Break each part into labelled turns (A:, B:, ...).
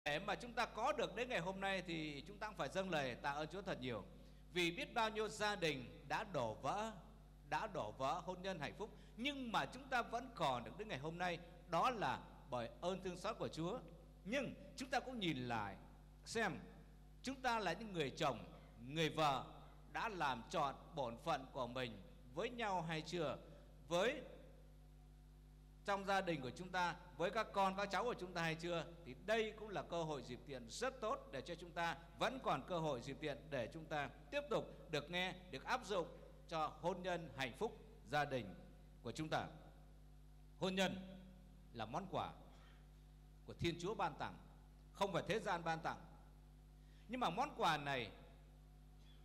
A: Để mà chúng ta có được đến ngày hôm nay thì chúng ta cũng phải dâng lời tạ ơn Chúa thật nhiều. Vì biết bao nhiêu gia đình đã đổ vỡ hôn nhân hạnh phúc, nhưng mà chúng ta vẫn còn được đến ngày hôm nay, đó là bởi ơn thương xót của Chúa. Nhưng chúng ta cũng nhìn lại xem chúng ta là những người chồng, người vợ đã làm trọn bổn phận của mình với nhau hay chưa, với trong gia đình của chúng ta, với các con các cháu của chúng ta hay chưa. Thì đây cũng là cơ hội dịp tiện rất tốt để cho chúng ta vẫn còn cơ hội dịp tiện để chúng ta tiếp tục được nghe, được áp dụng cho hôn nhân hạnh phúc gia đình của chúng ta. Hôn nhân là món quà của Thiên Chúa ban tặng, không phải thế gian ban tặng. Nhưng mà món quà này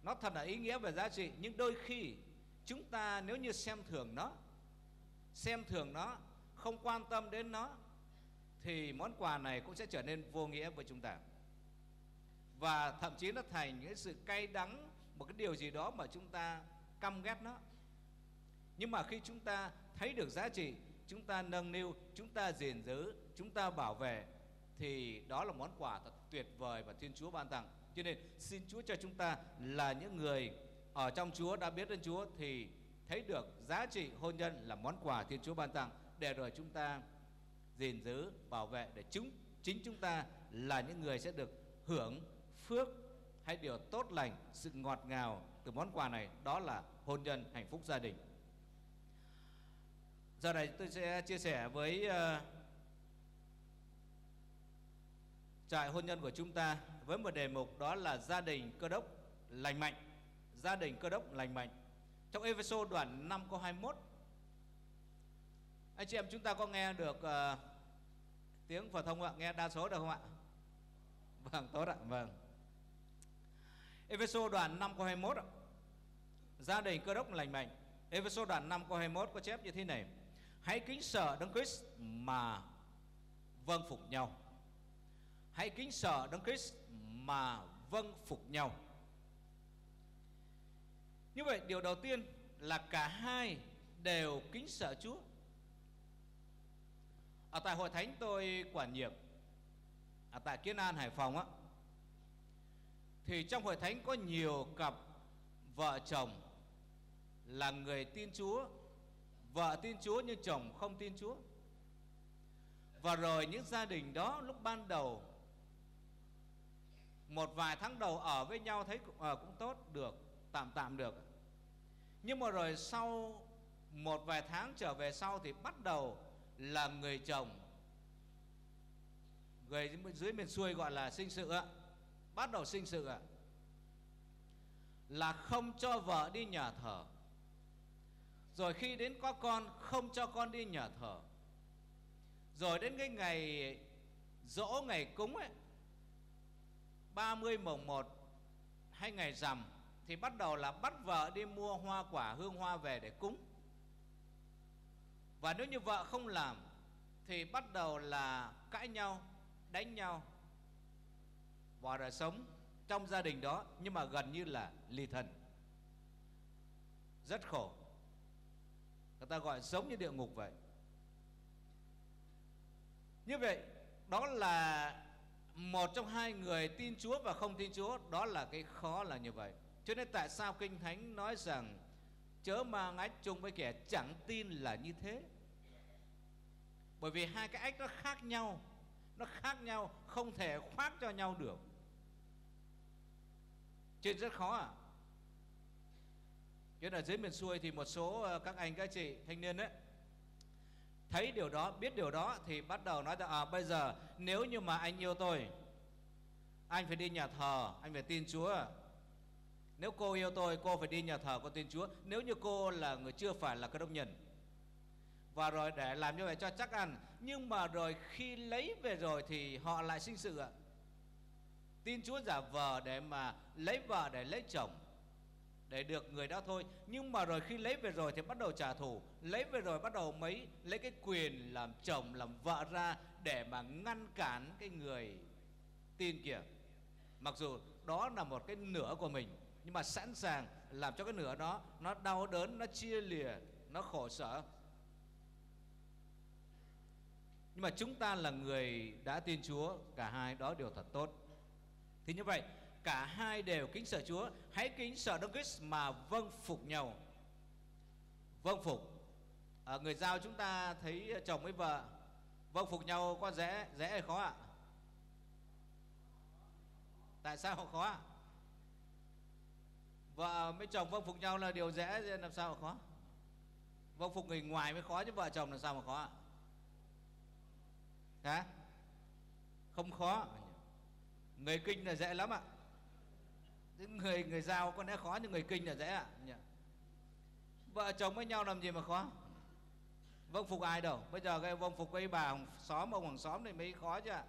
A: nó thật là ý nghĩa về giá trị, nhưng đôi khi chúng ta nếu như xem thường nó, không quan tâm đến nó, thì món quà này cũng sẽ trở nên vô nghĩa với chúng ta. Và thậm chí nó thành những sự cay đắng, một cái điều gì đó mà chúng ta căm ghét nó. Nhưng mà khi chúng ta thấy được giá trị, chúng ta nâng niu, chúng ta gìn giữ, chúng ta bảo vệ, thì đó là món quà thật tuyệt vời và Thiên Chúa ban tặng. Cho nên xin Chúa cho chúng ta là những người ở trong Chúa, đã biết đến Chúa, thì thấy được giá trị hôn nhân là món quà Thiên Chúa ban tặng, để rồi chúng ta gìn giữ, bảo vệ, để chính chúng ta là những người sẽ được hưởng phước hay điều tốt lành, sự ngọt ngào từ món quà này, đó là hôn nhân hạnh phúc gia đình. Giờ này tôi sẽ chia sẻ với trại hôn nhân của chúng ta với một đề mục, đó là gia đình Cơ Đốc lành mạnh. Gia đình Cơ Đốc lành mạnh. Trong Ê-phê-sô đoạn 5 câu 21, anh chị em chúng ta có nghe được tiếng phổ thông ạ? Nghe đa số được không ạ? Vâng, tốt ạ. Vâng. Ê-phê-sô đoạn 5 câu 21 ạ. Gia đình Cơ Đốc lành mạnh. Ê-phê-sô đoạn 5 câu 21 có chép như thế này: hãy kính sợ Đấng Christ mà vâng phục nhau. Hãy kính sợ Đấng Christ mà vâng phục nhau. Như vậy điều đầu tiên là cả hai đều kính sợ Chúa. Ở tại hội thánh tôi quản nhiệm ở tại Kiến An, Hải Phòng á, thì trong hội thánh có nhiều cặp vợ chồng là người tin Chúa, vợ tin Chúa nhưng chồng không tin Chúa. Và rồi những gia đình đó lúc ban đầu, một vài tháng đầu ở với nhau thấy cũng tốt, được, tạm được. Nhưng mà rồi sau một vài tháng trở về sau thì bắt đầu là người chồng, người dưới miền xuôi gọi là sinh sự ạ, bắt đầu sinh sự ạ, là không cho vợ đi nhà thờ. Rồi khi đến có con không cho con đi nhà thờ. Rồi đến cái ngày giỗ, ngày cúng ấy, 30 mồng 1 hay ngày rằm, thì bắt đầu là bắt vợ đi mua hoa quả hương hoa về để cúng. Và nếu như vợ không làm thì bắt đầu là cãi nhau, đánh nhau, và rồi sống trong gia đình đó, nhưng mà gần như là ly thân. Rất khổ. Người ta gọi giống như địa ngục vậy. Như vậy đó là một trong hai người tin Chúa và không tin Chúa. Đó là cái khó là như vậy. Cho nên tại sao Kinh Thánh nói rằng chớ mang ách chung với kẻ chẳng tin là như thế. Bởi vì hai cái ách nó khác nhau. Nó khác nhau, không thể khoác cho nhau được. Trên rất khó à. Cho nên ở dưới miền xuôi thì một số các anh các chị thanh niên ấy thấy điều đó, biết điều đó, thì bắt đầu nói rằng bây giờ nếu như mà anh yêu tôi, anh phải đi nhà thờ, anh phải tin Chúa. Nếu cô yêu tôi, cô phải đi nhà thờ, cô tin Chúa. Nếu như cô là người chưa phải là Cơ Đốc nhân. Và rồi để làm như vậy cho chắc ăn. Nhưng mà rồi khi lấy về rồi thì họ lại sinh sự ạ. Tin Chúa giả vờ để mà lấy vợ, để lấy chồng, để được người đó thôi. Nhưng mà rồi khi lấy về rồi thì bắt đầu trả thù. Lấy về rồi bắt đầu lấy cái quyền làm chồng, làm vợ ra để mà ngăn cản cái người tin kìa. Mặc dù đó là một cái nửa của mình, nhưng mà sẵn sàng làm cho cái nửa đó nó đau đớn, nó chia lìa, nó khổ sở. Nhưng mà chúng ta là người đã tin Chúa, cả hai đó đều thật tốt. Thì như vậy cả hai đều kính sợ Chúa. Hãy kính sợ Đấng Christ mà vâng phục nhau. Vâng phục. Người Dao chúng ta thấy chồng với vợ vâng phục nhau có dễ hay khó ạ? Tại sao khó ạ? Vợ với chồng vâng phục nhau là điều dễ, làm sao mà khó? Vâng phục người ngoài mới khó chứ vợ chồng làm sao mà khó ạ? Hả? Không khó. Người Kinh là dễ lắm ạ. Người Dao có lẽ khó nhưng người Kinh là dễ ạ. Vợ chồng với nhau làm gì mà khó? Vâng phục ai đâu? Bây giờ cái vâng phục cái bà hàng xóm, ông hàng xóm này mới khó chứ ạ.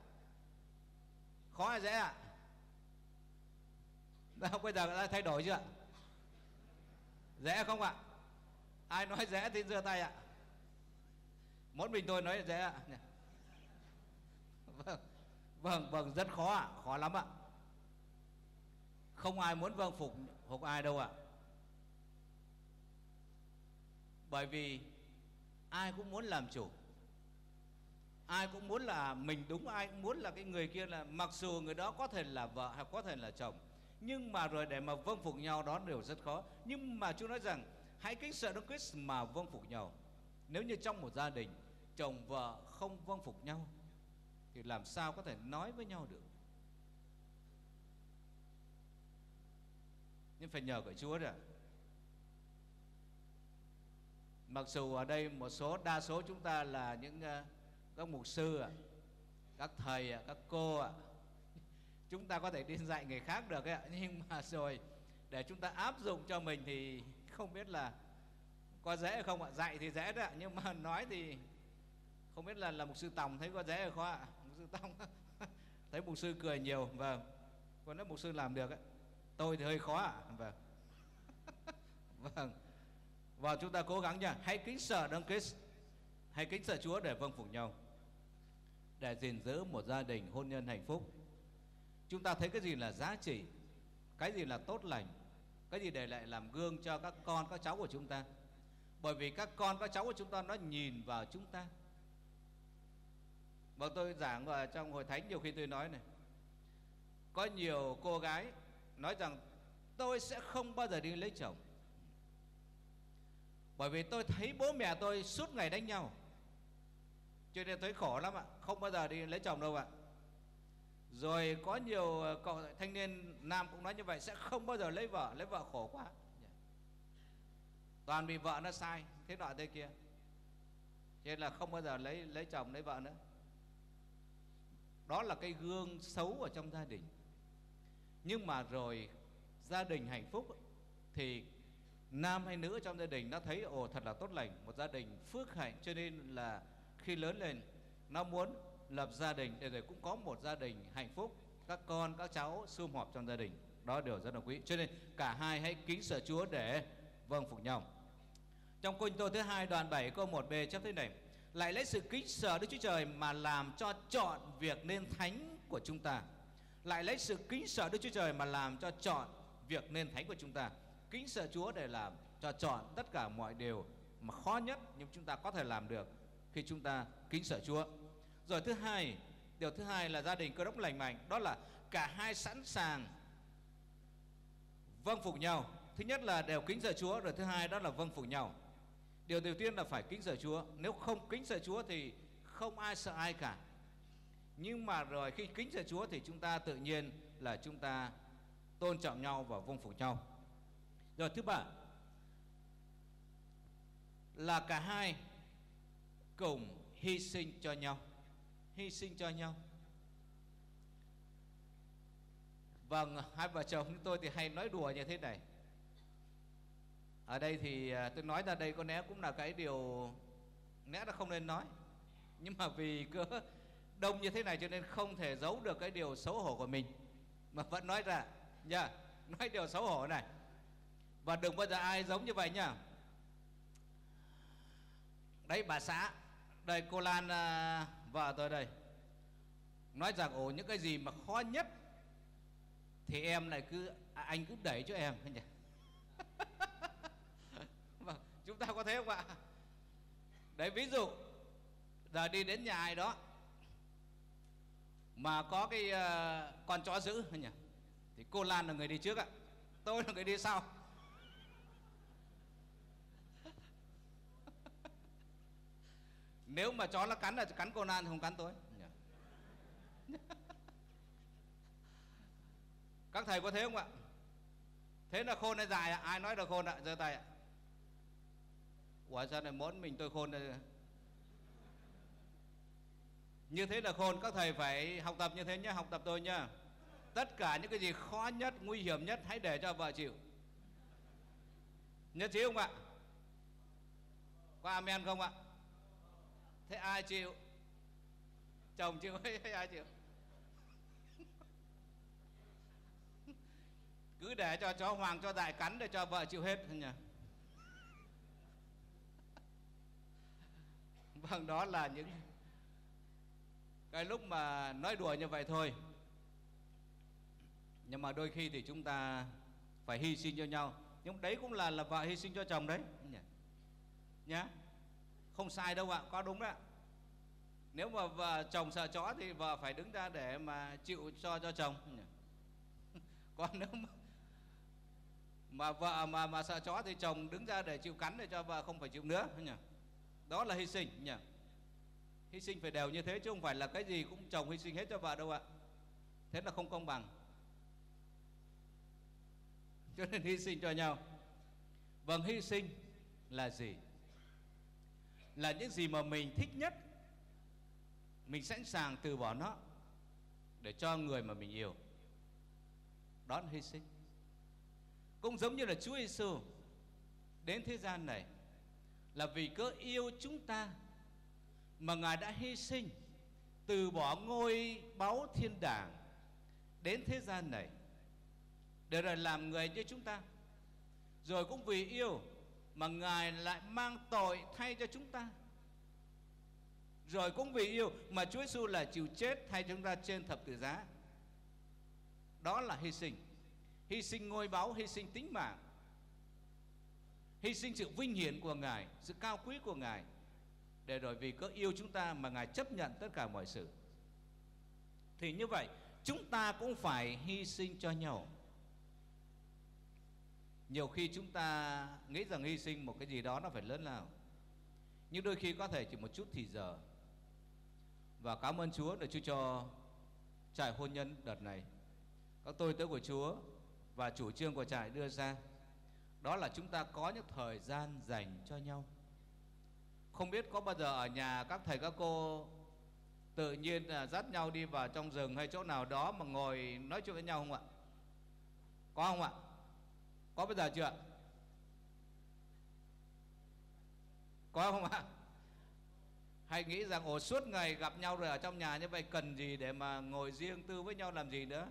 A: Khó hay dễ ạ? Bây giờ đã thay đổi chưa ạ? Dễ không ạ? Ai nói dễ thì giơ tay ạ. Mỗi mình tôi nói là dễ ạ. Vâng, rất khó ạ, khó lắm ạ. Không ai muốn vâng phục ai đâu ạ. Bởi vì ai cũng muốn làm chủ, ai cũng muốn là mình đúng, ai cũng muốn là cái người kia là, mặc dù người đó có thể là vợ hay có thể là chồng, nhưng mà rồi để mà vâng phục nhau đó đều rất khó. Nhưng mà Chúa nói rằng hãy kính sợ Đấng Christ mà vâng phục nhau. Nếu như trong một gia đình chồng vợ không vâng phục nhau thì làm sao có thể nói với nhau được? Nhưng phải nhờ cậy Chúa rồi. Mặc dù ở đây đa số chúng ta là những các mục sư, các thầy, các cô, chúng ta có thể đi dạy người khác được ấy, nhưng mà rồi để chúng ta áp dụng cho mình thì không biết là có dễ hay không ạ. Dạy thì dễ đấy, nhưng mà nói thì không biết là mục sư Tòng thấy có dễ hay khó ạ. Mục sư Tòng thấy mục sư cười nhiều, vâng, còn nếu mục sư làm được ấy, tôi thì hơi khó ạ. Vâng. Vâng. Và chúng ta cố gắng nha. Hãy kính sợ Đấng Christ, hãy kính sợ Chúa để vâng phục nhau, để gìn giữ một gia đình hôn nhân hạnh phúc. Chúng ta thấy cái gì là giá trị, cái gì là tốt lành, cái gì để lại làm gương cho các con, các cháu của chúng ta. Bởi vì các con, các cháu của chúng ta nó nhìn vào chúng ta. Và tôi giảng ở trong hội thánh nhiều khi tôi nói này, có nhiều cô gái nói rằng tôi sẽ không bao giờ đi lấy chồng, bởi vì tôi thấy bố mẹ tôi suốt ngày đánh nhau, cho nên thấy khổ lắm ạ, không bao giờ đi lấy chồng đâu ạ. Rồi có nhiều cậu thanh niên nam cũng nói như vậy, sẽ không bao giờ lấy vợ khổ quá, toàn bị vợ nó sai thế nọ thế kia, cho nên là không bao giờ lấy chồng lấy vợ nữa. Đó là cái gương xấu ở trong gia đình. Nhưng mà rồi gia đình hạnh phúc thì nam hay nữ trong gia đình nó thấy ồ thật là tốt lành, một gia đình phước hạnh, cho nên là khi lớn lên nó muốn lập gia đình để rồi cũng có một gia đình hạnh phúc, các con các cháu sum họp trong gia đình. Đó điều rất là quý. Cho nên cả hai hãy kính sợ Chúa để vâng phục nhau. Trong Cô-rinh-tô thứ 2 đoạn 7 câu 1b chép thế này: lại lấy sự kính sợ Đức Chúa Trời mà làm cho chọn việc nên thánh của chúng ta. Lại lấy sự kính sợ Đức Chúa Trời mà làm cho chọn việc nên thánh của chúng ta. Kính sợ Chúa để làm cho chọn tất cả mọi điều mà khó nhất, nhưng chúng ta có thể làm được khi chúng ta kính sợ Chúa. Rồi điều thứ hai là gia đình Cơ Đốc lành mạnh, đó là cả hai sẵn sàng vâng phục nhau. Thứ nhất là đều kính sợ Chúa, rồi thứ hai đó là vâng phục nhau. Điều đầu tiên là phải kính sợ Chúa. Nếu không kính sợ Chúa thì không ai sợ ai cả. Nhưng mà rồi khi kính sợ Chúa thì chúng ta tự nhiên là chúng ta tôn trọng nhau và vâng phục nhau. Rồi thứ ba là cả hai cùng hy sinh cho nhau. Hy sinh cho nhau. Vâng, hai vợ chồng chúng tôi thì hay nói đùa như thế này. Ở đây thì tôi nói ra đây có lẽ cũng là cái điều lẽ là không nên nói, nhưng mà vì cớ đông như thế này cho nên không thể giấu được cái điều xấu hổ của mình, mà vẫn nói ra nha, nói điều xấu hổ này. Và đừng bao giờ ai giống như vậy nha. Đấy bà xã, đây cô Lan vợ tôi đây, nói rằng ồ những cái gì mà khó nhất thì em lại anh cứ đẩy cho em nhỉ. Vâng, chúng ta có thế không ạ? Đấy, ví dụ giờ đi đến nhà ai đó mà có cái con chó dữ nhỉ, thì cô Lan là người đi trước ạ, tôi là người đi sau. Nếu mà chó nó cắn là cắn cô Lan thì không cắn tôi. Các thầy có thế không ạ? Thế là khôn hay dài ạ? Ai nói là khôn ạ? Giơ tay ạ. Ủa sao lại muốn mình tôi khôn đây? Như thế là khôn. Các thầy phải học tập như thế nhé, học tập tôi nhá. Tất cả những cái gì khó nhất, nguy hiểm nhất hãy để cho vợ chịu. Nhất trí không ạ? Có amen không ạ? Thế ai chịu? Chồng chịu hay ai chịu? Cứ để cho chó Hoàng cho Đại cắn để cho vợ chịu hết nhỉ. Vâng, đó là những cái lúc mà nói đùa như vậy thôi. Nhưng mà đôi khi thì chúng ta phải hy sinh cho nhau. Nhưng đấy cũng là vợ hy sinh cho chồng đấy nhá. Không sai đâu ạ, có đúng đó. Nếu mà vợ chồng sợ chó thì vợ phải đứng ra để mà chịu cho chồng. Còn nếu mà vợ mà sợ chó thì chồng đứng ra để chịu cắn để cho vợ không phải chịu nữa nhỉ. Đó là hy sinh nhỉ. Hy sinh phải đều như thế chứ không phải là cái gì cũng chồng hy sinh hết cho vợ đâu ạ. Thế là không công bằng. Cho nên hy sinh cho nhau. Vâng, hy sinh là gì? Là những gì mà mình thích nhất, mình sẵn sàng từ bỏ nó để cho người mà mình yêu. Đó là hy sinh. Cũng giống như là Chúa Giêsu đến thế gian này là vì cớ yêu chúng ta mà Ngài đã hy sinh, từ bỏ ngôi báu thiên đàng đến thế gian này để rồi làm người như chúng ta. Rồi cũng vì yêu mà Ngài lại mang tội thay cho chúng ta. Rồi cũng vì yêu mà Chúa Giêsu là chịu chết thay cho chúng ta trên thập tự giá. Đó là hy sinh. Hy sinh ngôi báu, hy sinh tính mạng, hy sinh sự vinh hiển của Ngài, sự cao quý của Ngài, để rồi vì cớ yêu chúng ta mà Ngài chấp nhận tất cả mọi sự. Thì như vậy chúng ta cũng phải hy sinh cho nhau. Nhiều khi chúng ta nghĩ rằng hy sinh một cái gì đó nó phải lớn lao, nhưng đôi khi có thể chỉ một chút thì giờ. Và cảm ơn Chúa để Chúa cho trại hôn nhân đợt này, các tôi tớ của Chúa và chủ trương của trại đưa ra, đó là chúng ta có những thời gian dành cho nhau. Không biết có bao giờ ở nhà các thầy các cô tự nhiên dắt nhau đi vào trong rừng hay chỗ nào đó mà ngồi nói chuyện với nhau không ạ? Có không ạ? Có bao giờ chưa ạ? Có không ạ? Hay nghĩ rằng ồ, suốt ngày gặp nhau rồi ở trong nhà như vậy cần gì để mà ngồi riêng tư với nhau làm gì nữa?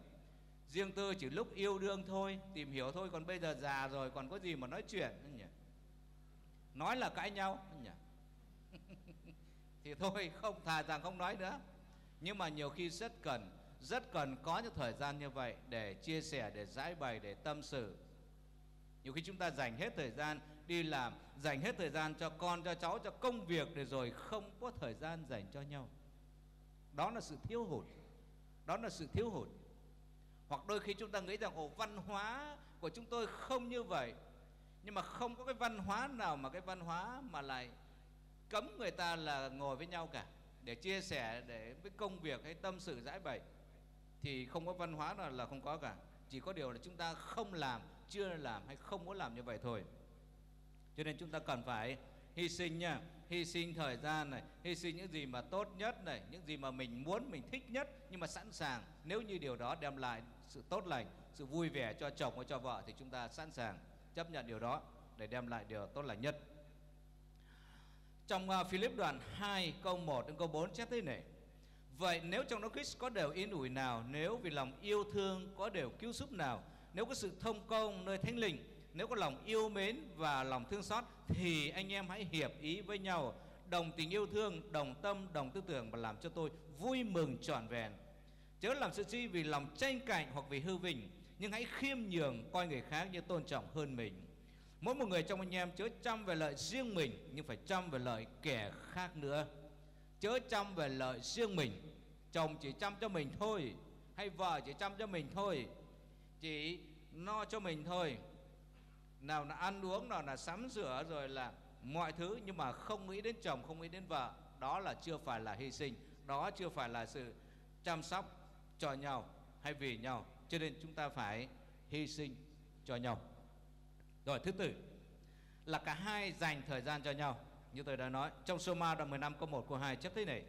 A: Riêng tư chỉ lúc yêu đương thôi, tìm hiểu thôi, còn bây giờ già rồi còn có gì mà nói chuyện nhỉ? Nói là cãi nhau nhỉ? Thì thôi, không, thà rằng không nói nữa. Nhưng mà nhiều khi rất cần có những thời gian như vậy để chia sẻ, để giải bày, để tâm sự. Nhiều khi chúng ta dành hết thời gian đi làm, dành hết thời gian cho con, cho cháu, cho công việc, để rồi không có thời gian dành cho nhau. Đó là sự thiếu hụt. Đó là sự thiếu hụt. Hoặc đôi khi chúng ta nghĩ rằng ồ, văn hóa của chúng tôi không như vậy. Nhưng mà không có cái văn hóa nào mà cái văn hóa mà lại cấm người ta là ngồi với nhau cả, để chia sẻ, để với công việc hay tâm sự giải bày. Thì không có văn hóa nào là không có cả. Chỉ có điều là chúng ta không làm, chưa làm hay không muốn làm như vậy thôi. Cho nên chúng ta cần phải hy sinh nha. Hy sinh thời gian này, hy sinh những gì mà tốt nhất này, những gì mà mình muốn, mình thích nhất, nhưng mà sẵn sàng nếu như điều đó đem lại sự tốt lành, sự vui vẻ cho chồng hay cho vợ, thì chúng ta sẵn sàng chấp nhận điều đó để đem lại điều tốt lành nhất. Trong Philip đoạn 2 câu 1 đến câu 4 chép thế này: vậy nếu trong đó Christ có đều yên ủi nào, nếu vì lòng yêu thương có đều cứu giúp nào, nếu có sự thông công nơi thánh linh, nếu có lòng yêu mến và lòng thương xót, thì anh em hãy hiệp ý với nhau, đồng tình yêu thương, đồng tâm, đồng tư tưởng, và làm cho tôi vui mừng trọn vẹn. Chớ làm sự chi vì lòng tranh cạnh hoặc vì hư vinh, nhưng hãy khiêm nhường, coi người khác như tôn trọng hơn mình. Mỗi một người trong anh em chớ chăm về lợi riêng mình, nhưng phải chăm về lợi kẻ khác nữa. Chớ chăm về lợi riêng mình, chồng chỉ chăm cho mình thôi, hay vợ chỉ chăm cho mình thôi, chỉ no cho mình thôi, nào là ăn uống, nào là sắm sửa, rồi là mọi thứ, nhưng mà không nghĩ đến chồng, không nghĩ đến vợ, đó là chưa phải là hy sinh, đó chưa phải là sự chăm sóc cho nhau hay vì nhau. Cho nên chúng ta phải hy sinh cho nhau. Rồi thứ tư là cả hai dành thời gian cho nhau. Như tôi đã nói trong Sô-ma đoạn 15 câu 1 câu 2 chép thế này: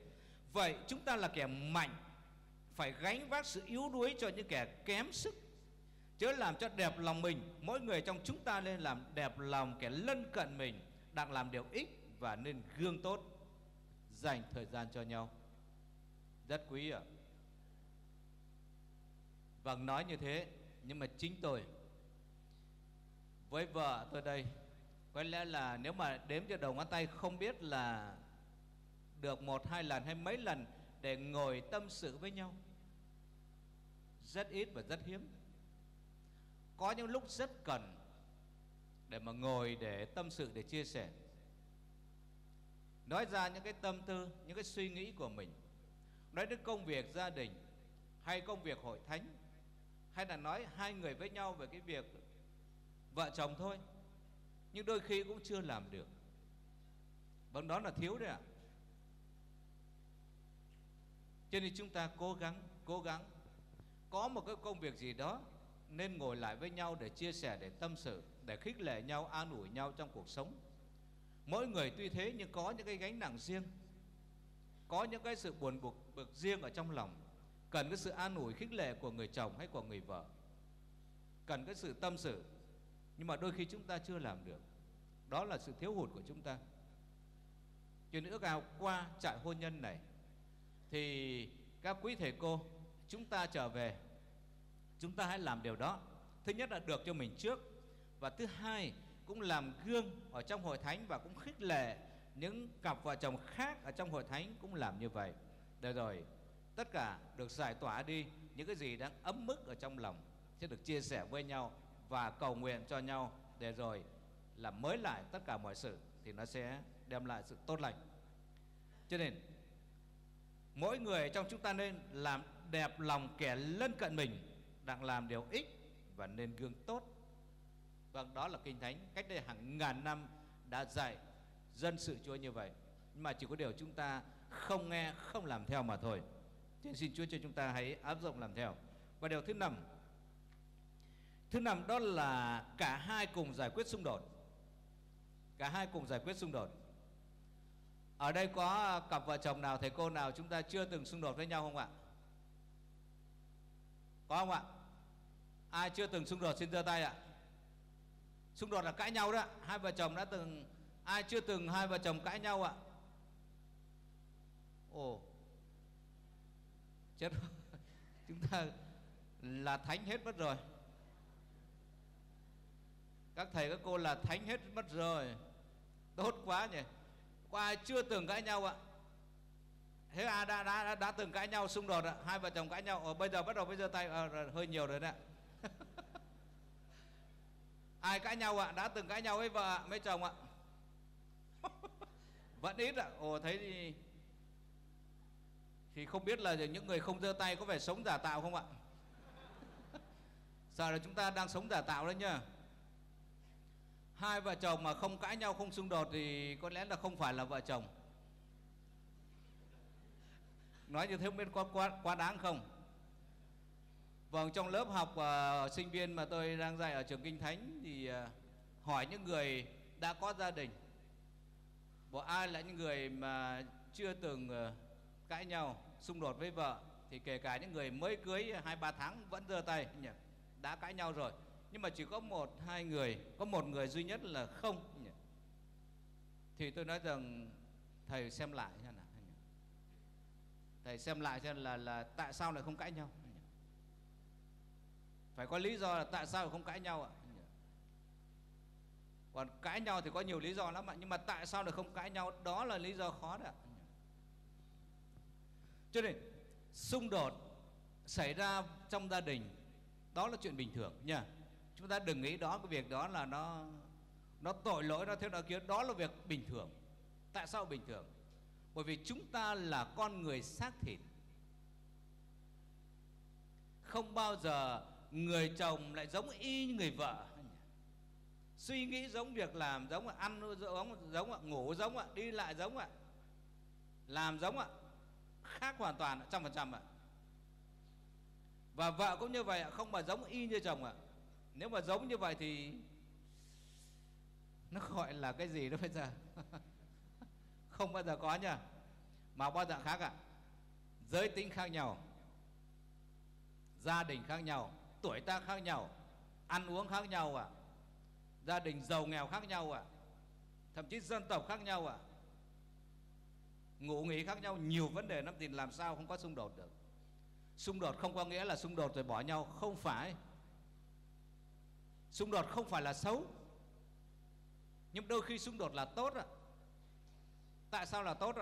A: vậy chúng ta là kẻ mạnh phải gánh vác sự yếu đuối cho những kẻ kém sức, chớ làm cho đẹp lòng mình. Mỗi người trong chúng ta nên làm đẹp lòng kẻ lân cận mình, đang làm điều ích và nên gương tốt, dành thời gian cho nhau. Rất quý ạ. Vâng, nói như thế, nhưng mà chính tôi với vợ tôi đây, có lẽ là nếu mà đếm trên đầu ngón tay không biết là được 1-2 lần hay mấy lần để ngồi tâm sự với nhau. Rất ít và rất hiếm. Có những lúc rất cần để mà ngồi để tâm sự, để chia sẻ, nói ra những cái tâm tư, những cái suy nghĩ của mình, nói đến công việc gia đình hay công việc hội thánh, hay là nói hai người với nhau về cái việc vợ chồng thôi, nhưng đôi khi cũng chưa làm được. Vâng, đó là thiếu đấy ạ. Cho nên chúng ta cố gắng có một cái công việc gì đó nên ngồi lại với nhau để chia sẻ, để tâm sự, để khích lệ nhau, an ủi nhau trong cuộc sống. Mỗi người tuy thế nhưng có những cái gánh nặng riêng, có những cái sự buồn bực riêng ở trong lòng, cần cái sự an ủi khích lệ của người chồng hay của người vợ, cần cái sự tâm sự, nhưng mà đôi khi chúng ta chưa làm được. Đó là sự thiếu hụt của chúng ta. Cho nên ước ao qua trại hôn nhân này thì các quý thầy cô, chúng ta trở về, chúng ta hãy làm điều đó. Thứ nhất là được cho mình trước, và thứ hai cũng làm gương ở trong hội thánh, và cũng khích lệ những cặp vợ chồng khác ở trong hội thánh cũng làm như vậy, để rồi tất cả được giải tỏa đi những cái gì đang ấm ức ở trong lòng, sẽ được chia sẻ với nhau và cầu nguyện cho nhau, để rồi làm mới lại tất cả mọi sự, thì nó sẽ đem lại sự tốt lành. Cho nên mỗi người trong chúng ta nên làm đẹp lòng kẻ lân cận mình, đang làm điều ích và nên gương tốt. Vâng, đó là Kinh Thánh cách đây hàng ngàn năm đã dạy dân sự Chúa như vậy, nhưng mà chỉ có điều chúng ta không nghe, không làm theo mà thôi. Cho nên xin Chúa cho chúng ta hãy áp dụng làm theo. Và điều thứ năm đó là cả hai cùng giải quyết xung đột. Cả hai cùng giải quyết xung đột. Ở đây có cặp vợ chồng nào, thầy cô nào chúng ta chưa từng xung đột với nhau không ạ? Có không ạ? Ai chưa từng xung đột xin giơ tay ạ. Xung đột là cãi nhau đó. Hai vợ chồng đã từng, ai chưa từng hai vợ chồng cãi nhau ạ? Ồ, chết rồi. Chúng ta là thánh hết mất rồi. Các thầy các cô là thánh hết mất rồi. Tốt quá nhỉ. Có ai chưa từng cãi nhau ạ? Thế ai đã từng cãi nhau, xung đột ạ? Hai vợ chồng cãi nhau, bây giờ bắt đầu bây giờ tay hơi nhiều rồi đấy. Ai cãi nhau ạ? Đã từng cãi nhau với vợ, với chồng ạ? Vẫn ít ạ. Ồ, thấy thì không biết là những người không giơ tay có vẻ sống giả tạo không ạ? Sợ là chúng ta đang sống giả tạo đấy nhá. Hai vợ chồng mà không cãi nhau, không xung đột thì có lẽ là không phải là vợ chồng. Nói như thế không biết có quá đáng không? Vâng, trong lớp học sinh viên mà tôi đang dạy ở trường Kinh Thánh thì hỏi những người đã có gia đình, bộ ai là những người mà chưa từng cãi nhau, xung đột với vợ, thì kể cả những người mới cưới 2-3 tháng vẫn giơ tay nhỉ? Đã cãi nhau rồi. Nhưng mà chỉ có 1-2 người, có một người duy nhất là không nhỉ? Thì tôi nói rằng thầy xem lại xem nào. Thầy xem lại xem là tại sao lại không cãi nhau. Phải có lý do là tại sao không cãi nhau ạ. Còn cãi nhau thì có nhiều lý do lắm ạ, nhưng mà tại sao lại không cãi nhau, đó là lý do khó đấy ạ. Cho nên xung đột xảy ra trong gia đình đó là chuyện bình thường nha. Chúng ta đừng nghĩ đó, cái việc đó là nó tội lỗi, nó thế nào kia, đó là việc bình thường. Tại sao bình thường? Bởi vì chúng ta là con người xác thịt, Không bao giờ người chồng lại giống y như người vợ. Suy nghĩ giống, việc làm giống, ăn giống, ngủ giống, đi lại giống, làm giống, khác hoàn toàn 100%. Và vợ cũng như vậy, không mà giống y như chồng. Nếu mà giống như vậy thì nó gọi là cái gì đó bây giờ? Không bao giờ có nha. Mà bao giờ khác giới tính khác nhau, gia đình khác nhau, tuổi tác khác nhau, ăn uống khác nhau, gia đình giàu nghèo khác nhau, thậm chí dân tộc khác nhau, ngụ nghỉ khác nhau, nhiều vấn đề lắm, thì làm sao không có xung đột được. Xung đột không có nghĩa là xung đột rồi bỏ nhau, không phải. Xung đột không phải là xấu, nhưng đôi khi xung đột là tốt. Tại sao là tốt?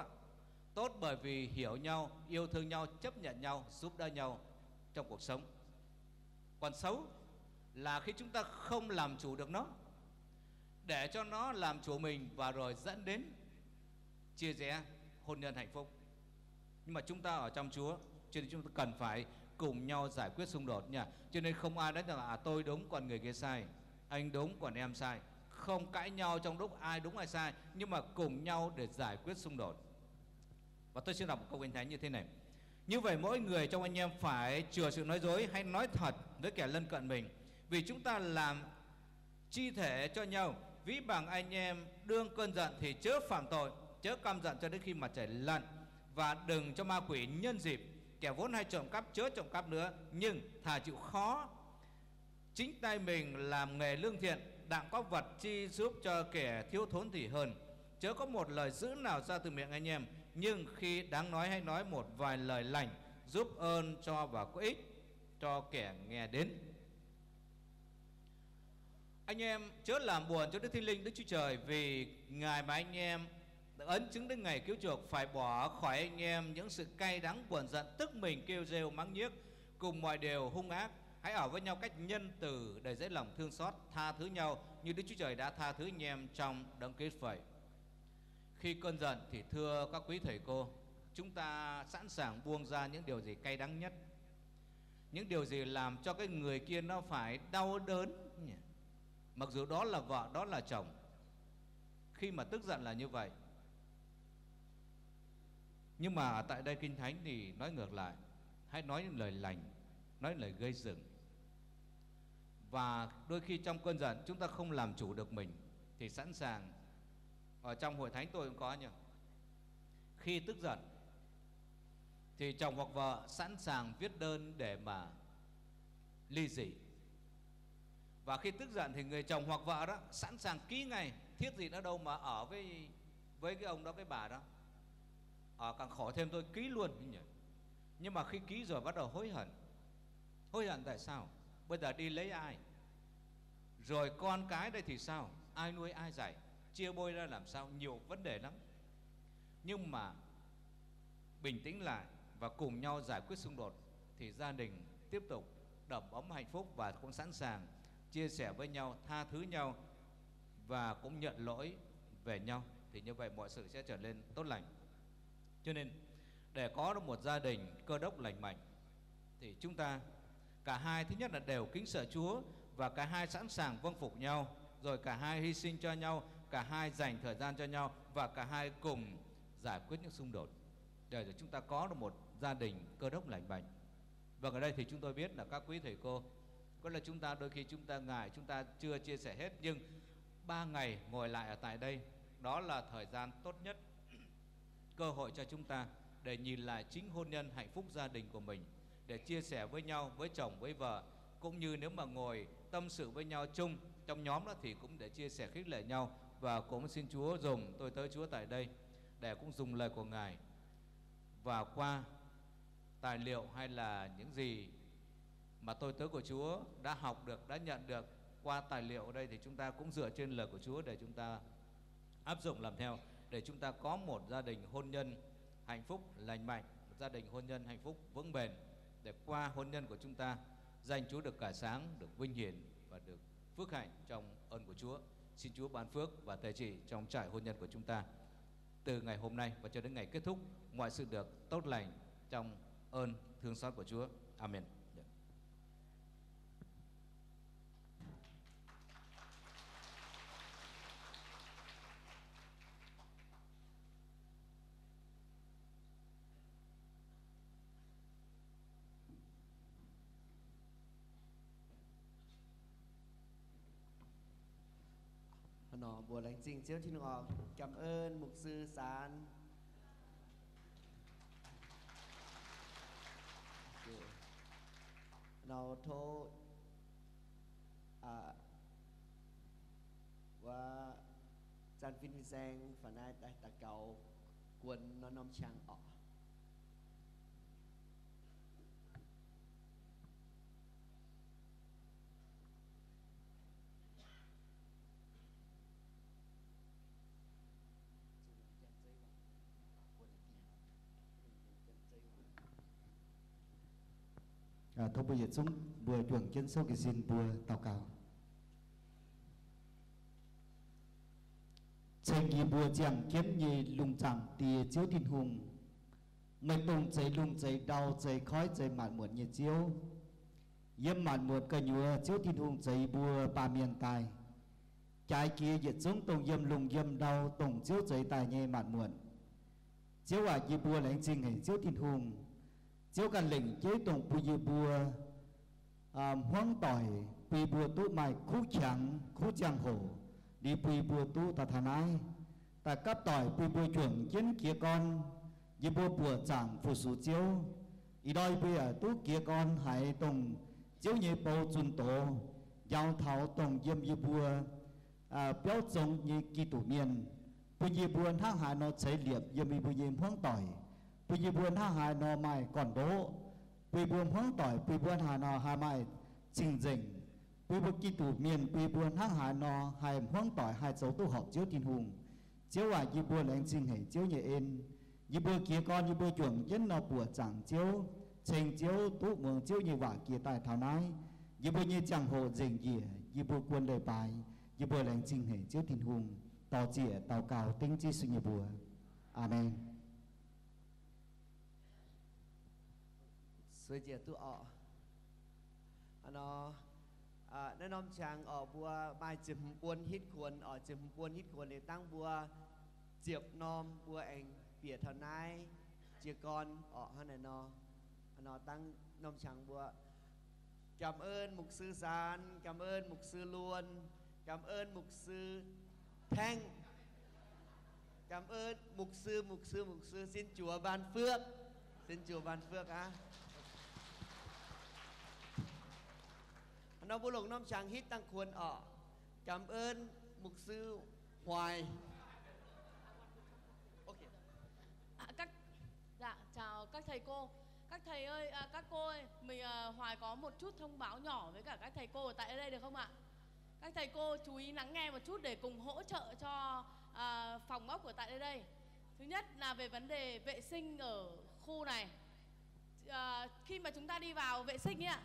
A: Tốt bởi vì hiểu nhau, yêu thương nhau, chấp nhận nhau, giúp đỡ nhau trong cuộc sống. Còn xấu là khi chúng ta không làm chủ được nó, để cho nó làm chủ mình, và rồi dẫn đến chia rẽ hôn nhân hạnh phúc. Nhưng mà chúng ta ở trong Chúa, cho nên chúng ta cần phải cùng nhau giải quyết xung đột nha. Cho nên không ai nói rằng tôi đúng còn người kia sai, anh đúng còn em sai. Không cãi nhau trong lúc ai đúng ai sai, nhưng mà cùng nhau để giải quyết xung đột. Và tôi xin đọc một câu Kinh Thánh như thế này: như vậy mỗi người trong anh em phải chừa sự nói dối hay nói thật với kẻ lân cận mình, vì chúng ta làm chi thể cho nhau. Ví bằng anh em đương cơn giận thì chớ phạm tội, chớ căm giận cho đến khi mặt trời lặn, và đừng cho ma quỷ nhân dịp. Kẻ vốn hay trộm cắp chớ trộm cắp nữa, nhưng thà chịu khó chính tay mình làm nghề lương thiện, đặng có vật chi giúp cho kẻ thiếu thốn thì hơn. Chớ có một lời dữ nào ra từ miệng anh em, nhưng khi đáng nói hãy nói một vài lời lành, giúp ơn cho và có ích cho kẻ nghe đến. Anh em chớ làm buồn cho Đức Thánh Linh Đức Chúa Trời, vì Ngài mà anh em đã ấn chứng đến ngày cứu chuộc phải bỏ khỏi anh em những sự cay đắng buồn giận, tức mình kêu rêu mắng nhiếc, cùng mọi điều hung ác. Hãy ở với nhau cách nhân từ, đầy dễ lòng thương xót, tha thứ nhau như Đức Chúa Trời đã tha thứ anh em trong đấng Christ vậy. Khi cơn giận thì thưa các quý thầy cô, chúng ta sẵn sàng buông ra những điều gì cay đắng nhất, những điều gì làm cho cái người kia nó phải đau đớn, mặc dù đó là vợ, đó là chồng. Khi mà tức giận là như vậy. Nhưng mà tại đây Kinh Thánh thì nói ngược lại: hãy nói những lời lành, nói lời gây dựng. Và đôi khi trong cơn giận chúng ta không làm chủ được mình, thì sẵn sàng. Ở trong hội thánh tôi cũng có nhỉ, khi tức giận thì chồng hoặc vợ sẵn sàng viết đơn để mà ly dị. Và khi tức giận thì người chồng hoặc vợ đó sẵn sàng ký ngay, thiết gì nữa đâu mà ở với cái ông đó, cái bà đó, ở càng khổ thêm tôi ký luôn nhỉ. Nhưng mà khi ký rồi bắt đầu hối hận. Hối hận tại sao? Bây giờ đi lấy ai? Rồi con cái đây thì sao? Ai nuôi ai dạy? Chia bôi ra làm sao? Nhiều vấn đề lắm. Nhưng mà bình tĩnh lại và cùng nhau giải quyết xung đột, thì gia đình tiếp tục đầm ấm hạnh phúc, và cũng sẵn sàng chia sẻ với nhau, tha thứ nhau, và cũng nhận lỗi về nhau. Thì như vậy mọi sự sẽ trở nên tốt lành. Cho nên để có được một gia đình cơ đốc lành mạnh, thì chúng ta cả hai thứ nhất là đều kính sợ Chúa, và cả hai sẵn sàng vâng phục nhau, rồi cả hai hy sinh cho nhau, cả hai dành thời gian cho nhau, và cả hai cùng giải quyết những xung đột, để chúng ta có được một gia đình cơ đốc lành mạnh. Và ở đây thì chúng tôi biết là các quý thầy cô, có là chúng ta đôi khi chúng ta ngại, chúng ta chưa chia sẻ hết, nhưng 3 ngày ngồi lại ở tại đây, đó là thời gian tốt nhất, cơ hội cho chúng ta để nhìn lại chính hôn nhân hạnh phúc gia đình của mình, để chia sẻ với nhau, với chồng, với vợ, cũng như nếu mà ngồi tâm sự với nhau chung trong nhóm đó thì cũng để chia sẻ khích lệ nhau. Và cũng xin Chúa dùng tôi tớ Chúa tại đây để cũng dùng lời của Ngài, và qua tài liệu hay là những gì mà tôi tớ của Chúa đã học được, đã nhận được qua tài liệu ở đây, thì chúng ta cũng dựa trên lời của Chúa để chúng ta áp dụng làm theo, để chúng ta có một gia đình hôn nhân hạnh phúc lành mạnh, một gia đình hôn nhân hạnh phúc vững bền, để qua hôn nhân của chúng ta danh Chúa được cả sáng, được vinh hiển và được phước hạnh trong ơn của Chúa. Xin Chúa ban phước và tể trị trong trải hôn nhân của chúng ta từ ngày hôm nay và cho đến ngày kết thúc, mọi sự được tốt lành trong ơn thương xót của Chúa. Amen.
B: บัวแรงจริงเจ้าที่น้องกำเอิญมุกซื้อสารเราโทษว่าจันฟินฟิแซงฝันได้แต่ตะเกากวนน้อมช่างออก
C: thông bây giờ chúng vừa chuẩn chân sâu cái xin vừa tàu cao chạy gì vừa chẳng kiếm gì lùng chẳng tìa chiếu thiên hùng mày tung chạy lùng chạy đau chạy khói chạy mạn muộn như chiếu yếm mạn muộn cờ nhựa chiếu thiên hùng chạy vừa ba miền tài trái kia dịch xuống tung yếm lùng yếm đau tung chiếu chạy tài nhẹ mạn muộn chiếu à gì vừa lãnh trình hay chiếu thiên hùng chiếuกันlệnh chế tổng bùi bùa hoang tỏi bùi bùa tu mài khu chẳng hổ đi bùi bùa tu ta thà nái ta cấp tỏi bùi bùa chuẩn chiến kia con y bùa bùa chẳng phụ sủ chiếu y đôi bùi tu kia con hãy tổng chiếu như bầu chuẩn tổ giao thảo tổng yếm y bùa béo giống như kỳ tủ miền bùi bùa hang hà nó cháy liệp yếm y bùi hoang tỏi bùi buồn ha hài nò mày còn đố bùi buồn hoang tỏi bùi buồn hà nò hà mày trình dình bùi buồn kỳ tủ miền bùi buồn ha hài nò hài hoang tỏi hài dấu tu học chiếu tin hùng chiếu à y buồn lãnh trình hệ chiếu nhẹ ên y buồn kia con y buồn chuẩn dân nò bùa chẳng chiếu trình chiếu tu mường chiếu như vả kia tại thảo nái y buồn như chẳng hồ dình dỉa y buồn quân lời bài y buồn lãnh trình hệ chiếu tin hùng tàu chỉa tàu cào tinh chi suy như bùa amen
B: soi chia tu ọ nó nóน้อมช่างọบัวmai chìm buôn hít cuốn ọ chìm buôn hít cuốn để tăng bùa diệp nom bùa anh bịa thằng nai chia con ọ hơn này nó tăngน้อมช่างbùa cảm ơn mục sư Sán cảm ơn mục sư Luân cảm ơn mục sư Thanh cảm ơn mục sư xin Chúa ban phước á nó vô lụcน้อมช่างhít tăngควรọ cảm ơn mục sư Hoài. Okay.
D: Chào các thầy cô. Các thầy ơi, các cô ơi, mình Hoài có một chút thông báo nhỏ với cả các thầy cô ở tại đây được không ạ? Các thầy cô chú ý lắng nghe một chút để cùng hỗ trợ cho phòng ốc của tại đây. Thứ nhất là về vấn đề vệ sinh ở khu này. Khi mà chúng ta đi vào vệ sinh ấy ạ,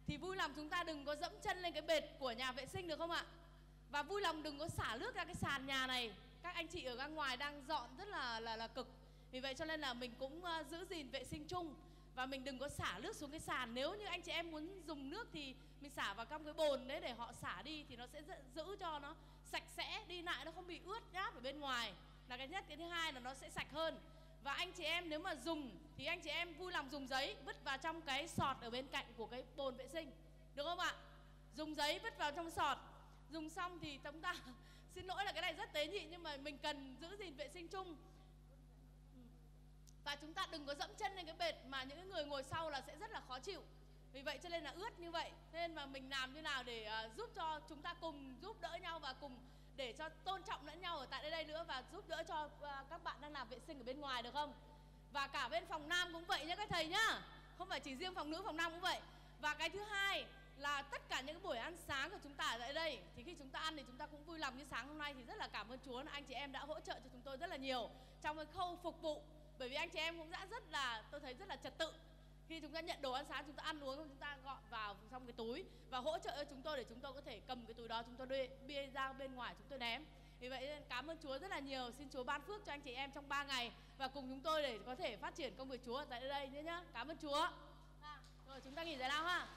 D: thì vui lòng chúng ta đừng có dẫm chân lên cái bệt của nhà vệ sinh được không ạ? Và vui lòng đừng có xả nước ra cái sàn nhà này. Các anh chị ở ra ngoài đang dọn rất là cực. Vì vậy cho nên là mình cũng giữ gìn vệ sinh chung. Và mình đừng có xả nước xuống cái sàn. Nếu như anh chị em muốn dùng nước thì mình xả vào trong cái bồn đấy để họ xả đi. Thì nó sẽ giữ cho nó sạch sẽ, đi lại nó không bị ướt nháp ở bên ngoài. Là cái nhất. Cái thứ hai là nó sẽ sạch hơn. Và anh chị em nếu mà dùng thì anh chị em vui lòng dùng giấy vứt vào trong cái sọt ở bên cạnh của cái bồn vệ sinh. Được không ạ? Dùng giấy vứt vào trong sọt. Dùng xong thì chúng ta xin lỗi là cái này rất tế nhị, nhưng mà mình cần giữ gìn vệ sinh chung. Và chúng ta đừng có dẫm chân lên cái bệt mà những người ngồi sau là sẽ rất là khó chịu. Vì vậy cho nên là ướt như vậy. Nên mà mình làm như nào để giúp cho chúng ta cùng giúp đỡ nhau và cùng để cho tôn trọng lẫn nhau ở tại đây nữa, và giúp đỡ cho các bạn đang làm vệ sinh ở bên ngoài được không? Và cả bên phòng nam cũng vậy nhé các thầy nhá. Không phải chỉ riêng phòng nữ, phòng nam cũng vậy. Và cái thứ hai là tất cả những cái buổi ăn sáng của chúng ta ở tại đây, thì khi chúng ta ăn thì chúng ta cũng vui lòng. Như sáng hôm nay thì rất là cảm ơn Chúa là anh chị em đã hỗ trợ cho chúng tôi rất là nhiều trong cái khâu phục vụ. Bởi vì anh chị em cũng đã rất là, tôi thấy rất là trật tự. Khi chúng ta nhận đồ ăn sáng, chúng ta ăn uống, chúng ta gọn vào trong cái túi và hỗ trợ cho chúng tôi để chúng tôi có thể cầm cái túi đó, chúng tôi đưa ra bên ngoài chúng tôi ném. Vì vậy cảm ơn Chúa rất là nhiều. Xin Chúa ban phước cho anh chị em trong 3 ngày và cùng chúng tôi để có thể phát triển công việc Chúa ở tại đây nhé. Cảm ơn Chúa. Rồi chúng ta nghỉ giải lao ha.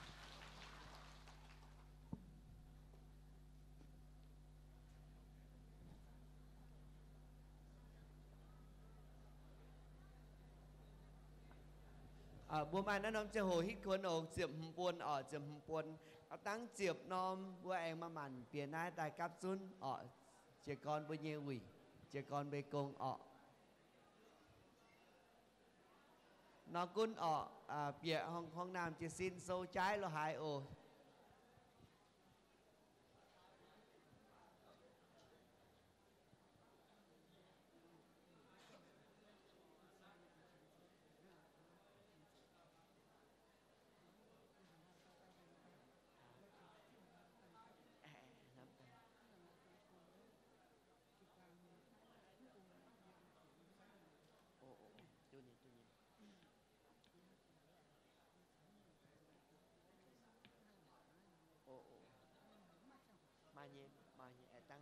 B: บัวมันน้อมจะโหฮิตควรโอกเจียมปวนเจียมปวนตั้งเจียบน้อมบัวเองมาหมั่นเปลี่ยนหน้าแต่กับซุนจี trẻ con bữa nhiều quỷ trẻ con bê công ọ nó cũng ọ bịaห้องน้ำจะสิ้นโซใจเราหายโอ mà nhìn tăng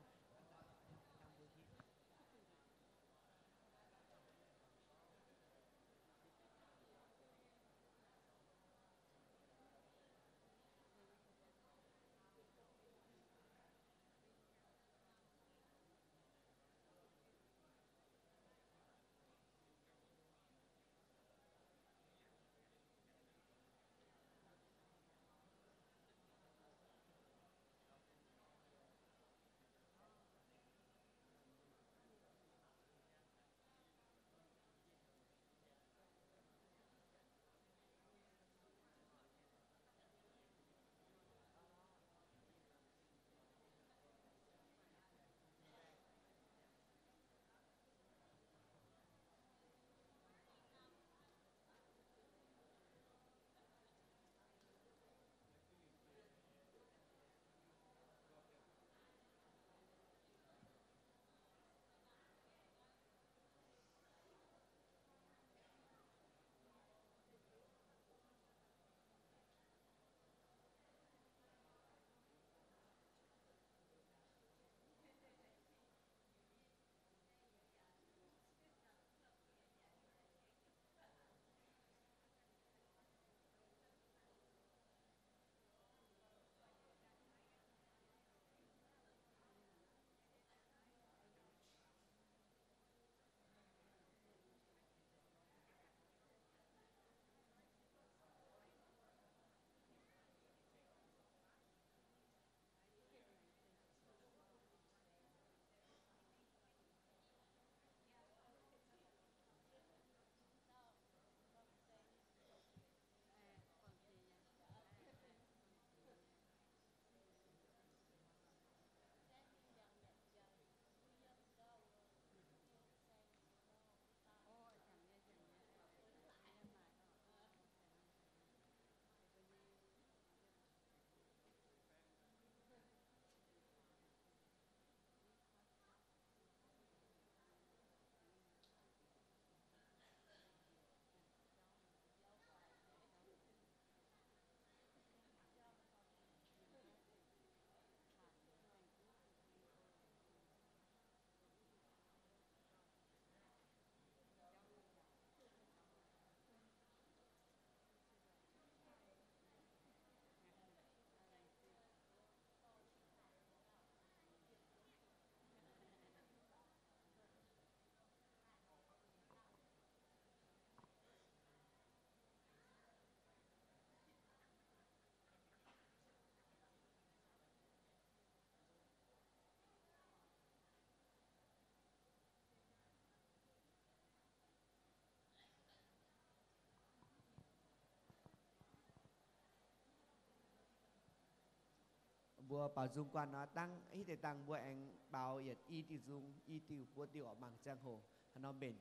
B: bùa bảo dung quan nó tăng ít để tăng bùa anh bảo yết y tiêu dung y tiêu bùa tiêu ở bằng giang hồ nó bền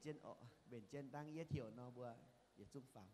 B: trên tăng yết thiểu nó bùa yết dung phẳng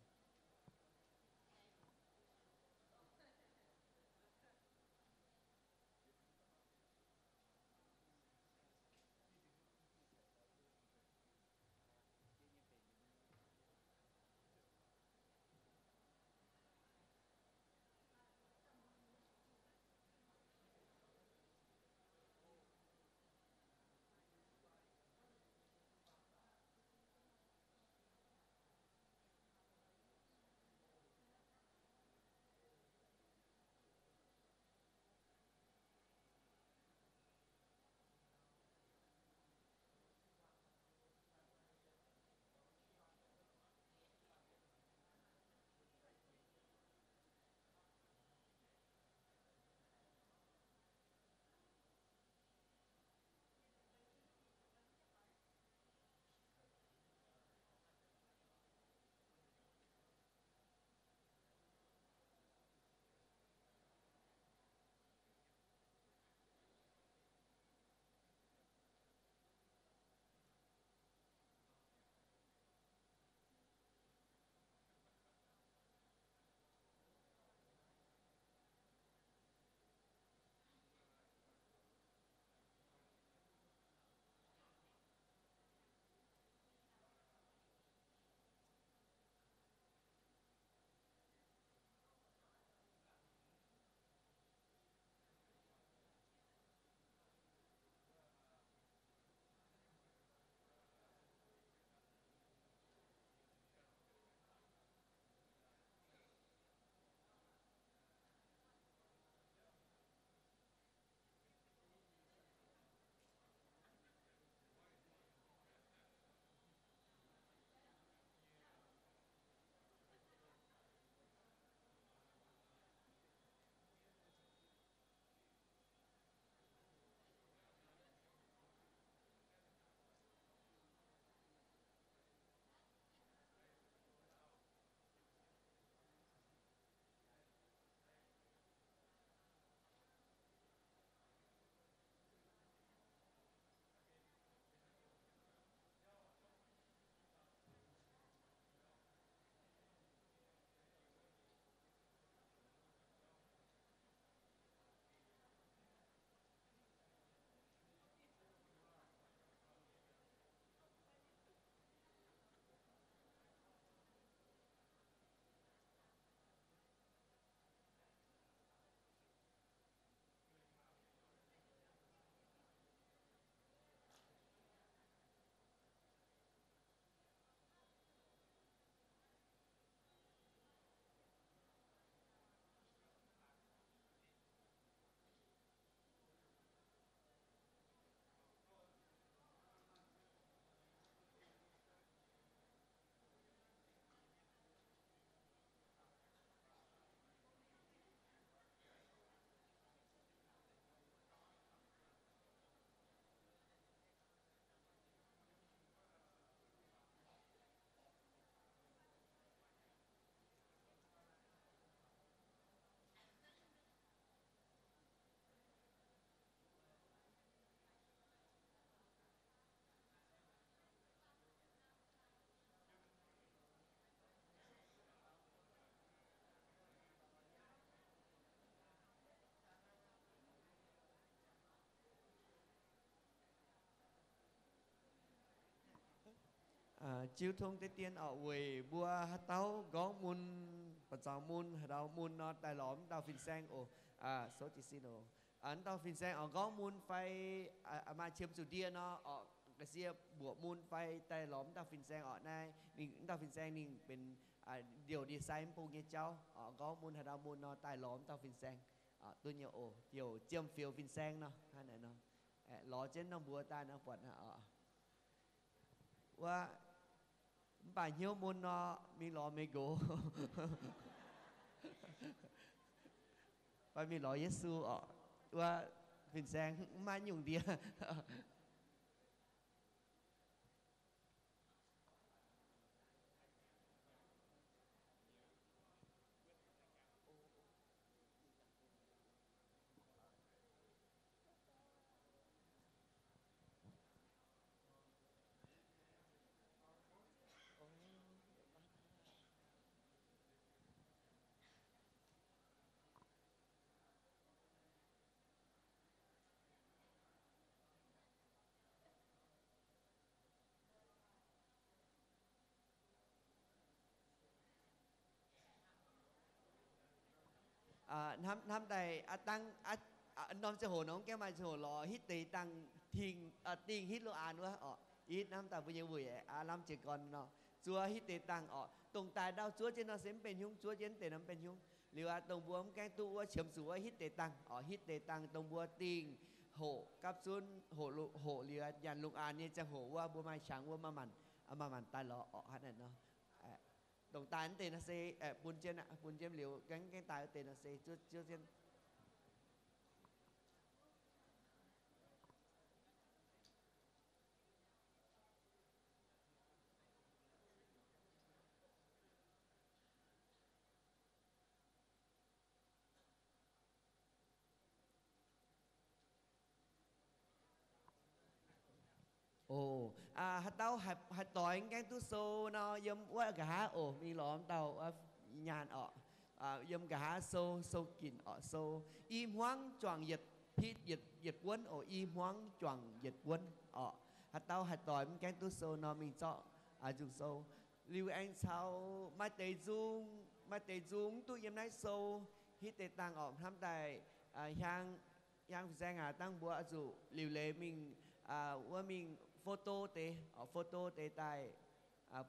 B: chiếu thông tế tiên ở quê bùa hát táo có môn bà cháu môn hà đào môn nó tài lõm đào phìn sang ồ số chỉ xin ồ ấn đào phìn sang ở có môn phải mà chiếm chủ địa nó ở cái xe bùa môn phải tài lõm đào phìn sang ở này mình đào phìn sang mìnhเป็นđiều designปูnghe cháu ở có môn hà đào môn nó tài lõm đào phìn sang tôi nhiều ồ kiểu chiếm phiếu phìn sang nó hai này nó ló trên nó bùa ta nó quậtว่าป่าเหี้ยวมุนเนาะมีล้อไม่โก ไปมีล้อเยซูอ่ะว่าเป็นแสงมาหยุ่งเดีย năm đây tăng năm sẽ hồ nóng cái mà hồ lò hít tì tăng thiền tiền hít lô an nữa ít năm ta bây giờ buổi năm chỉ còn nó chúa hít tì tăng tùng tài đau chúa trên nó xem bên nhung chúa trên tề nắm bên nhung liệu tùng bùa cái tu chấm chúa hít tì tăng hít tì tăng tùng bùa tiền hồ cáp xuân hồ liệu dàn lục an như chẳng hồ qua bùa mai sáng bùa mà mặn tai lọ hát này nó đồng tài tiền nó sẽ bún trên liệu cái tài tiền nó sẽ chưa trên hạt tàu hạt tỏi cái tu sô nó yếm quá cả mi lõm tàu nhàn yếm cả sô kín sô im hoang choàng dịch quân im hoang choàng dịch quân hạt tàu hạt tỏi cái tu sô nó mình chọn dùng sô lưu anh sau mai tây dung tu yếm nái sô hít tây tăng tham tài yang giang tăng bùa dụ lưu lệ mìnhว่าmình photo tê tại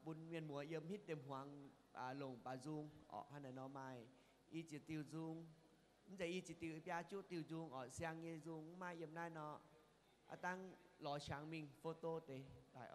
B: bún miền mùa yếm hít tem hoàng lồng bà dung hay là nó mai y chỉ tiêu dung bây y chỉ tiêu bia chút tiêu dung sang như dung mai yếm nay nó tăng lò sáng mình photo tê tại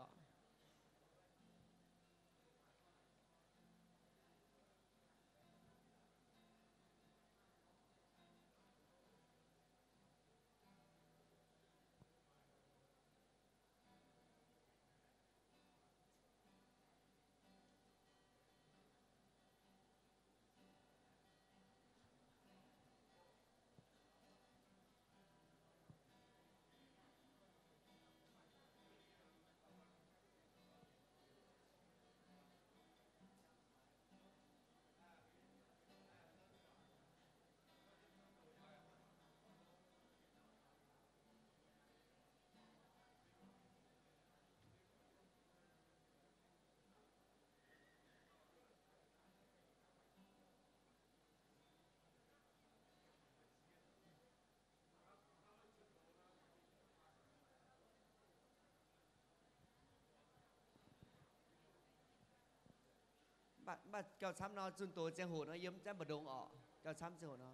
B: bà kéo xăm nó chun tổ giang hồ nó yếm chắc bà đông kéo xăm giang hồ nó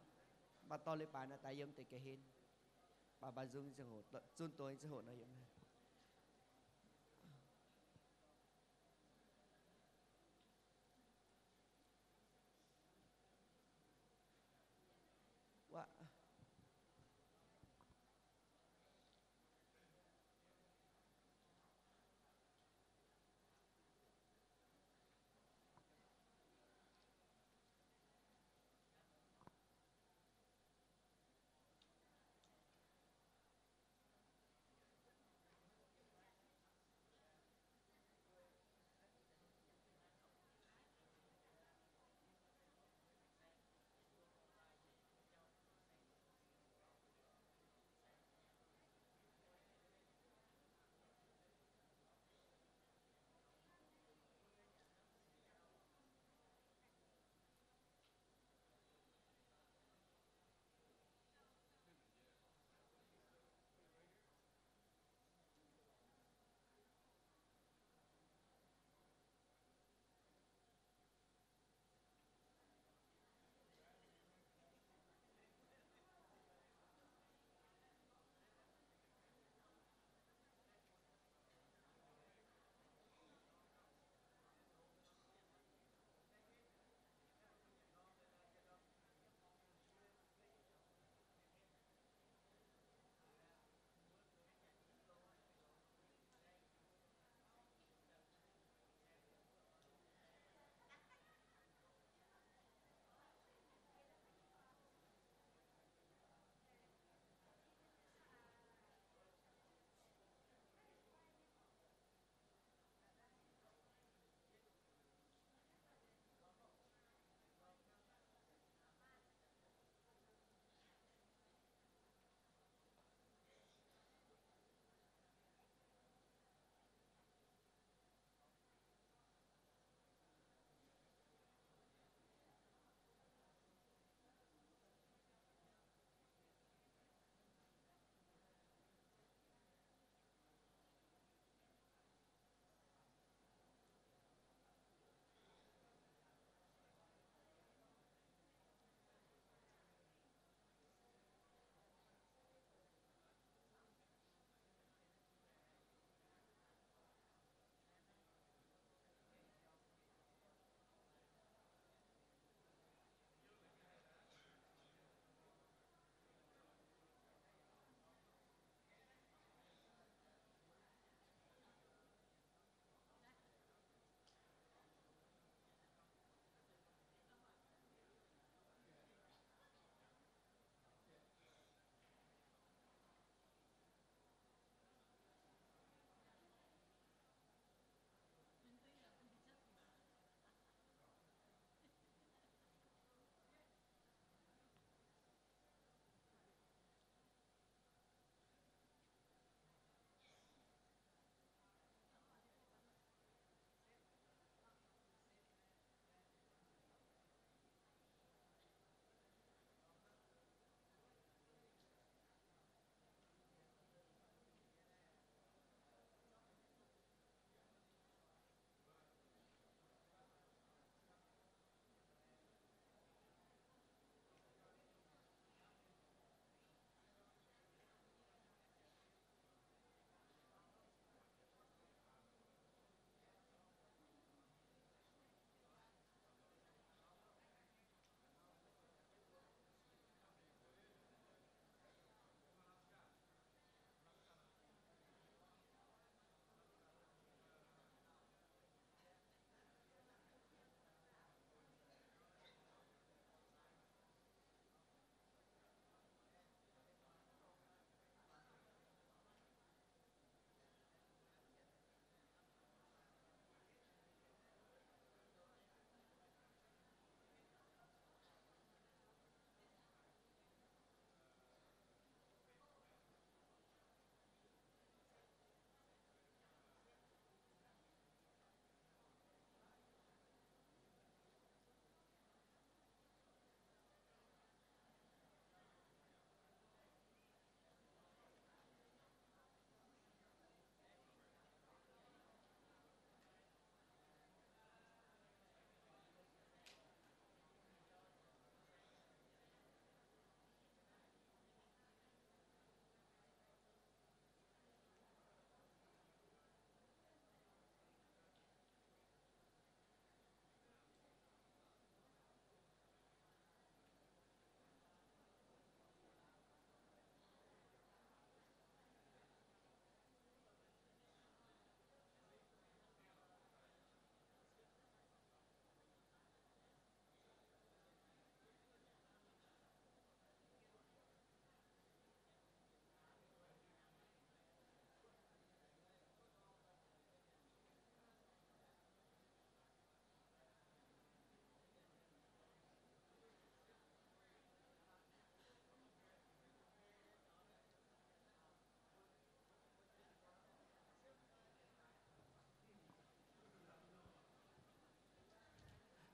B: bà to lên bà nó tại yếm tới cái hên bà dung giang hồ chun tổ giang hồ nó yếm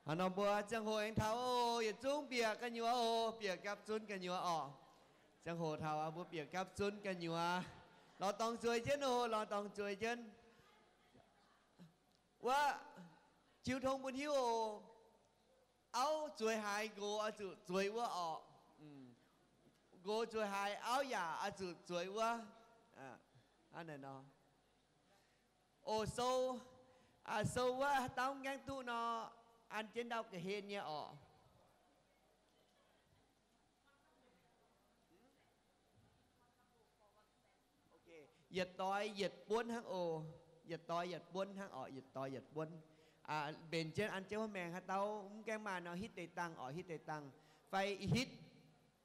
B: Hắn nó bùa chẳng hồ anh tháo ô yết chung bìa cái nhúa ô bìa cắp chun cái nhúa ọ chẳng hồ tháo à bùa bìa cắp chun cái nhúa lò tòng chuối chân ô lò tòng chuối chânว่าชิวทงบนหิวเอาช่วยหายโกอาจุช่วยว่าออกโกช่วยหายเอาอย่าอาจุช่วยว่าอันนั้นเนาะโอโซโซว่าต้องแกงตู้เนาะอันเจนดาวกระเฮนเนี่ยออกโอเคเหยียดต่อยเหยียดป้วนทั้งโอgiật to giật buôn hang ở giật to giật buôn bên trên ăn chéo mèn hả tao cái mà nó hít để tăng ở hít để tăng phải hít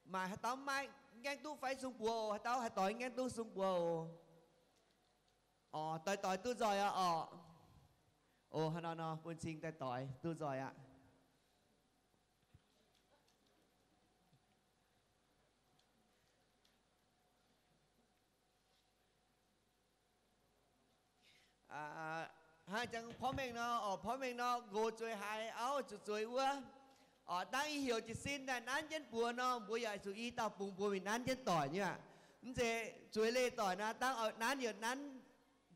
B: mà hả tao mai ngang tu phải sung bùa hả tao hả tỏi ngang tu sung bùa tỏi tu rồi hả nó buôn xin tỏi tu rồi ạ hai chẳng phó mình nó gồ chơi hai áo chơi quá đang hiểu chỉ xin là nán chân bùa nó bùa dạy sự y tao bùng bùa mình nán chân tỏi nhá thế chơi lê tỏi nó đang ở nán giờ nán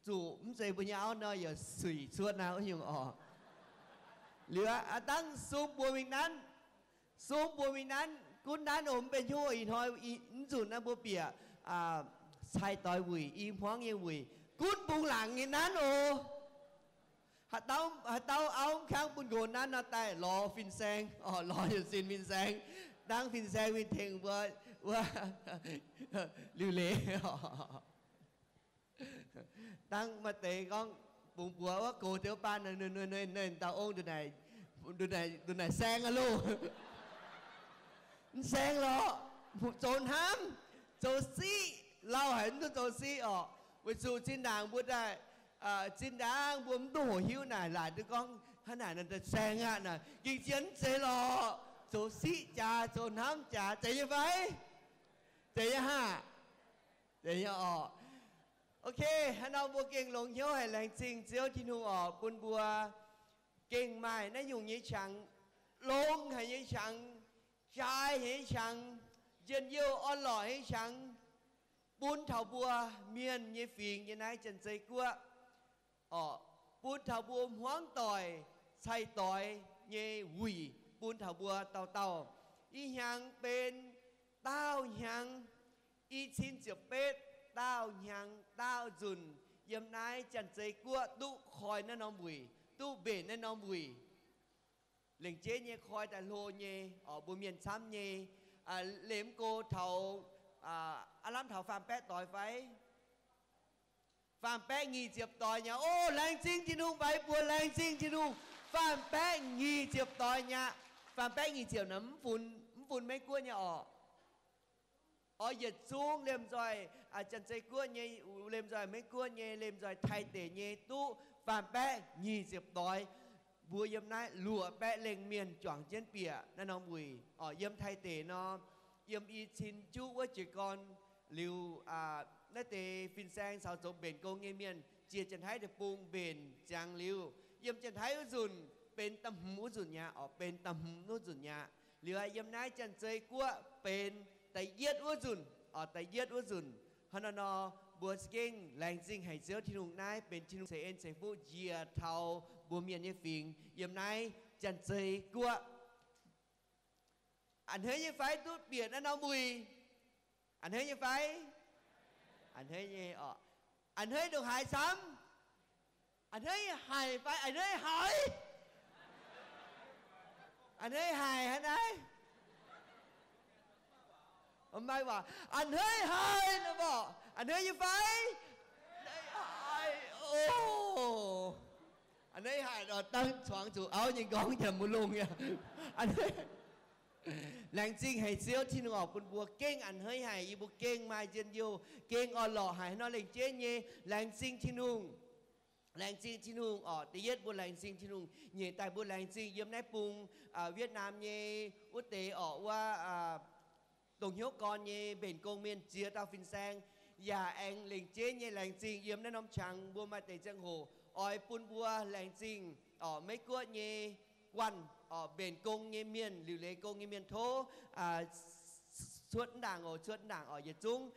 B: chủ thế bùa nhau nó giờ sủi suốt nào cũng hiểu lửa đang xuống bùa mình nán cún nán ổn bên chỗ ý thôi ý chủ nó bùa bìa sai tỏi quỷ im hoang như quỷ cún bung lặng như nán ô hạt tao áo khang bún gồn nán nó tay lò phìn sang lò giờ xin phìn sang đang phìn sang phìn thèn vừa lưu lệ đang mà tệ con bụng bùa quá cổ tiểu ban nên tao ôn từ này sang à luôn sang lo trốn ham trốn xí lao hẳn cho trốn xí với dù trên đàng bữa đây trên đàng bữa tôi hồi hiếu này là đứa con hắn này là sang ạ nè kinh chiến chế lò số sĩ trà số nám trà chế như vậy chế như ha chế như ok hắn nào bữa kinh lồng hiếu hay lành trình chiếu thiên hùng buôn bùa kinh mài nó dùng như chẳng lông hay như chẳng trai hay chẳng dân yêu on lò hay chẳng bún thảo bùa miền như phiền như nãy chân dây cua bún thảo bùa hoang tỏi xay tỏi như quỷ bún thảo bùa tàu y hàng bên tao hàng y xin chụp bết tao hàng tao dùn yếm nãy chân dây cua tụ khói nó nóng quỷ tụ bể nó nóng quỷ lệnh chế như khói tại lô như bùa miền xăm như lếm cô thảo làm thảo phàm pét tỏi phải phàm pét nghi chiệp tỏi nhà ô làng chính chị nung phải bùa làng chính chị nung phàm pét nghi chiệp tỏi nhà phàm pét nghi chiệp nấm phun mấy cua nhà giật xuống lem rồi chân dây cua nhé lem rồi mấy cua nhé lem rồi thay tể nhé tu phàm pét nghi chiệp tỏi bùa yếm nãy lụa pét lên miền choảng trên bìa nó nóng bùi yếm thay tể nó yếm y xin chú với chỉ con liu nãy tề phìn sang sao giống bền câu nghe miền chia chân thái được bung bền giang liu yếm chân thái dùn bên tầm mũ dùn nhà bên tầm mũ dùn nhà liu yếm nãy chân chơi cua bên tay yết u dùn tay yết u dùn hắn nó bùa skin lành dinh hay dấu thiên hùng nãy bên thiên hùng sẽ sẽ phụ dìa thao bùa miền như phình yếm nãy chân chơi cua anh thấy như phải tốt biển nó mùi anh thấy như phải anh thấy như anh thấy được hại sắm anh thấy hại phải anh thấy hỏi anh thấy hại hả đấy hôm nay bảo anh thấy hại nó bảo anh thấy như phải anh thấy hại rồi tăng choáng chủ áo nhưng con chầm một luôn nha anh thấy làng chính hay xíu thiên ngọc con bùa kinh anh hơi hay y bùa kinh mai dân yêu kinh lọ hay nó lên trên nhé làng chính thiên hùng tí yết bùa làng chính thiên hùng nhé tại bùa làng chính yếm nét bùng Việt Nam nhé quốc tế qua tổng hiếu con nhé bền công miền chia tao phìn sang và anh lên trên nhé làng chính yếm nét nông trắng bùa mai tây giang hồ bùn bùa làng chính mấy quốc nhé quan ở bên công nghe miền liều lệ công nghe miền thô suốt đảng ở Việt Trung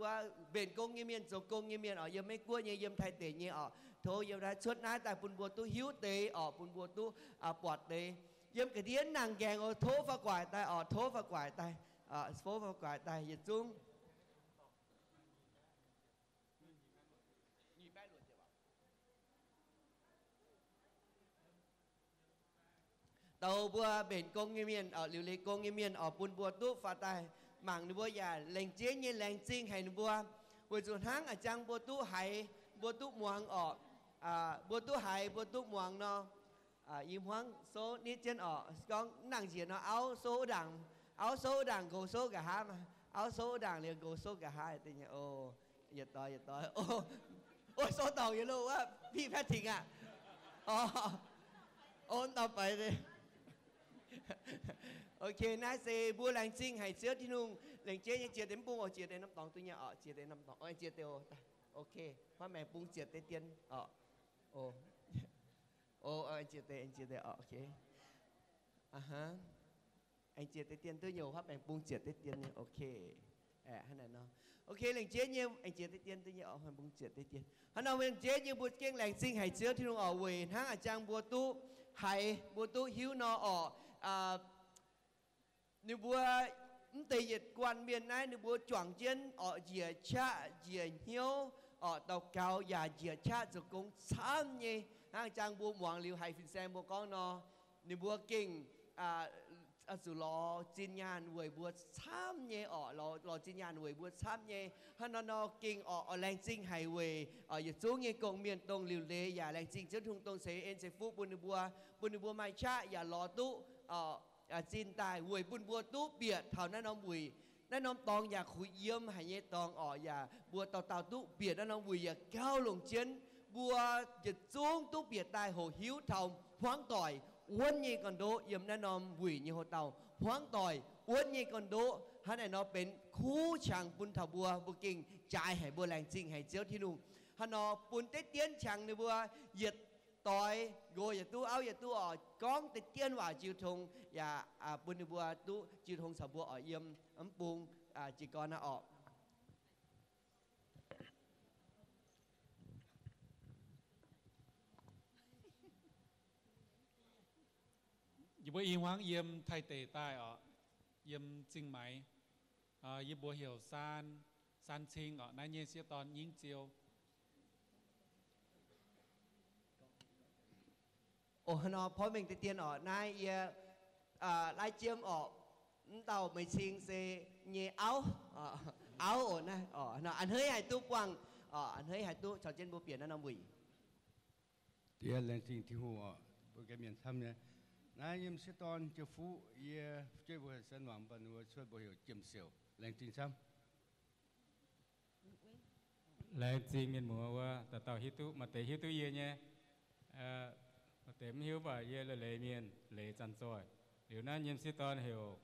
B: ว่าเป็นกงเงียนจงกงเงียนยังไม่กลัวยังไทยเตะเนี่ยโทยังได้ชดน้าแต่ปุ่นบัวตู้หิวเตะปุ่นบัวตู้ปอดเตะยังกระเดียนนางแกงโทฟ้ากวายตายโทฟ้ากวายตายโทฟ้ากวายตายอย่าจุ้งตาบัวเป็นกงเงียนลิวเล็กกงเงียนปุ่นบัวตู้ฟ้าตายmạng nữ bố già lệnh chế như lệnh chinh hay nữ bố với chủ tháng ở trang bố tú hay bố tú muang bố tú hay bố tú muang nó im hoang số nít trên con nàng gì nó áo số đằng gồ số cả hai mà áo số đằng liền gồ số cả hai thì nhỉ ô giật tỏi ô số tàu vậy luôn á phi phát thịnh à ôn tập phải đi ok nãy giờ bữa lành chinh hay trước thì nung lành chế như chia đến bung chia đến năm tòng tôi nhớ chia đến năm tòng anh chia tiêu ok hoa mẹ bung chia tới tiền anh chia tới ok anh chia tới tiền tôi nhiều hoa mẹ bung chia tới tiền ok hay là nó ok lành chế như anh chia tới tiền tôi nhớ hoa bung chia tới tiền hắn nào lành chế như bữa kiêng lành chinh hay trước thì nung ở về hắn ở trang bữa tu hay bữa tu hiếu nó nếu bữa tây dịch quan miền này nếu bữa chọn chiến ở dìa cha dìa hiếu ở tàu cao và dìa cha rồi cũng sám nhỉ hàng trang bữa muang liu hay phim xem bữa con nó nếu bữa kinh sự lo chín nhàn người bữa sám nhỉ ở lo chín nhàn người bữa sám nhỉ hắn nó kinh ở làng chinh hay về ở dịch xuống như công miền tông liu lệ và làng chinh trước hung tông sẽ en sẽ phú bữa bữa mai cha và lo tu xin tài quỳ buôn bùa tú biệt thảoนั่นน้องบุยนั่นน้องตองอยากคุยเยี่ยมให้เยตองอย่าบัวเต่าtúเบียดนั่นน้องบุยอยากก้าวลงเชียนบัวจะจูงtúเบียดตายโหหิวเท่าหวังต่อยอ้วนยี่ก่อนโดเยี่ยมนั่นน้องบุยยี่หัวเต่าหวังต่อยอ้วนยี่ก่อนโดฮันไอ้น้องเป็นคู่ช่างปุ่นถาบัวบุกิ่งจ่ายให้บัวแรงจริงให้เจ้าที่นุ่งฮันน้องปุ่นเตี้ยนช่างในบัวเหยียดtỏi gồi giờ tu áo giờ tu con tết tiên vào chiều thùng và buôn đi bùa tu chiều thùng sập bùa yếm ấm buông chỉ còn nó
E: giờ bữa yên hoang yếm thay tề tai yếm chinh máy yếm bùa hiểu san chinh nãy nhiên sẽ toàn yến chiều
B: nó phối mình tết tiên nay lai chiêm tàu mấy xin xe nhẹ áo này nó anh hơi hai tu quăng anh hơi hai tu cho trên bộ biển nó mùi
F: thì lên xin thì hồ bộ cái miền Nam này nãy em sẽ toàn cho phú chơi bộ sân hoàng bần và chơi bộ hiểu chìm xỉu lên xin xong
G: lên xin miền mùa và tàu hiếu tu mà tề hiếu tu ye nhé tém hiếu và ye là lệ miền lệ chăn soi điềuนั้นem sẽ toàn hiểu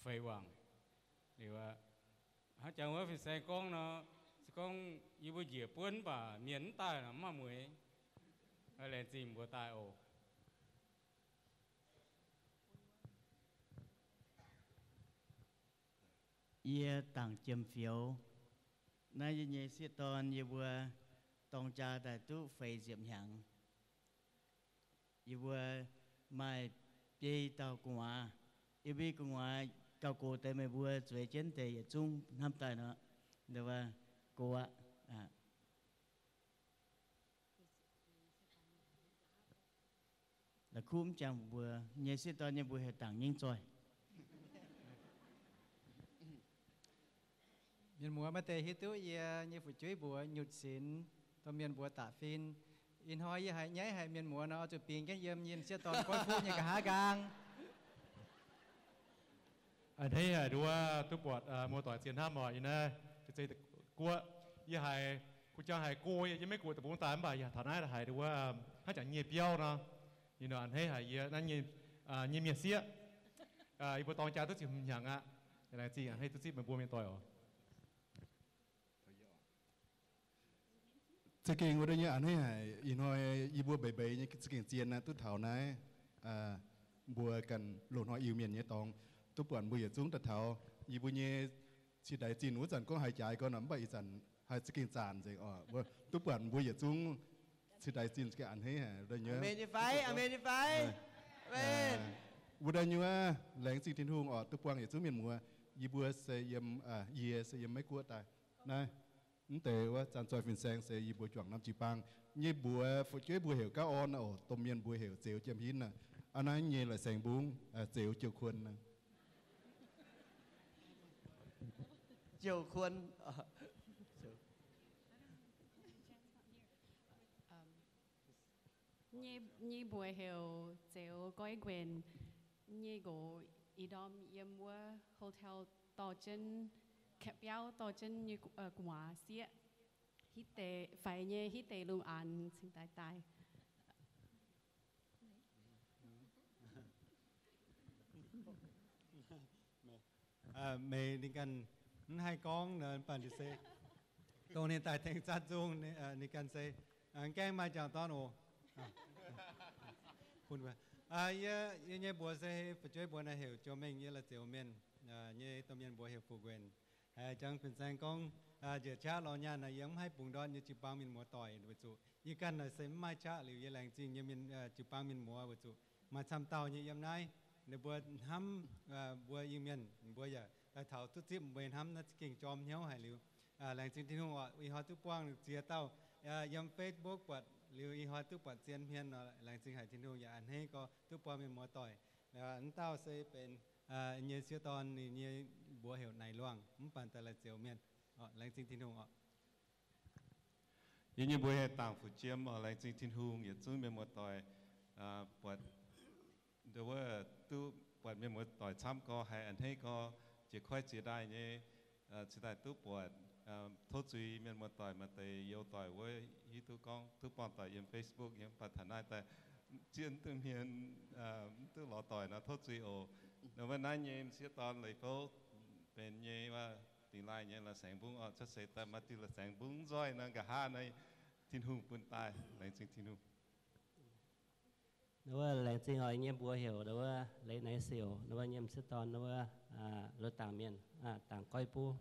G: phê hoàng điều hát chẳng có phải xe con nó con như bây giờ buôn và miền tài lắm mà mới lên xin bộ tài
C: ye tặng chấm phiếu nay ye sẽ toàn ye vừa tông cha tại tu phê diệm hàng ye vừa mai đi tàu qua ye bị qua cao cổ tại mày vừa chơi chiến tại trung năm tài nữa được không cô ạ là khum chẳng vừa ye sẽ toàn ye vừa hệ tặng nhanh rồi
H: miền mùa mà tề hiếu ye như phụ chuối bùa nhụt xỉn tao miền bùa tạ phin in hoi ye hay nhái hay miền mùa nó chụp pin cái yếm nhìn sẽ toàn quan phu như cả há gang
E: ở đây là đua tôi bọt mua tỏi tiền ham mỏi nèจะใจกัวยี่หายกูจะหายกูยังไม่กูแต่ผมตายบ่ายฐานะหายดูว่าถ้าจะเงียบเปี้ยวเนาะยี่นอนให้หายเยอะนั่นเงียบเงียบเสียอีบัวตองจ้าตัวจิ๋มอย่างอ่ะอะไรจริงอ่ะให้ตัวจิ๋มมันบัวเมียต่อยอ๋อ
F: จะเก่งว่าได้เนี่ยอันนี้อีน้อยอีบัวใบๆเนี่ยจะเก่งเจียนนะตุ้ดเถานะ
I: bùa cần lộn họ yêu miền nhé tòng tu buồn bùi xuống tật thảo y bùi nhé chỉ đại chín uống dần có hai trái có nắm bậy dần hai skin sàn rồi tu buồn bùi xuống chỉ đại chín cái ăn hết hả đây nhớ
B: Amen
I: bùa đây nhớ lãnh sinh thiên hùng tu buồn xuống miền mùa y bùa sẽ yếm sẽ yếm mấy cua tài nàyแต่ว่าจันทร์ฟินแสงเสียบัวจวงน้ำจีปังยี่บัวฝนช่วยบัวเหวก้าออนต้มเย็นบัวเหวเจียวเจียมหินน่ะอันนั้นยี่ละแสงบุ้งเจียวเจียวควรนะ
B: chiều khuôn
J: như buổi hiệu chiều gói quyền như gỗ ý đom yếm qua hotel tàu chân kẹp béo tàu chân như quả xía hít tệ phải như hít tệ luôn ăn xin tài tài
K: mẹ đi cần hai con nên bạn đi xe con này tại thành sát dung đi cần xe cái mai chào tao nổ phun vào như bữa xe phải chơi bữa này hiểu cho mình như là tiểu miền như tôm miền bữa hiểu phụ quyền chẳng phải sang con giờ cha lo nhà này giống hay bùng đòn như chụp băng miền mùa tỏi với chủ như cần là sẽ mai cha liệu như làng chinh như miền chụp băng miền mùa với chủ mà chăm tàu như em nay để bữa hâm bữa yên miền bữa giờ tại thảo tốt tiếp bên hâm nó kinh chom nhau hay liệu làng chinh thì không gọi vì họ tốt quang chia tàu em Facebook bật liệu ý họ tốt bật xiên miền làng chinh hải thiên hùng nhà anh hay có tốt quang miền mùa tỏi anh tao sẽเป็นnhư siêu tòn như bữa hiểu này luôn không bàn tại là chiều miền lãnh sinh thiên hùng
L: như bữa hè tàng phụ chiêm ở lãnh sinh thiên hùng như chúng mình một tỏi bữa đối với tu bữa mình một tỏi chăm có hay anh hay có chỉ khoai chỉ đại như chỉ đại tu bữa thốt duy mình một tỏi mà tại yêu tỏi với ý tu con tu bọn tỏi trên Facebook những bạn thằng này tại chuyên tu miền tu lọ tỏi nó thốt duy ồ nếu mà nay nhìn sẽ toàn lấy phố bên như mà tiền lại như là sáng bún ở chất sẽ tại mà từ là sáng bún rồi nó cả hai này thiên hùng bún tai lấy chính thiên hùng
M: nếu mà lấy chính hỏi nhiễm bùa hiểu nếu mà lấy này xỉu nếu mà nhiễm sẽ toàn nếu mà lối tàng miền tàng coi pu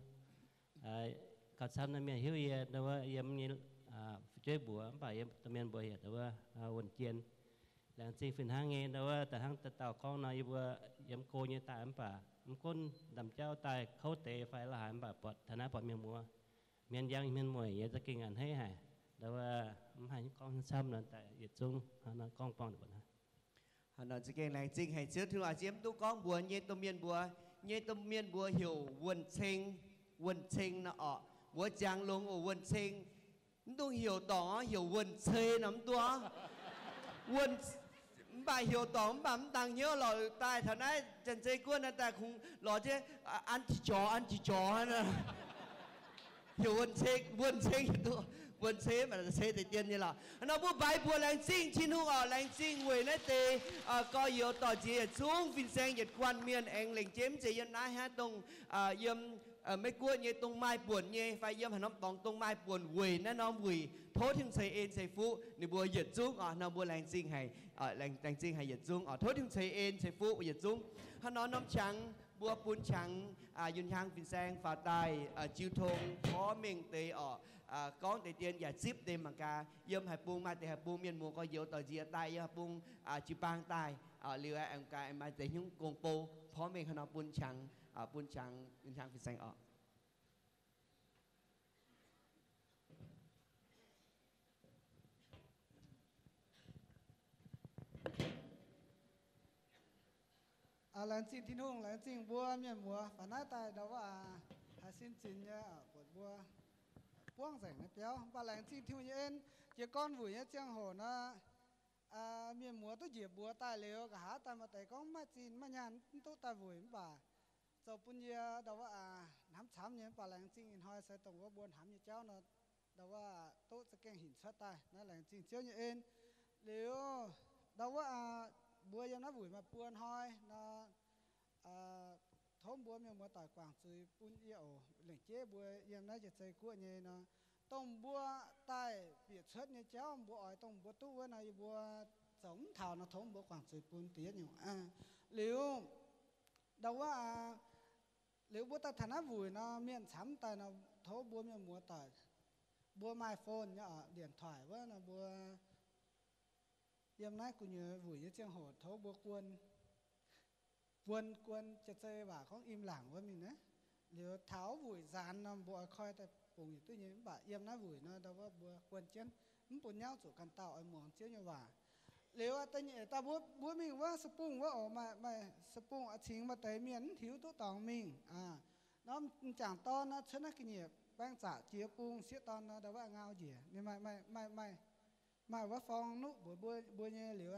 M: cả san nó miền hiếu ye nếu mà nhiễm như chơi bùa phải nhiễm tầm miền bùa hiểu nếu mà quần chiên làng chính phiền hang nghe nếu mà tại hang tàu con này bùa yếm cô như tại em bà em con đầm trao tài khâu tệ phải là em bà bật thằng nào bật miền mùa miền giang miền mùa như ta kinh ảnh hết hả đâu em hai những con xăm là tại việt trung nó con được hả
B: hắn nói chỉ cái này chính hay chưa thưa chiếm tu con bùa như tôm miền bùa hiểu quần chênh nó bùa giang lông ở quần chênh tu hiểu tỏ hiểu quần chê nắm tua quần bài hiểu tóm bấm tăng nhớ lò tai thằng ấy chân dây quân là ta cũng lò chứ ăn chỉ chó hiểu quân xe tụ quân xe mà là xe thì tiền như là nó bố bài bùa làng sinh chín hùng ở làng sinh người này thì có hiểu tỏ chỉ xuống vinh sang nhật quan miền anh lệnh chém chỉ dân ai hát tông yếm mấy cua như tông mai buồn như phải yếm hắn nó tông mai buồn quỳ nó quỳ thốt thêm xây en xây phú nếu bùa giật xuống nó bùa làng sinh hay làng sinh hay giật xuống thốt thêm xây en xây phú giật xuống hắn nói nón trắng bùa bún trắng yun hang vinh sang phà tài chiêu thôn khó mình tê con tê tiền và ship tê mà cả yếm hạt buông mai tê hạt buông miền mùa có nhiều tờ gì tài hạt buông chỉ bang tài liều em cả em mai tê những con po khó mình hắn nói bún trắng yun hang vinh sang
N: làng chính thiên hùng làng chính bùa miền mùa và nãy tại đó hà xin chính nhá bột bùa buông rảnh nó béo và làng chính thiên như en chỉ con vùi nhá chiang hồ nó miền mùa tôi chỉ bùa tài liều cả há tài mà tại có mà chín mà nhàn tôi tài vùi bà sau bún nhá đó nắm chám nhá và làng chính hỏi sẽ tổng có buồn hám như cháu nó đó tôi sẽ keng hình sát tài nó làng chính chiếu như en liều đó bùa yếm nó vùi mà buồn hỏi nó thốn bùa miệng bùa tỏi quảng trị bún yêu lệnh chế bùa yếm nó chỉ xây cua như nó tông bùa tai biệt xuất như cháu bùa ỏi tông bùa tu với này bùa giống thảo nó thốn bố khoảng dưới bốn tiếng nhiều nếu đâu nếu bố ta thằng vùi nó miền sắm tài nó thố bố miền múa tài bố my phone nhá điện thoại với nó bố yếm nãy cũng nhớ vùi với chiang hồ thố bố quân chật chơi và không im lặng với mình đấy nếu tháo vùi dàn nó bố coi tại bụng tự nhiên bà yếm nãy vùi nó đâu có bố quân chân bố nhau chủ cần tạo ở muỗng chiếu như vậy nếu ta nhẹ ta bố mìnhว่าสปุ้งว่าออกมาสปุ้งทิ้งมาแต่เมียนหิวตัวตองมิงnó chẳng to nó chân nó cái nhẹ bang trả chiaปุ้ง xiết to nó đâu có ngao gì nên màyว่าฟองนุbố nhẹ liệu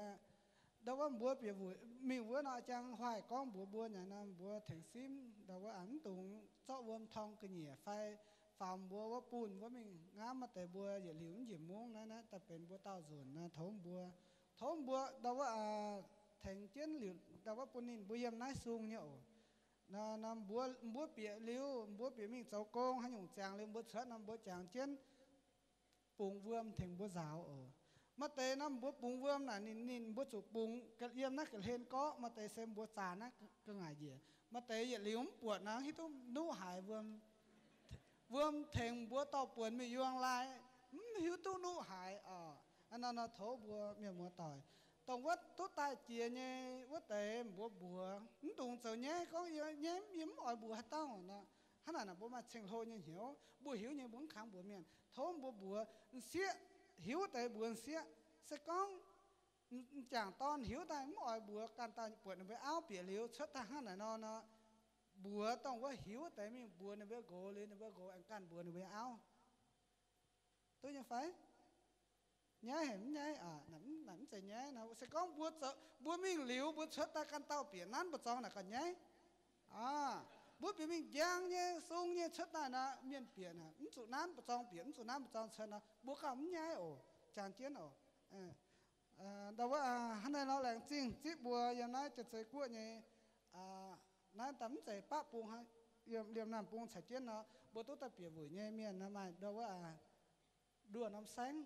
N: đâu có bố bị vụ mình bố nó chẳng hoài con bố nhà nó bố thành sim đâu có ảnh tụng cho vốn thong cái nhẹ phai phòng bốว่าปูนว่าmình ngãมาแต่บัวอย่าหลิวอย่าม้วงนะแต่เป็นบัวเต้าส่วนนะท้องบัวดาวว่าแทงเจียนหลิวดาวว่าปุ่นนินบัวยำน้ายซุงเนี่ยนำบัวเปียหลิวบัวเปียมิ่งเจ้ากงให้หยงจางหลิวบัวเชิดนำบัวจางเจียนปุงเวื่อมแทงบัวสาวมาเตะนำบัวปุงเวื่อมน่ะนินบัวจุกปุงกระเยี่ยมนักกระเห็นก็มาเตะเซมบัวจานะก็ง่ายเดียมาเตะอย่าหลิวปวดนะที่ต้องนู้หายเวื่อมแทงบัวต่อปวดไม่ยวงลายหิวตู้นู้หายanh nó thổ bùa miệng mùa tỏi tổng vất tốt tại chia nhé vất tệ bùa tụng giờ nhé có nhé yếm ở bùa hát tao nó hắn là bố mà chênh hô như hiểu bùa hiểu như bốn kháng bùa miệng thổ bùa xía hiểu tại bùa xía sẽ có chẳng ton hiểu tại mọi bùa can ta bùa với áo bìa liều xuất ta hắn là nó bùa tổng vất hiểu tại mình bùa này với gỗ lên với gỗ anh can bùa này với áo tôi như phải nhớ hẻm nhớ nắm chạy nhớ nào sẽ có búa mình liều búa xuất ta căn tàu biển nán búa trong là còn nhớ búa biển mình giang nhé sung nhé xuất ta là miền biển trụ nán búa trong biển trụ nán búa trong sân búa cầm nhớ chàng chiến đâuว่าhắn này nó là chính chỉ búa giờ nói chật chạy cua nhé nói tắm chạy bát buông hay liềm nằm buông chạy chiến nó búa tốt ta biển vùi nhé miền nó mà đâuว่าđua năm sáng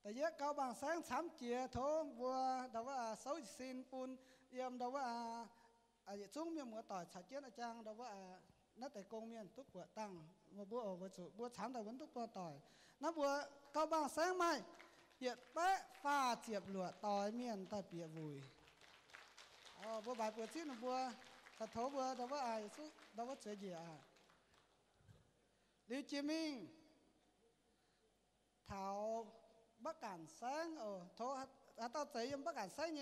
N: แต่เยอะเกาบางแสงสามเจียโถบัวดาวว่าเสาสินปูนเยี่ยมดาวว่าจุ้งเมียมัวต่อยฉาเจียนอาจารย์ดาวว่านักแต่กงเมียนทุกบัวตั้งบัวออกบัวฉามแต่วันทุกบัวต่อยนับบัวเกาบางแสงไม่เหยียดแปะฟ้าเจียบหลวดต่อยเมียนใต้เปียบุยบัวใบบัวชิ้นบัวตะโถบัวดาวว่าดาวว่าเฉยเจียลิวจิมิงthảo bắc cản sáng thố tao thấy bắc cản sáng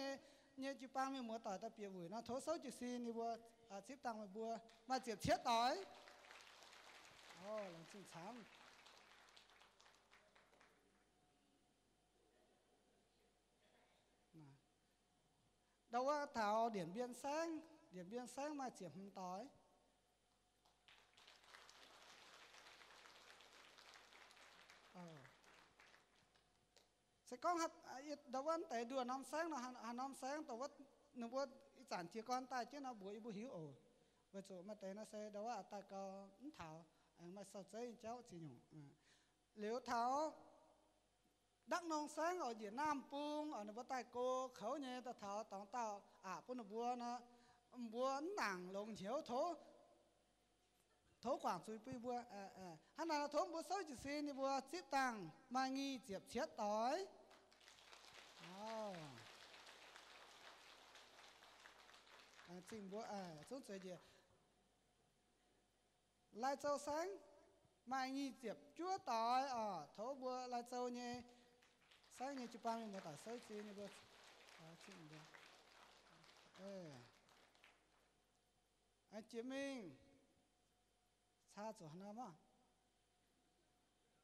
N: như chụp băng mình mua tỏi tao bịa buổi nó thố xấu chụp xin đi bua ship tăng mà bua mà chụp chết tỏi làm chuyện chán đâu có thảo điển biên sáng mà chụp tỏi sẽ có hạt đầu vấn tại đùa năm sáng là năm sáng tàu vất nó bữa sản chia con tay chứ nó buổi hiếu vậy chỗ mà tại nó sẽ đâu à ta có thảo mà sau chơi cháu chỉ nhung nếu thảo đắc nông sáng ở Việt Nam buông ở nó bắt tay cô khẩu nhẹ ta thảo tòng tàu bữa nó bữa nàng lồng chiếu thố quảng suy bui bua hắn là thố bua soi chỉ xin đi bua xếp tăng mai nghi diệp chết tối trình bua xuống chơi gì lai châu sáng mai nghi diệp chúa tối thố bua lai châu nhé sáng nhé chụp băng một tỏi soi xin đi bua trình bua anh Chí Minh xa chỗ nào mà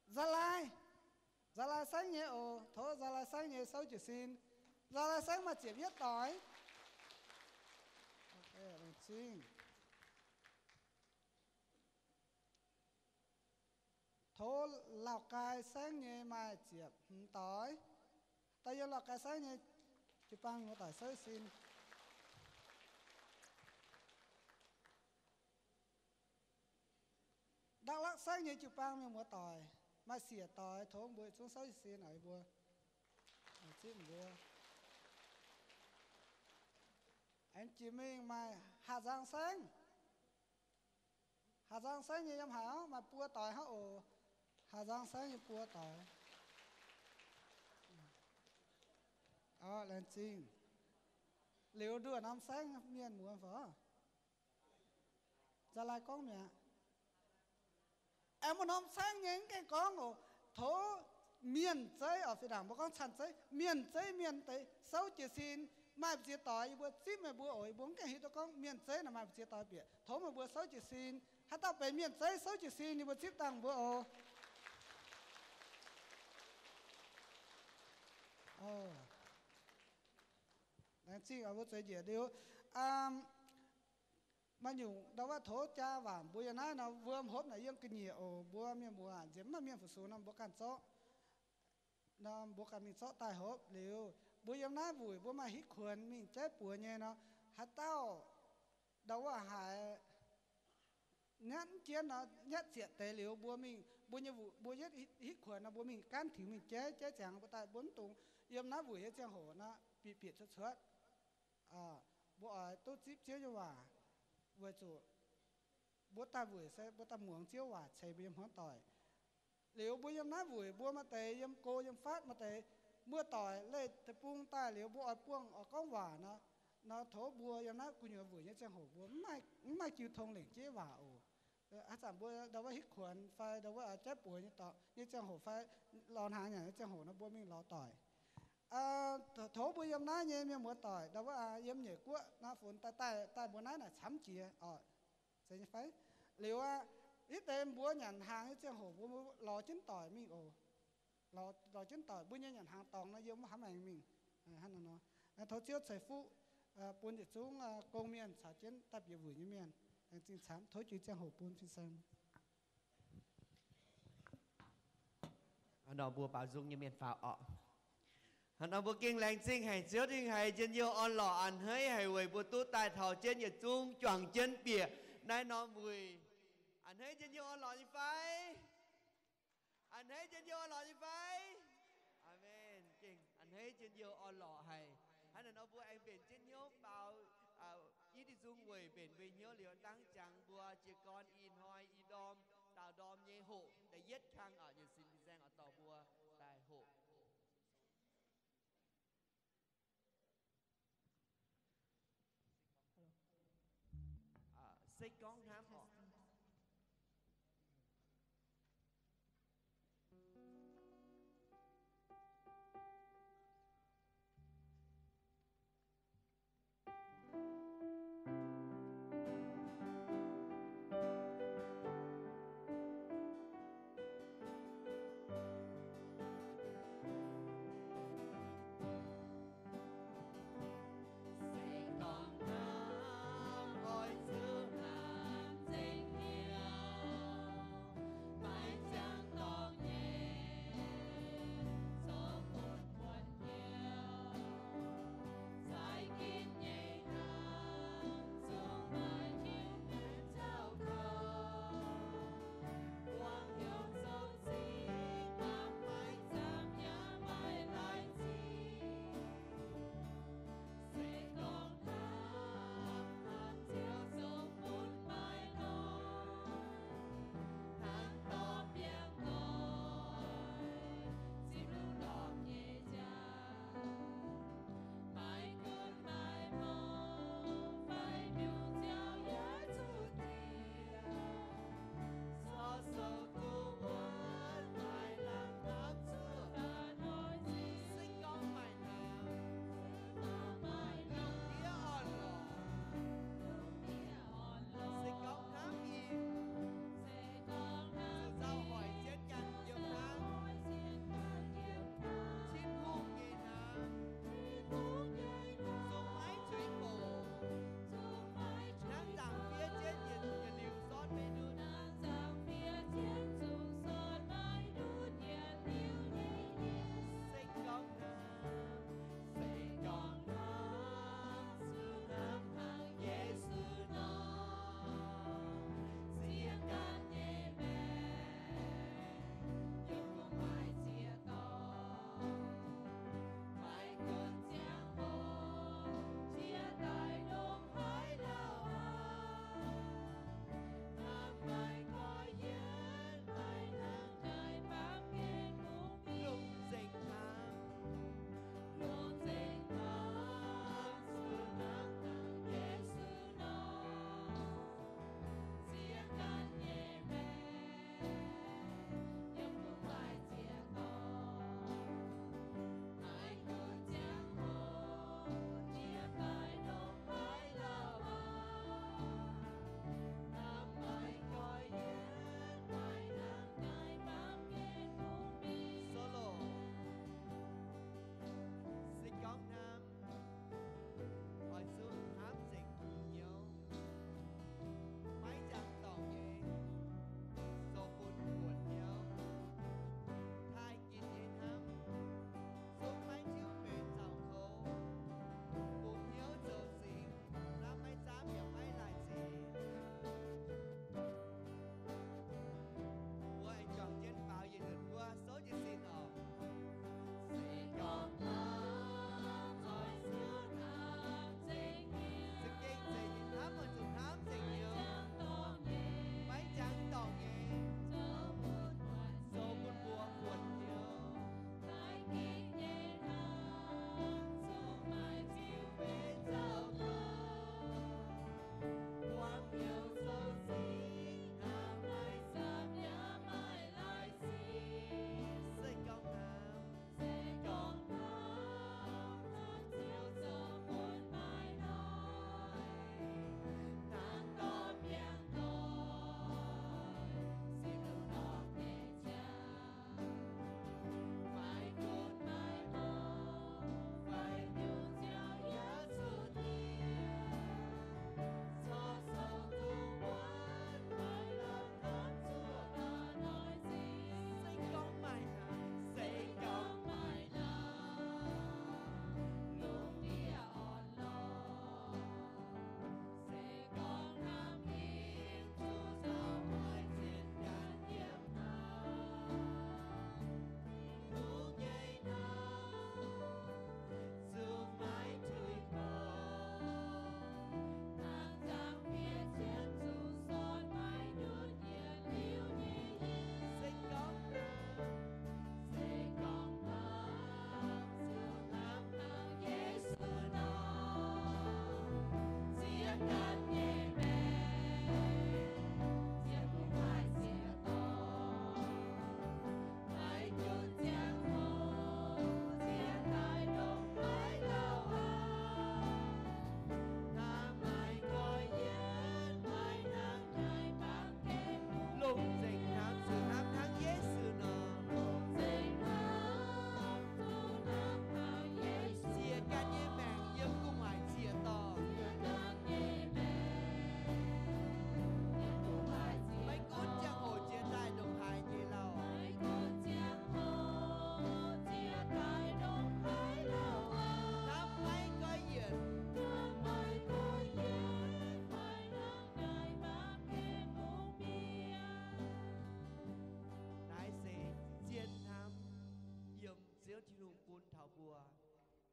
N: Gia Lai sáng nhé thố Gia Lai sáng nhé sâu chỉ xin Gia Lai sáng mà chỉ biết tỏi ok rồi xin thố Lào Cai sáng nhé mà chỉ tỏi tại do Lào Cai sáng nhé chỉ bằng một tỏi sâu xin Đắk Lắk sáng nhé chụp băng miếng một tỏi mà xỉa tỏi thốn bụi xuống sâu xì nổi bùa chim bùa anh chị mình mà Hà Giang sáng như em hảo mà bùa tỏi hả ồ Hà Giang sáng như bùa tỏi lên chim liều đua năm sáng miền mùa phở ra lại con mẹ em muốn năm sáng những cái con ồ thố miền tây ở phía đằng bố con chăn tây miền tây sáu chỉ xin mai chỉ tỏi bữa chim mà bữa ổi bốn cái hít con miền tây là mai chỉ tỏi bịa thố mà bữa sáu chỉ xin hát tao về miền tây sáu chỉ xin thì bữa chim tăng bữa ồ đáng chi ở bữa chơi gì điều mà nhung đâu có thố cha và bữa giờ này nó vừa hốp này yên cái nhiều bữa miền bữa ăn dám mà miền phụ số năm bữa can chó nó bữa can mình chó tai hốp liều bữa giờ này buổi bữa mà hít khuẩn mình chết bữa nhẹ nó hát tao đâu có hại nhẫn chiến nó nhẫn chuyện tế liều bữa mình bữa như bữa nhất hít khuẩn nó bữa mình can thiểu mình chết chẳng bữa tại bốn tung yếm nó buổi hết trang hổ nó bị biệt xuất bữa tôi chip chiếu cho bà vừa chủ bữa ta buổi sẽ bữa ta muốn chiếu hòa chạy biếm hóa tỏi nếu bữa yếm nát buổi bữa mà tề yếm cô yếm phát mà tề mưa tỏi lên tề buông ta nếu bữa buông ở con hòa nó thố bữa yếm nát cũng nhiều buổi như trang hổ bữa mai chịu thông lệnh chế hòa chẳng bữa đâu có hít khuẩn phải đâu có chết buổi như tọ như trang hổ phải lòn hàng nhà như trang hổ nó bữa mình lò tỏi thố bữa yếm nát như miếng mưa tỏi đâu có yếm nhảy quất nó phun tai bữa nát là chấm chìa sẽ phải liệu ít em bữa nhận hàng cái trang hổ bữa lò chín tỏi mình lò chín tỏi bữa nhận hàng tòng nó giống hám ảnh mình hắn nó thấu chiếu xảy phụ buôn để xuống công miền xả chiến tập nhiệm vụ như miền xin sám thấu chiếu trang hổ buôn xin xem
B: nó bùa bảo dung như miền phào nó bùa kinh lành sinh hay chiếu thì hay trên nhiều on lò ăn hơi hay quầy bùa tu tài thảo trên nhiệt trung choàng chân bìa nay nó mùi anh thấy trên vô lò như phải anh thấy trên vô lò như phải amen kinh anh thấy trên vô lò hay hắn là nó bữa anh bền trên nhớ bao ý đi dung quầy bền về nhớ liệu tăng chẳng bùa chỉ con in hoi in đom tàu đom nhé hộ để giết khang ở như xin giang ở tàu bùa tại hộ xích con thám họ
O: Hãy subscribe cho kênh Ghiền Mì Gõ để không bỏ lỡ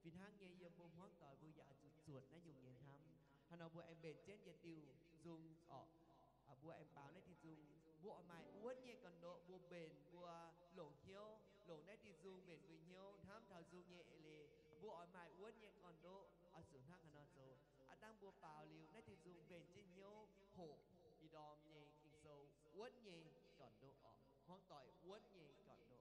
B: Vì hang nghe yếm bông hoang tỏi vui dạ chuột na dùng nhện thăm hắnเอาบัวem bền trên nhiệt điều dùngบัวem báo này thì dùngบัวmài uốn nhẹ còn độบัวbềnบัวlủng hiếu lủng này thì dùng bền với hiếu thăm thảo dùng nhẹ lìบัวmài uốn nhẹ còn độ ở sườn hang hắn nói rồi đangบัวป่าliu này thì dùng bền trên hiếu hổ đi đòm nhẹ kinh sâu uốn nhẹ còn độ hoang tỏi uốn nhẹ còn độ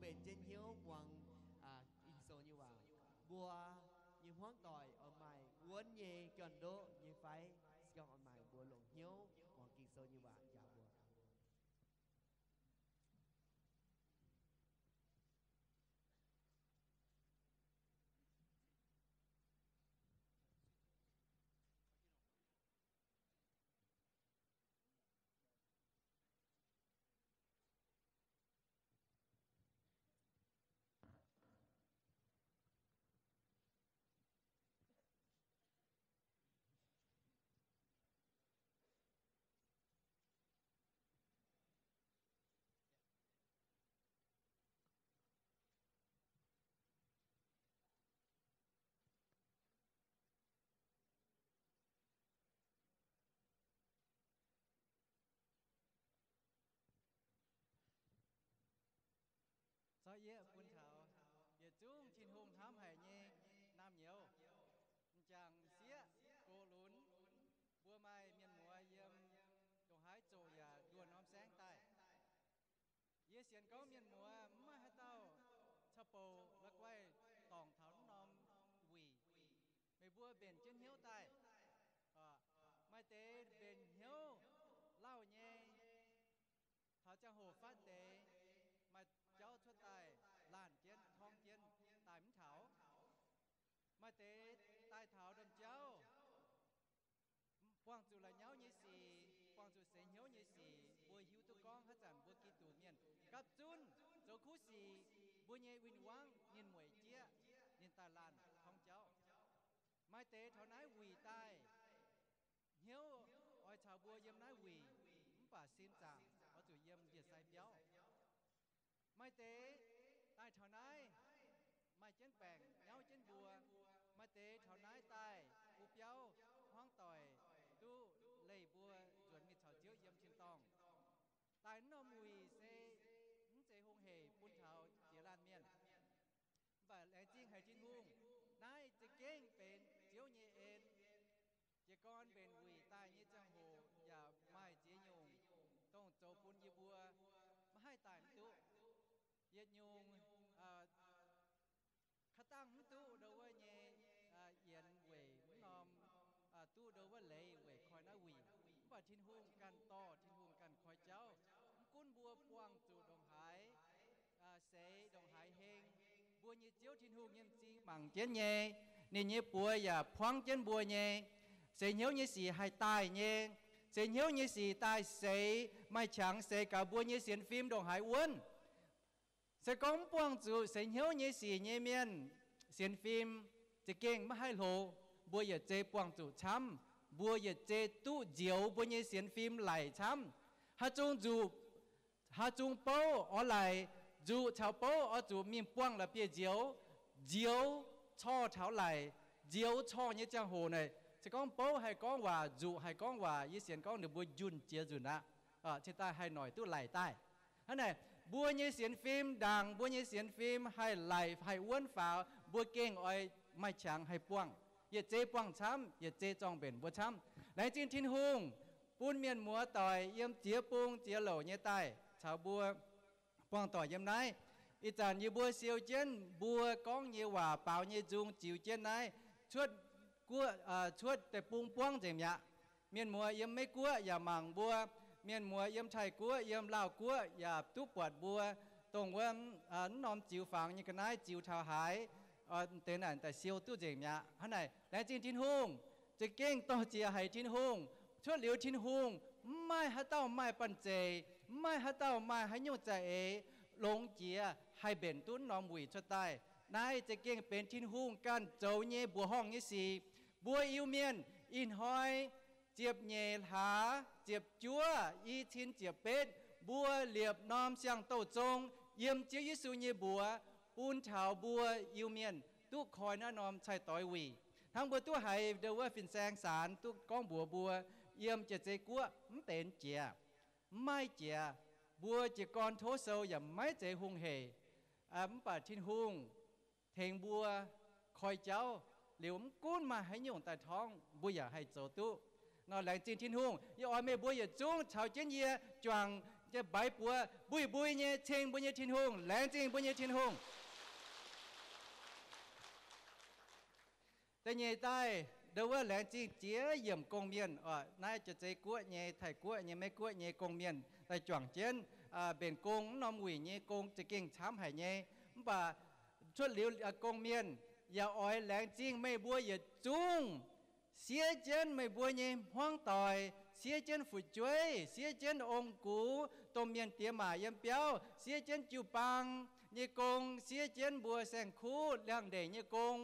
B: bền trên hiếu quăng in sâu như vào bùa như hoang tỏi ở mày uốn nhẹ cần đỗ như phái xong ở mày bùa lộn hiếu quăng in sâu như vậy chào bùa
H: mai miền mùa yếm đồng hái trổ ya đua nóm sáng tai ye xiên có miền mùa mai hai tao chợ bầu lắc quay tòng tháo nóm quỷ mày bua bền trên hiếu tai mai tế bền hiếu lao nhẹ tháo cha hồ phát tế mà cháu xuất tài làn chiến thong chiến tài mến thảo mai tế tài thảo đầm cháu quang chủ là nhau như gì quang chủ sẽ nhau như gì bùi hiếu tu con hát chẳng bùi kỳ tù miền gặp chun dấu khu gì bùi nhẹ win wang nhìn mùi chia nhìn tài làn thong cháu mai tế thảo nái quỳ tai hiếu oi chào bùa yếm nái quỳ bà xin chàng ở chủ yếm địa sai béo mai tế tai thảo nái mai chén bèn nhau chén bùa mai tế thảo nái tai u béo hoang tỏi tu lấy bùa chuẩn mít thảo chiếu yếm trên tòng tai nó mùi sẽ hung hề phun thảo chia lan miền và lẽ chiên hay chiên hung náiจะเก่งเป็นเจียวเยเอ็นเจก้อนเป็นวีตายยี่จังโหอย่าไม่เจียยงต้องโจปุนยีบัวมาให้ตายมตุเย็ดยงขตั้งมตุเดาว่าเยเย็นเว่นอมตู้เดาว่าเลยเว่คอยน้าวีว่าทิ้นหุ่งกันต่อทิ้นหุ่งกันคอยเจ้ากุ้นบัวปวงจูดงหายเสดงหายเฮงบัวnhị chiếu thiên hùng nhân chi bằng chén nhẹ nên nhẹ bùa và khoáng chén bùa nhẹ sẽ nhớ như gì hay tài nhẹ sẽ nhớ như gì tài sẽ mai chẳng sẽ cả bùa như xiên phim đồng hải uốn sẽ có quang chủ sẽ nhớ như gì nhẹ miên xiên phimจะเก่งไม่ให้โลบัวอย่าเจปวงจูช้ำบัวอย่าเจตู้เจียวบัวnhưเสียนฟิล์มไหลช้ำฮัจงจูฮัจงโป้อ๋อไหลdù chào bố ở dù miền quang là bia diếu cho chào lại diếu cho như trang hồ này chỉ có bố hay có hòa dù hay có hòa ý xiên có được bùa yun chia dù nè trên ta hay nói tu lại tai thế này bùa như xiên phim đàng bùa như xiên phim hay lại hay uốn pháo bùa king oi mai chẳng hay quangอย่าเจปวงช้ำอย่าเจจองเป็นบัวช้ำในจีนทินหงปูนเมียนมัวต่อยเยี่ยมเจียปุงเจียเหล่าเนี่ยใต้ชาวบัวปองต่อยังไงอีจานยีบัวเซียวเจนบัวก้องยีว่าเปล่ายีจุงจิวเจนไหนชวดกัวชวดแต่ปุงป้วงเจียมยะเมียนมัวยังไม่กัวอย่าหมั่งบัวเมียนมัวยังไทยกัวยังลาวกัวอย่าตุปวดบัวตรงว่านอมจิวฝังยังกันไหนจิวเท้าหายเต้นแต่เซียวตู้เจียมยะฮะไหนและจีนทินหงจะเก่งต่อเจียให้ทินหงชวดเหลียวทินหงไม่ฮัตเต้าไม่ปันเจไม่ฮัตเต้าไม่ให้ยุ่งใจลงเจียให้เบนตุ้นนอมวีชดใต้นายจะเก่งเป็นทินหุ่งกันเจ้าเย่บัวห้องยี่สีบัวอิวเมียนอินหอยเจียบเย่หาเจียบจัวอีทินเจียบเป็ดบัวเหลียบนอมเสียงโตจงเยี่ยมเจียยิสุเย่บัวปูนเถาบัวอิวเมียนตุกคอยน้านอมชายต่อยวีทั้งบัวตัวไห้เดว่าฟินแสงสารตุกก้องบัวเยี่ยมเจเจกัวมเต็นเจียไม่เจียบัวจะก่อนโทโซอย่าไม่เจหุงเหป่าทินหุงเทงบัวคอยเจ้าเหลียวมกุ้นมาให้ยุ่งแต่ท้องบัวอย่าให้โจตุนอนแหลงจีนทินหุงอย่าอ่อยไม่บัวอย่าจุ้งชาวเจียนเยียจวงจะใบบัวบุยเนี่ยเชงบัวเนี่ยทินหุงแหลงจีนบัวเนี่ยทินหุงแต่เนี่ยใต้เดี๋ยวว่าแหลงจีนเจียเยี่ยมกงเมียนนายจะใจกัวเนี่ยไทยกัวเนี่ยไม่กัวเนี่ยกงเมียนแต่จวงเจียนเป็นกงน้อมหวีเนี่ยกงจะเก่งช้ำหายเนี่ยบ่าช่วยเหลียวกงเมียนอย่าอ้อยแหลงจริงไม่บัวอย่าจุ้งเสียเจียนไม่บัวเนี่ยห้องต่อยเสียเจียนฝุ่นจุ้ยเสียเจียนองกูต้มเมียนเตี้ยหมาเยี่ยมเปียวเสียเจียนจิวปังเนี่ยกงเสียเจียนบัวแสงคู่เรื่องเดเนี่ยกง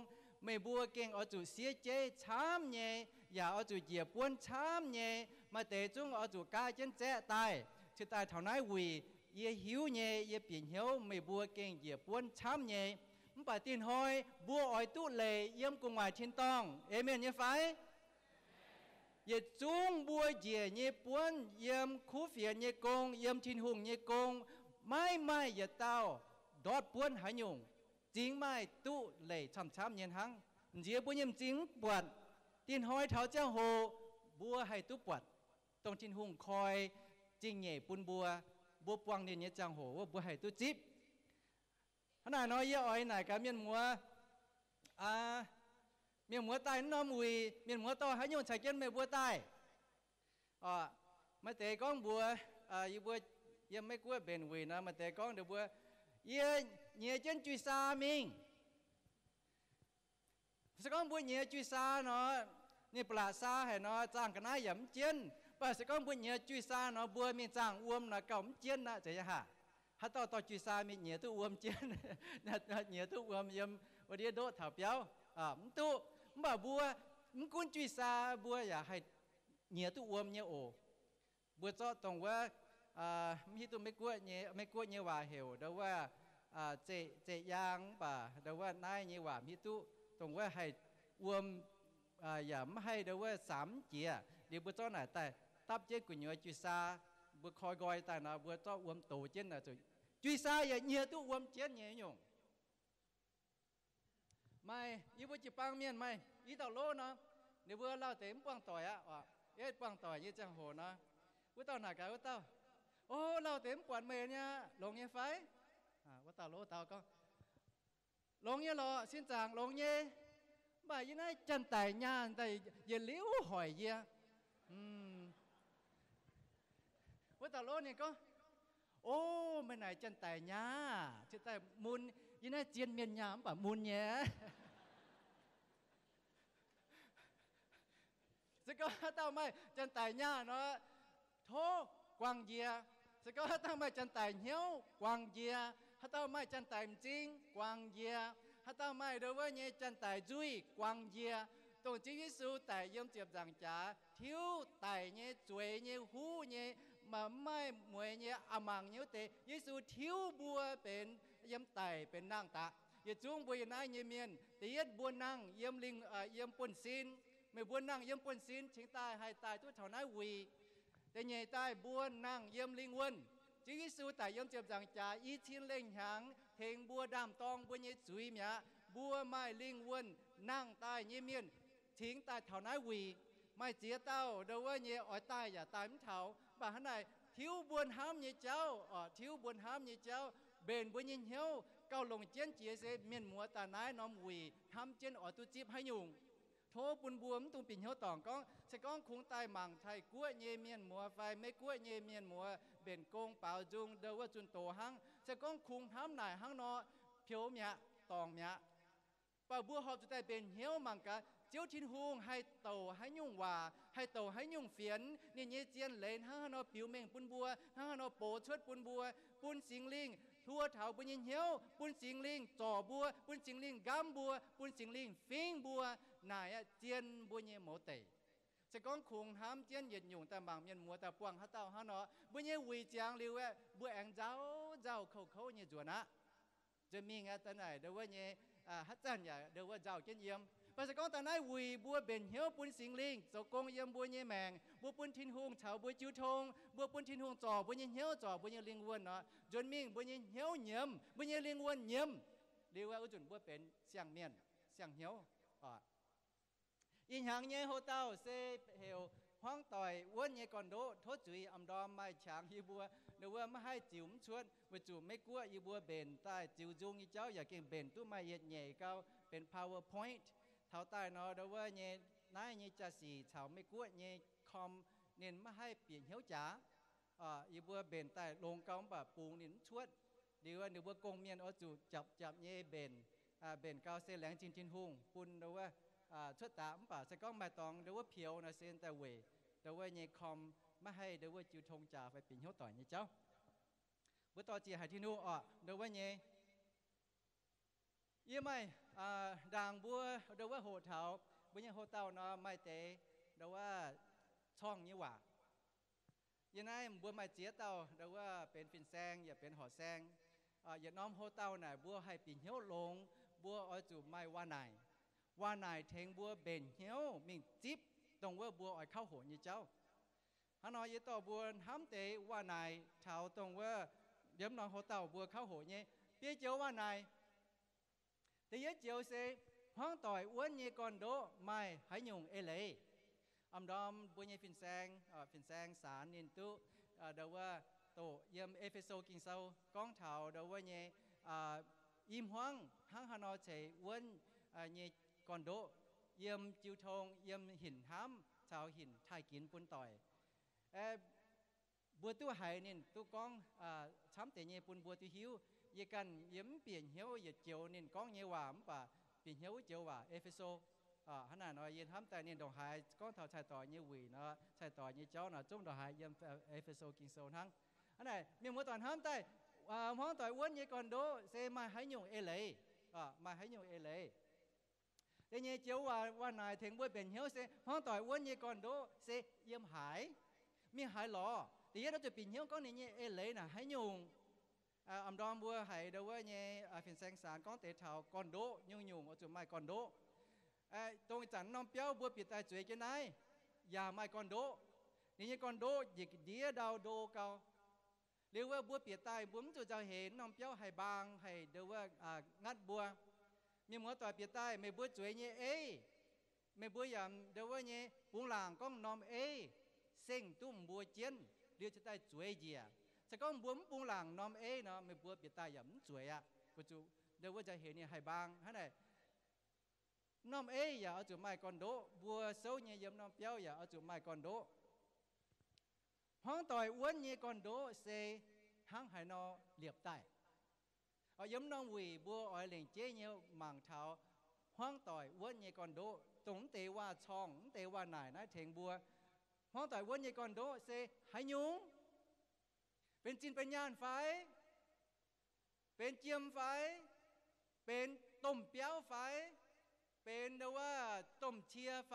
H: ไม่บัวเก่งเอาจุเสียเจช้ำเนี่ยอย่าเอาจุเหยียบป้วนช้ำเนี่ยมาเตะจุ้งเอาจุกายเจนแจ๊ตายชื่อตายเท่านั้นวีเยี่ยหิวเนี่ยเยี่ยเปลี่ยนเหี่ยวไม่บัวเก่งเหยียบป้วนช้ำเนี่ยมันป่าตีนหอยบัวอ้อยตู้เลยเยี่ยมกงหวายชินตองเอเมนเนี่ยไฟเยี่ยจุ้งบัวเหยียเนี่ยป้วนเยี่ยมคู่เฟียเนี่ยกงเยี่ยมชินหุงเนี่ยกงไม่อย่าเต้าดอดป้วนหายงจริงไม่ตู้เลยช้ำๆเย็นหังเจียบุญยมจริงปวดตีนหอยเท้าเจ้าโห บัวให้ตุปวดตรงทิ้นหุ่งคอยจริงเหย่ปุ่นบัวปวงเนี่ยเนี่ยจังโหว่าบัวให้ตุจิบขนาดน้อยเยอะอ้อยไหนกับเมียนมัวเมียนมัวตายน้อมวีเมียนมัวต่อให้โยนใส่เกณฑ์ไม่บัวตายมาเตะก้องบัวยี่บัวยังไม่กลัวเป็นวีนะมาเตะก้องเดี๋ยวบัวเนี่ยเจนจุยซามิงสก้องบัวเนี่ยจุยซาเนาะนี่ปลาซาให้เนาะจ้างกันนะหยำเจนป่ะสก้องบัวเนี่ยจุยซาเนาะบัวมีจ้างอ้วมนะเก่าเจนนะจะยังหาถ้าต่อจุยซามีเนี่ยตู้อ้วมเจนเนี่ยตู้อ้วมยำวันนี้โดดถาเปียวมันตู้บ่บัวมันกุนจุยซาบัวอย่าให้เนี่ยตู้อ้วมเนี่ยโอบัวเจาะตรงว่ามีตัวไม่กลัวเนี่ยว่าเหวเดาว่าเจยางป่ะเดาว่านายเนี่ยว่ามีตู้ตรงว่าให้อ้วมอย่าไม่ให้เดาว่า3เจียเดี๋ยวบัวเจาะไหนแต่ตับเจ้กุญยจุยซาบัวคอยกอยแต่นะบัวเจาะอ้วมโตเจนนะจุยซาอย่าเนี่ยตู้อ้วมเจนเนี่ยยงไม่ยี่บัวจีปังเมียนไม่ยี่ต่อโลเนาะเดี๋ยวบัวเล่าเต็มปังต่อยปังต่อยยี่จังโหนะว่าต่อหนักกันว่าต่อโอ้เราเต็มปวดเมย์เนี่ยลงเงี้ยไฟว่าต่อโลต่อก็ลงเงี้ยรอสิ้นจางลงเงี้ยบ่ายยี่นั่นจันไต่ยานไต่เย็นลิ้วหอยเยี่ยว่าต่อโลเนี่ยก็โอ้ไม่ไหนจันไต่ยาจันไต่มุนยี่นั่นเจียนเมียนยามป่ะมุนเนี่ยสก็ต่อไม่จันไต่ยาเนาะโทกวางเยียสก็ตั้งไม่จันไต่เหี้ยวกวางเยียถ้าตั้งไม่จันไต่จริงกวางเยียถ้าตั้งไม่เดี๋ยวว่าเนี่ยจันไต่จุ้ยกวางเยียตรงจีวิสูไต่ย่อมเจียบจังจ๋าทิ้วไต่เนี่ยจุยเนี่ยหูเนี่ยมาไม่มวยเนี่ยอามังเนี่ยเตะยิสูทิ้วบัวเป็นย่ำไต่เป็นนางตาอย่าจุ้งบัวอย่าน้ายเนี่ยเมียนแต่ยัดบัวนางย่ำลิงย่ำปนซินไม่บัวนางย่ำปนซินชิงตายให้ตายทุกเท่านั้นวีแต่ใหญ่ใต้บัวนั่งเยี่ยมลิงวนจิกิสูแต่เยี่ยมเจ็บจังจ่าอีชิ้นเล่งหางเฮงบัวดำตองบัวเยี่ยจุยเมียบัวไม้ลิงวนนั่งใต้เยี่ยมเมียนทิ้งใต้เท่านั้นวีไม่เจียเต้าเดี๋ยวว่าเยี่ยอ้อยใต้อย่าตายมันเท่าบ่าหันไหนทิ้วบวนห้ามเยี่ยเจ้าทิ้วบวนห้ามเยี่ยเจ้าเบนบัวเยี่ยเหี้ยวเก้าลงเจียนเจียเสเมียนมัวตาน้ายน้อมวีทำเจียนอ้อยตุจิบให้ยุงโทปุนบวมตุงปิ่นเหี่ยวต่องก้องสก้องคงตายหมั่งไทยกั้วเยเมียนมัวไฟไม่กั้วเยเมียนมัวเบ่นกงเปล่าจุงเดว่าจุนโตหังสก้องคงห้ามไหนหังนอเพียวเมียตองเมียป่าบัวหอบจะได้เป็นเหี่ยวมังกะเจ้าทินหงให้โตให้ยุ่งว่าให้โตให้ยุ่งเฟียนนี่เยเจียนเลนหังนอปิวเม่งปุนบัวหังนอโปชดปุนบัวปุนสิงลิงทั่วเถาปุนยินเหี่ยวปุนสิงลิงจ่อบัวปุนสิงลิงกำบัวปุนสิงลิงฟิงบัวนายเจียนบัวเยโมเตจะก้องคงห้ามเจียนเย็นอยู่แต่บางเมียนมัวแต่ปวงฮัตเต้าฮันเนาะบัวเยวีจางลิวบัวแองเจ้าเขาเยจวนนะจะมีงานแต่ไหนเดี๋ยวว่าเยฮัตจันอย่าเดี๋ยวว่าเจ้าเจียนเยี่ยมภาษาก้องแต่ไหนวีบัวเบนเหี่ยวปุนสิงลิงเจ้ากงเยี่ยมบัวเยแมงบัวปุนทินหงเฉาบัวจิ้วทงบัวปุนทินหงจ่อบัวเยเหี่ยวจ่อบัวเยลิงวนเนาะจนมิงบัวเยเหี่ยวเยี่ยมบัวเยลิงวนเยี่ยมเรียกว่าอุจุนบัวเป็นเสียงเมียนเสียงเหี่ยวอินหางเย่โฮเต้าเซเฮลห้องต่อยวนเย่ก่อนโดทศจุยอำดอมไม่ฉางยีบัวเดี๋ยวว่าไม่ให้จิ๋วชวนว่าจู่ไม่กลัวยีบัวเบนใต้จิ๋วจุงยีเจ้าอยากเก่งเบนตู้ไม่เย็ดใหญ่เก้าเป็น powerpoint เท่าใต้เนาะเดี๋ยวว่าเย่นายเย่จะสีเฉาไม่กลัวเย่คอมเน้นไม่ให้เปลี่ยนเหี้ยวจ๋ายีบัวเบนใต้ลงเก้าแบบปูนินชวดเดี๋ยวว่ากงเมียนเอาจู่จับเย่เบนเบนเก้าเส้นแหลงจินหุงปุ่นเดี๋ยวว่าชุดตามป่ะสก้องมาตองเดี๋ยวว่าเพียวนะเซนแต่เวเดี๋ยวว่าเงยคอมไม่ให้เดี๋ยวว่าจิวทงจ่าไปปิ่นเหี้ยวต่อยนี่เจ้าเมื่อต่อจีหายที่นู่เดี๋ยวว่าเงยยี่ไม่ด่างบัวเดี๋ยวว่าโหเท้าบัวยังโหเต้าเนาะไม่เตะเดี๋ยวว่าช่องยี่หว่ายังไงบัวไม่เจี๊ยเต้าเดี๋ยวว่าเป็นฟินแซงอย่าเป็นหอแซงอย่าน้อมโหเต้าไหนบัวให้ปิ่นเหี้ยวลงบัวอ้อยจูไม่ว่าไหนว่านายเทงบัวเบนเหี้ยวมิงจิบตรงว่าบัวอ้อยเข้าหัวยี่เจ้าฮานอยยี่ต่อบัวห้ามเตะว่านายเท้าตรงว่าเดี๋ยวนอนหัวเต่าบัวเข้าหัวยี่เปี้ยเจียวว่านายแต่ยี่เจียวเสห้องต่อยอ้วนยี่ก่อนโดไม่ให้ยุงเอเลย đom bùa nhẹ phiền sang sản nên tu đầuว่าtổ yếm Epheso kinh sâu con thảo đầuว่าnhẹ im hoang hang hà nội chạy quân nhẹ còn đỗ yếm chiêu thông yếm hình hám chào hình thái kiến quân tỏi bùa tu hải nên tu con chấm tệ nhẹ quân bùa tu hiếu ye cần yếm biển hiếu ye chiều nên con nhẹ hòa và biển hiếu chiều hòa Epheso hắn là nói yên hám tại nên đồng hải con thảo chạy tỏi như quỷ nó chạy tỏi như cháu nó chung đồng hải yếm Epheso kinh sâu hăng anh này miền mỗi toàn hám tại hoang tỏi quân như còn đỗ xe mà hãy nhung ê lấy mà hãy nhung ê lấy để nhẹ chiếu qua này thiền bôi biển hiếu xe hoang tỏi quân như còn đỗ xe yếm hải miền hải lò thì đó cho biển hiếu có này nhẹ ê lấy là hãy nhung đom bua hải đâu với nhẹ phiền sang sản có thể thảo còn đỗ nhung ở chỗ mai còn đỗ tôi chẳng nom béo bua bị tai chuối cái nàyอย่าไม่còn đỗนี่còn đỗ dịch đĩa đào đô cao nếuว่าบัวเปียตายบุ้มจะเห็นน้องเปี้ยวให้บางให้เดี๋ยวว่างัดบัวมีหัวต่อยเปียตายไม่บัวจุ๋ยเนี่ยไม่บัวยำเดี๋ยวว่าเนี่ยปุงหลังก้องน้อมเส้งตุ้มบัวเจียนเดี๋ยวจะได้จุ๋ยเจียจะก้องบุ้มปุงหลังน้อมเนาะไม่บัวเปียตายยำจุ๋ยก็จูเดี๋ยวว่าจะเห็นเนี่ยให้บางฮะไหนน้อมอย่าเอาจุ๋ยไม้ก่อนโดบัวเสาเนี่ยยำน้องเปี้ยวอย่าเอาจุ๋ยไม้ก่อนโดห้องต่อยอ้วนยี่ก่อนโดเซห้างไหนอเลียบใต้ย้ำน้องวีบัวอ้อยเหล่งเจ๊เนี่ยมังเท้าห้องต่อยอ้วนยี่ก่อนโดตรงเตว่าช่องเตว่าไหนนะเถงบัวห้องต่อยอ้วนยี่ก่อนโดเซไหยุงเป็นจินเป็นยานไฟเป็นเจียมไฟเป็นต้มเปียวไฟเป็นเดว่าต้มเชียไฟ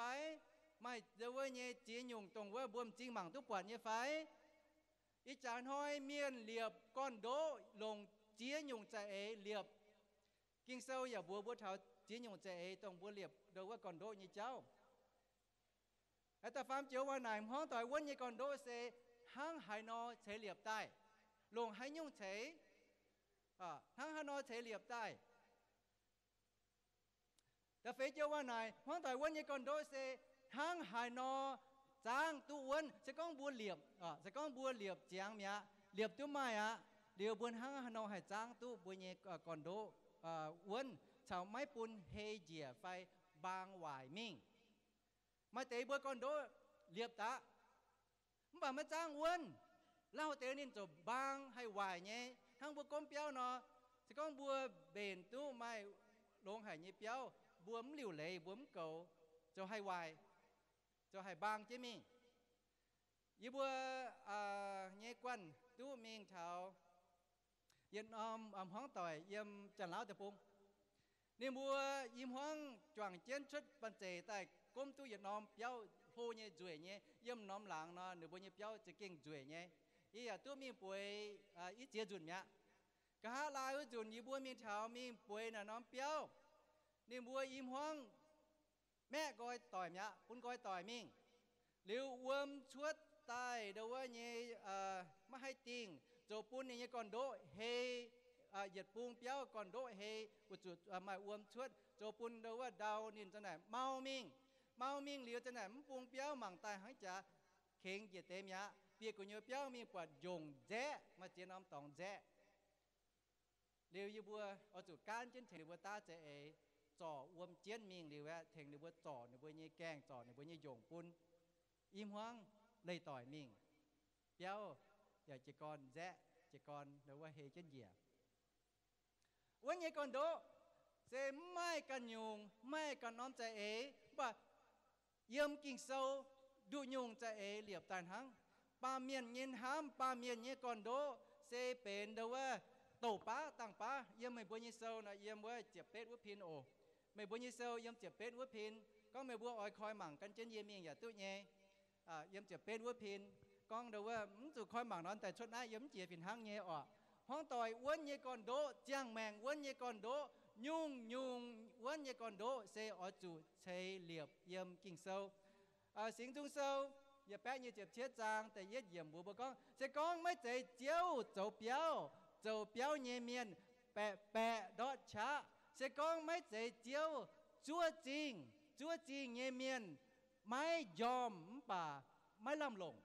H: ไม่เดี๋ยวเนี่ยจีนยุงตรงว่าบวมจริงหมั่งทุกปวดเนี่ยไฟอีจานห้อยเมียนเหลียบก้อนโดลงจีนยุงใจเหลียบกิ่งเศร้าอย่าบัวเท้าจีนยุงใจต้องบัวเหลียบเดี๋ยวว่าก้อนโดนี่เจ้าแต่ฟาร์มเจียวว่าไหนห้องต่อยวันเนี่ยก้อนโดเซห้างไหนอเฉลียบใต้ลงไหยุงเฉห้างไหนอเฉลียบใต้แต่เฟซเจ้าว่าไหนห้องต่อยวันเนี่ยก้อนโดเซห้างหายนอจ้างตู้อ้วนจะก้องบัวเหลียบจะก้องบัวเหลียบเจียงเมียเหลียบตู้ไม้เดี๋ยวบนห้างหายนอหายจ้างตู้บัวเนี่ยก่อนโดอ้วนชาวไม้ปุ่นเฮเจียไฟบางหวายมิ่งมาเตะบัวก่อนโดเหลียบตาบ่ามาจ้างอ้วนเล่าเตะนี่จะบางให้หวายเนี่ยทั้งบัวก้มเปี้ยวเนาะจะก้องบัวเบนตู้ไม้ลงหายเนี่ยเปี้ยวบัวมหลิวเลยบัวมเก่าจะให้วายจะให้บางเจมิงยี่บัวเงี้ยกวนตู้มิงเท้ายินห้องต่อยยิมจันเล้าแต่ปุงนี่บัวยิมห้องจวงเจียนชุดปันเจแต่ก้มตู้ยินน้อมเปี้ยวพูเงี้ยจุ๋ยเงี้ยยิมน้อมหลังเนาะหรือบัวเงี้ยเปี้ยวจะเก่งจุ๋ยเงี้ยอีตู้มีป่วยอีเจียจุนเนี้ยกะฮะลายจุนยี่บัวมีเท้ามีป่วยน่ะน้อมเปี้ยวนี่บัวยิมห้องแม่ก้อยต่อยเนี้ยคุณก้อยต่อยมิ่งหรือวมชวดตายเดี๋ยวว่าเนี่ยไม่ให้ติงโจปุ่นเนี่ยก่อนโดเฮเหยียดปุงเปี้ยวก่อนโดเฮกุจุดมาวมชวดโจปุ่นเดี๋ยวว่าดาวนินจะไหนเมามิ่งเหลียวจะไหนปุงเปี้ยวหมั่งตายหังจะเข่งเหยียดเต็มเนี้ยเปียกุญยเปี้ยวมีปวดยงแจ๊มาเจน้ำตองแจ๊เลี้ยวยี่บัวเอาจุดการเช่นเทวตาเจจ่อวมเจียนมิงหรือว่าเทงหรือว่าจ่อหรือว่าเนี่ยแกงจ่อหรือว่าเนี่ยโยงปุ่นอิ่มห้องเลยต่อยมิงเปี้ยวอยากจะก่อนแจ๊จะก่อนหรือว่าเฮเจนเหยียวันนี้ก่อนโดเซไม่กันยุงไม่กันน้อมใจบ่เยี่ยมกิ่งเศร้าดูยุงใจเหลียบตานหังปาเมียนเย็นห้ามปาเมียนเนี่ยก่อนโดเซเป็นเดว่าโตป้าตั้งป้าเยี่ยมไม่บัวยี่เศร้านะเยี่ยมว่าเจ็บเป็ดว่าพินโอไม่บัวยี่เซลยำเจ็บเป็ดวัวพินก็ไม่บัวอ้อยคอยหมั่งกันเจนเยี่ยมอย่าตู้เย่ยำเจ็บเป็ดวัวพินก้องเดาว่าจุคอยหมั่งนอนแต่ชดน้ายำเจียพินห้างเย่อห้องต่อยอ้วนเย่ก่อนโดเจียงแมงอ้วนเย่ก่อนโดยุงอ้วนเย่ก่อนโดเซอจูเชเหลียบเยี่ยมกิ่งเซลสิงจุงเซลอย่าแปะเย่เจ็บเชื้อจางแต่เยี่ยเยี่ยมบัวก้องเซก้องไม่ใจเจียวเจ้าเปียวเย่เมียนแปะดอดช้าเสกองไม่ใจเจียวจั่วจริงเงี้ยเมียน ไม่ยอมป่าไม่ลำลง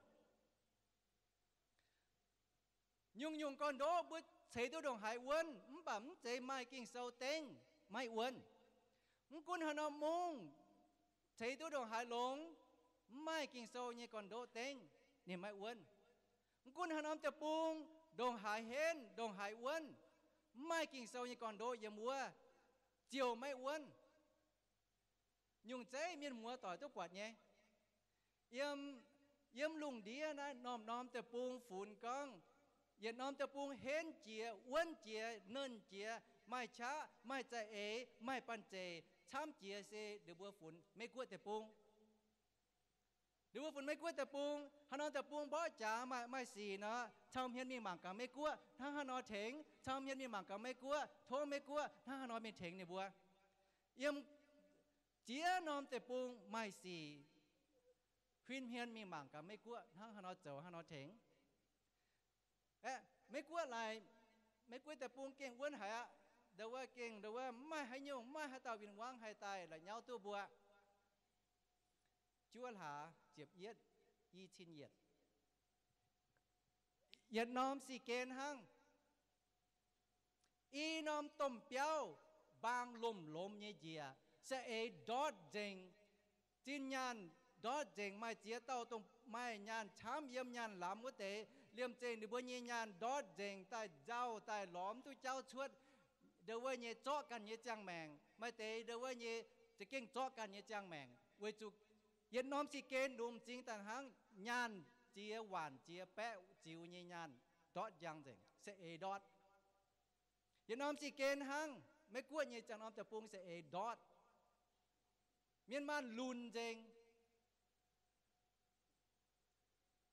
H: ยุงก่อนโดบุเสตัวดงหายวนป่าเจไม่กินเสาเต็งไม่วนกุนหนอมุงเสตัวดงหายหลงไม่กินเสาเนี่ยก่อนโดเต็งนี่ไม่วนกุนหนอมจะปุงดงหายเห็นดงหายวนไม่กินเสาเนี่ยก่อนโดยมัวเจียวไม่วนยุงใจมีมัวต่อตัวกวาดไงเยี่ยมลุงเดียนะน้อมแต่ปุงฝุ่นกองอย่าน้อมแต่ปุงเห็นเจียอ้วนเจียเนินเจียไม่ช้าไม่ใจไม่ปันเจช้ำเจียเสเดือบัวฝุ่นไม่กลัวแต่ปุงเดือบัวฝุ่นไม่กลัวแต่ปุงฮานอนแต่ปุงบ่จ๋าไม่สีเนาะชาวเมียนมีหมางกะไม่กลัวถ้าฮานอนเถงชาวเมียนมีหมางกะไม่กลัวโทไม่กลัวถ้าฮานอนมีเถงในบัวเยี่ยมเจียน้อมแต่ปุงไม่สีควินเฮียนมีหมางกะไม่กลัวถ้าฮานอนเจ้าฮานอนเถงไม่กลัวอะไรไม่กลัวแต่ปุงเก่งอ้วนหายเดี๋ยวว่าเก่งเดี๋ยวว่าไม่ให้ยุ่งไม่ให้ตาวินว่างให้ตายแล้วเงาตัวบัวจั่วหาเจ็บเย็ดยีชินเย็ดเย็ดน้อมสีเกณฑ์หั่งอีน้อมต้มเปียวบางลมเยี่ยเสเอดอดเจงจินยานดอดเจงไม่เจียเต้าตรงไม่ยานช้ำเยี่ยมยานหลามวัวเตเลี่ยมเจงดิบัวเยียนยานดอดเจงใต้เจ้าใต้หลอมตุเจ้าชวดเดี๋ยวว่าเยเจาะกันเยจังแมงไม่เตเดี๋ยวว่าเยจะเก่งเจาะกันเยจังแมงเวจุเย็นน้อมสิเกณฑ์ดุมจริงต่างหางยานเจียหวานเจียแปะจิวเยียนดอดยังเจงเสเอดอดเย็นน้อมสิเกณฑ์หังไม่กลัวเยจังน้อมจะปรุงเสเอดอดเมียนมันลุนเจง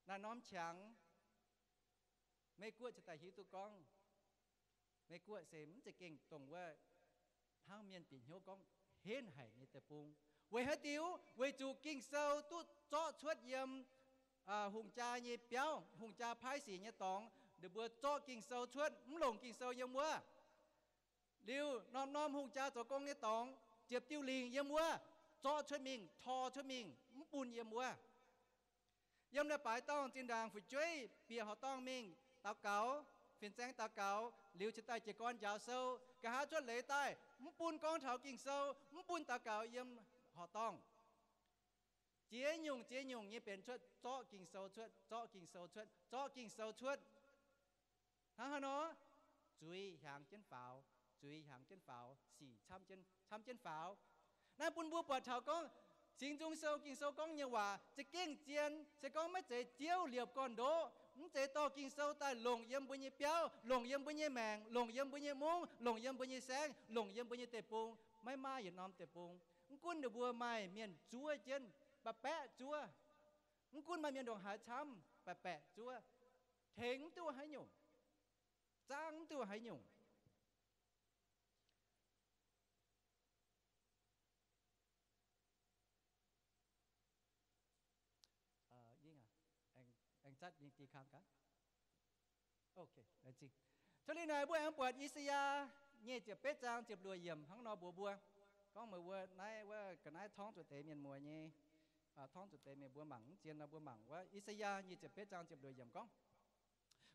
H: น่าน้อมฉังไม่กลัวจะตายหิวตุกองไม่กลัวเสมจะเก่งตรงว่าทางเมียนปีนหิวกองเห็นไห้ในแต่ปุงเวหติวเวจูกิ่งเซาตุเจาะชวดเยี่ยมหุงจาเยี่ยเปียวหุงจาพายสีเยี่ยตองเดือบเบื่อเจาะกิ่งเซาชวดหลงกิ่งเซาเยี่ยมว่าเลี้ยวน้อมหุงจาเจาะกองเยี่ยตองเจ็บติ้วลิงเยี่ยมว่าเจาะชวดมิงทอชวดมิงปุ่นเยี่ยมว่าย่ำได้ปลายต้องจินดางฝึกช่วยเปียหอต้องมิงตาเก๋าฝิ่นแสงตาเก๋าหลิวชิตายเจก้อนยาวเซากะหาชวดเหลยใต้มุปูนกองเถากิ่งเซามุปูนตาเก๋าเยี่ยมหอต้องเจียยุงนี่เป็นชวดเจาะกิ่งเซาชวดเจาะกิ่งเซาชวดเจาะกิ่งเซาชวดฮะเนาะจุยหางเจนฝาวจุยหางเจนฝาวสี่ช้ำเจนฝาวนั่นปุ่นบัวปวดเถากองสิงจงเซากิ่งเซากองยังว่าจะเก่งเจียนจะกองไม่เจเจียวเหลียบก่อนโดมึงเจต่อกิ่งเซาใต้หลงเยี่ยมบุญยี่เปียวหลงเยี่ยมบุญยี่แมงหลงเยี่ยมบุญยี่มุงหลงเยี่ยมบุญยี่แสงหลงเยี่ยมบุญยี่เตะปุงไม่มาอย่าน้อมเตะปุงมึงกุ้นเดือบัวไม้เมียนจั่วเจนปะแปะจั่วมึงกุ้นมาเมียนดอกหาช้ำปะแปะจั่วเถงตัวให้หยุ่งจ้างตัวให้หยุ่งยิ่งanh chắc những tí khang cả ok là gì cho nên này bữa em bữa Isaiah nhẹ chụp bét trang chụp lùi yểm hắn nó bùa có mười bữa nayว่าcái này thong chuột tệ miền mùa nhé thong chuột tệ miền bùa mảng chiên là bùa mảngว่าIsaiah nhẹ chụp bét trang chụp lùi yểm con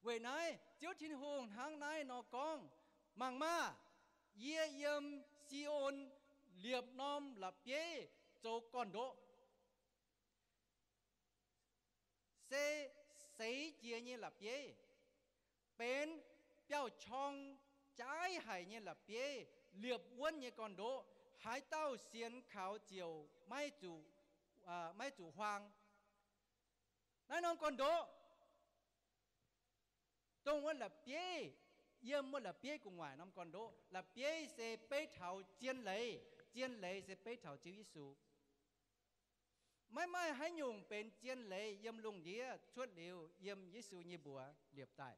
H: về này chiếu thiên hùng hắn này nó con mảng ma ye yểm Sion liệp nom là bế châu con độ sẽ xảy chia như là bế bên béo chong trái hải như là bế liệp quân như con đỗ hải tao xiên khảo chiều mai chủ hoàng nói non con đỗ tông quân là bế yếm quân là bế của ngoài non con đỗ là bế sẽ bế thảo chiên lấy sẽ bế thảo chữ Giêsuไม่ให้ยุงเป็นเจียนเลยเยี่ยมลุงเดียชวดเดียวเยี่ยมยิสูญีบัวเหลียบใต้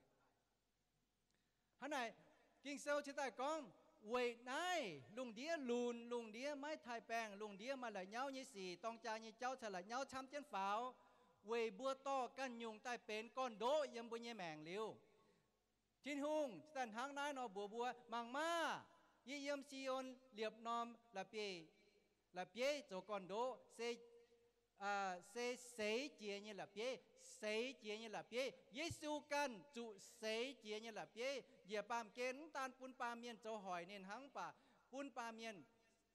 H: ฮันไหนกิ่งเซลชิตายกองเวยนายลุงเดียลูนลุงเดียไม้ไทยแปงลุงเดียมาละเงายี่สี่ตองจายี่เจ้าฉลาดเงาช้ำเจียนฝาวเวยบัวต่อกันยุงใต้เป็นก้อนโดเยี่ยมบุญยี่แมงเลี้ยวทินหุงสันหางนายนอบัวมังมาเยี่ยมซีออนเหลียบนอมละเปียโจก้อนโดเซ sẽ sấy chia như là bia sấy chia như là bia Giêsu can chủ sấy chia như là bia giờ bàm kiến tan pun pa miên châu hỏi nên hăng pa pun pa miên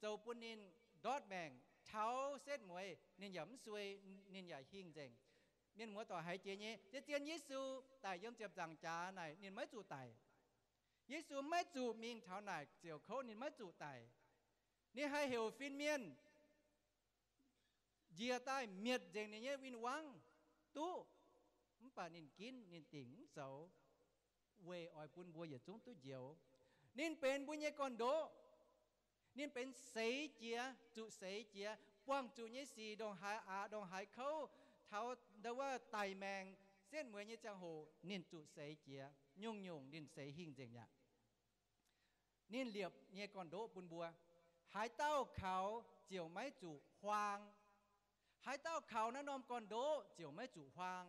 H: châu pun nên đót bèng tháo xét mùi nên yếm xuôi nên giải hiên dành miên múa tỏ hai chia nhé chế tiên Giêsu tại yếm chẹp rằng cha này nên mấy chủ tài Giêsu mấy chủ miên tháo này chiều khâu nên mấy chủ tài nên hai hiểu phiên miên giờ tai miệt dành này nhé vinh quang tu không phải nên kín nên tỉnh xấu về ỏi bún bùa giờ chúng tôi diệu nênเป็นบุญยังก่อนโดnênเป็นเสียเจียจุเสียเจียป้องจุเนี่ยสีดองหายดองหายเขาเท้าแต่ว่าไตแมงเส้นเหมือนเนี่ยจังหูnênจุเสียเจียยุ่งnênเสียหิ้งเจียงเนี่ยnênเหลียบเนี่ยก่อนโดบุญบัวหายเต้าเขาเจียวไม้จุควางหายเต้าเขานั้นนอมก่อนโดเจียวไม้จุควาง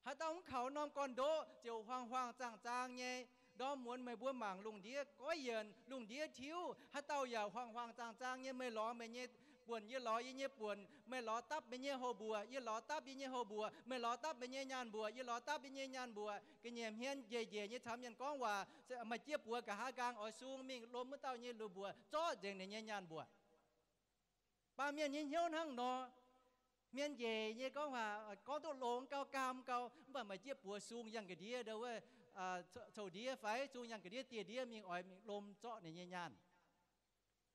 H: หายเต้าของเขานอมก่อนโดเจียวควางจางเนี่ยดอมมวนไม่บัวหมางลุงเดียก้อยเยินลุงเดียทิ้วหายเต้าอย่าควางจางเนี่ยไม่ล้อไม่เนี่ยปวนยี่ล้อยี่เนี่ยปวนไม่ล้อตับไม่เนี่ยโฮบัวยี่ล้อตับยี่เนี่ยโฮบัวไม่ล้อตับไม่เนี่ยยานบัวยี่ล้อตับยี่เนี่ยยานบัวก็เนี่ยเฮียนเย่เนี่ยทำยันก้องว่ามาเจี๊ยบบัวกับหากลางอ่อยสูงมิ่งลมเมื่อเต้าเนี่ยลูบัวจ้อเจงเนี่ยยานบัวป้าเมียนเหี้ยวทั้งนอเมียนเย่เนี่ยก้องว่าก้องตัวหลงเกากามเกาบ่มาเจี๊ยบบัวสูงยังกระเดียเด้อว่าโฉดีไฟสูงยังกระเดียเตี้ยเดียมิ่งอ่อยมิ่งลมจ้อเนี่ยยาน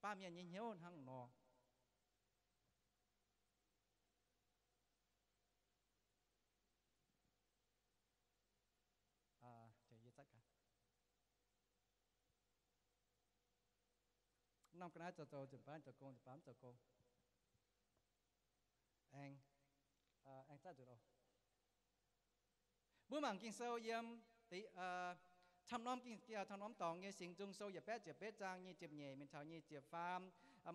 H: ป้าเมียนเหี้ยวทั้งนอน้องคณะจะโตจุดบ้านจะโกงจุดปั๊มจะโกงเองจ้าจุดเอาบุ้มหมังกินโซเยี่ยมตีทำน้อมกินทำน้อมตองเงี้ยสิงจุงโซอย่าแป๊ะเจ็บเป๊ะจางเงี้ยเจ็บเหน่เป็นเท้าเงี้ยเจ็บฟาร์ม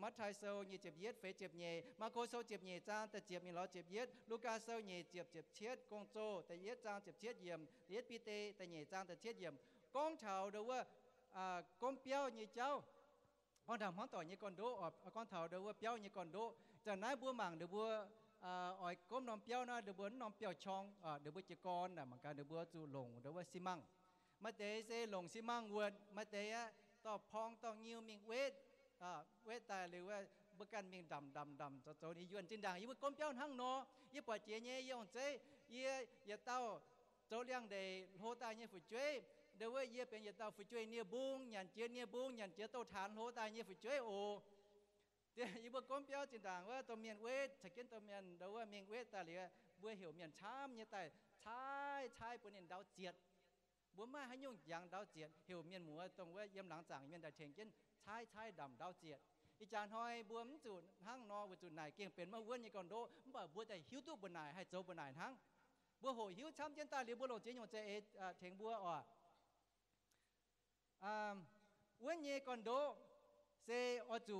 H: มัดไทยโซเงี้ยเจ็บเย็ดเฟเจ็บเหน่มาโคโซเจ็บเหน่จางแต่เจ็บมีล้อเจ็บเย็ดลูกาโซเหน่เจ็บเชียดกงโจแต่เย็ดจางเจ็บเชียดเยี่ยมเย็ดปีเตแต่เหน่จางแต่เชียดเยี่ยมกองเฉาดูว่าก้มเปี้ยวเหน่เจ้าcon thằng món tỏi như con đỗ con thảo được béo như con đỗ chẳng nói bữa mảng được bữa ỏi cốm nòng béo nó được bữa nòng béo chong được bữa chỉ con là mà cả được bữa chu lồng được bữa xi măng mà thế sẽ lồng xi măng vườn mà thếต่อพองต่องิ้วมิงเวทตายหรือว่าบกันมิงดำโจนี่ยวนจินดังยี่บก้มเปี้ยวทั้งนอยี่ปวดเจี๊ยเนี่ยยี่องเจ๊ยี่เต้าโจเลี้ยงเดโหตายเนี่ยฝุ่นเจ้เดี๋ยวว่าเยี่ยเป็นยาตาฝุ่นช่วยเนี่ยบุ้งยันเจี๊ยเนี่ยบุ้งยันเจี๊ยโตฐานโหตายเนี่ยฝุ่นช่วยโอเดี๋ยวยี่บุก้มเปี้ยวจินด่างว่าตัวเมียนเวทจะกินตัวเมียนเดี๋ยวว่าเมียนเวทตาเหลือบัวเหี่ยวเมียนช้ำเนี่ยแต่ใช่ปุ่นเห็นดาวเจียดบัวมาให้ยุ่งยางดาวเจียดเหี่ยวเมียนหมูตรงว่าเยี่ยมหลังจางเมียนแต่เทียงกินใช่ดำดาวเจียดอีจานหอยบัวมันจุดห้างนอจุดไหนเก่งเป็นมาเว้นยี่ก่อนโดมันบอกบัวแต่หิวตู้บนไหนให้โจบนไหนทั้งบัวโหหิวช้ำเจนตาเหลือบัวหลงเจียงเจเทียงบัวอ่ะวันนี้ก่อนโดเซอจู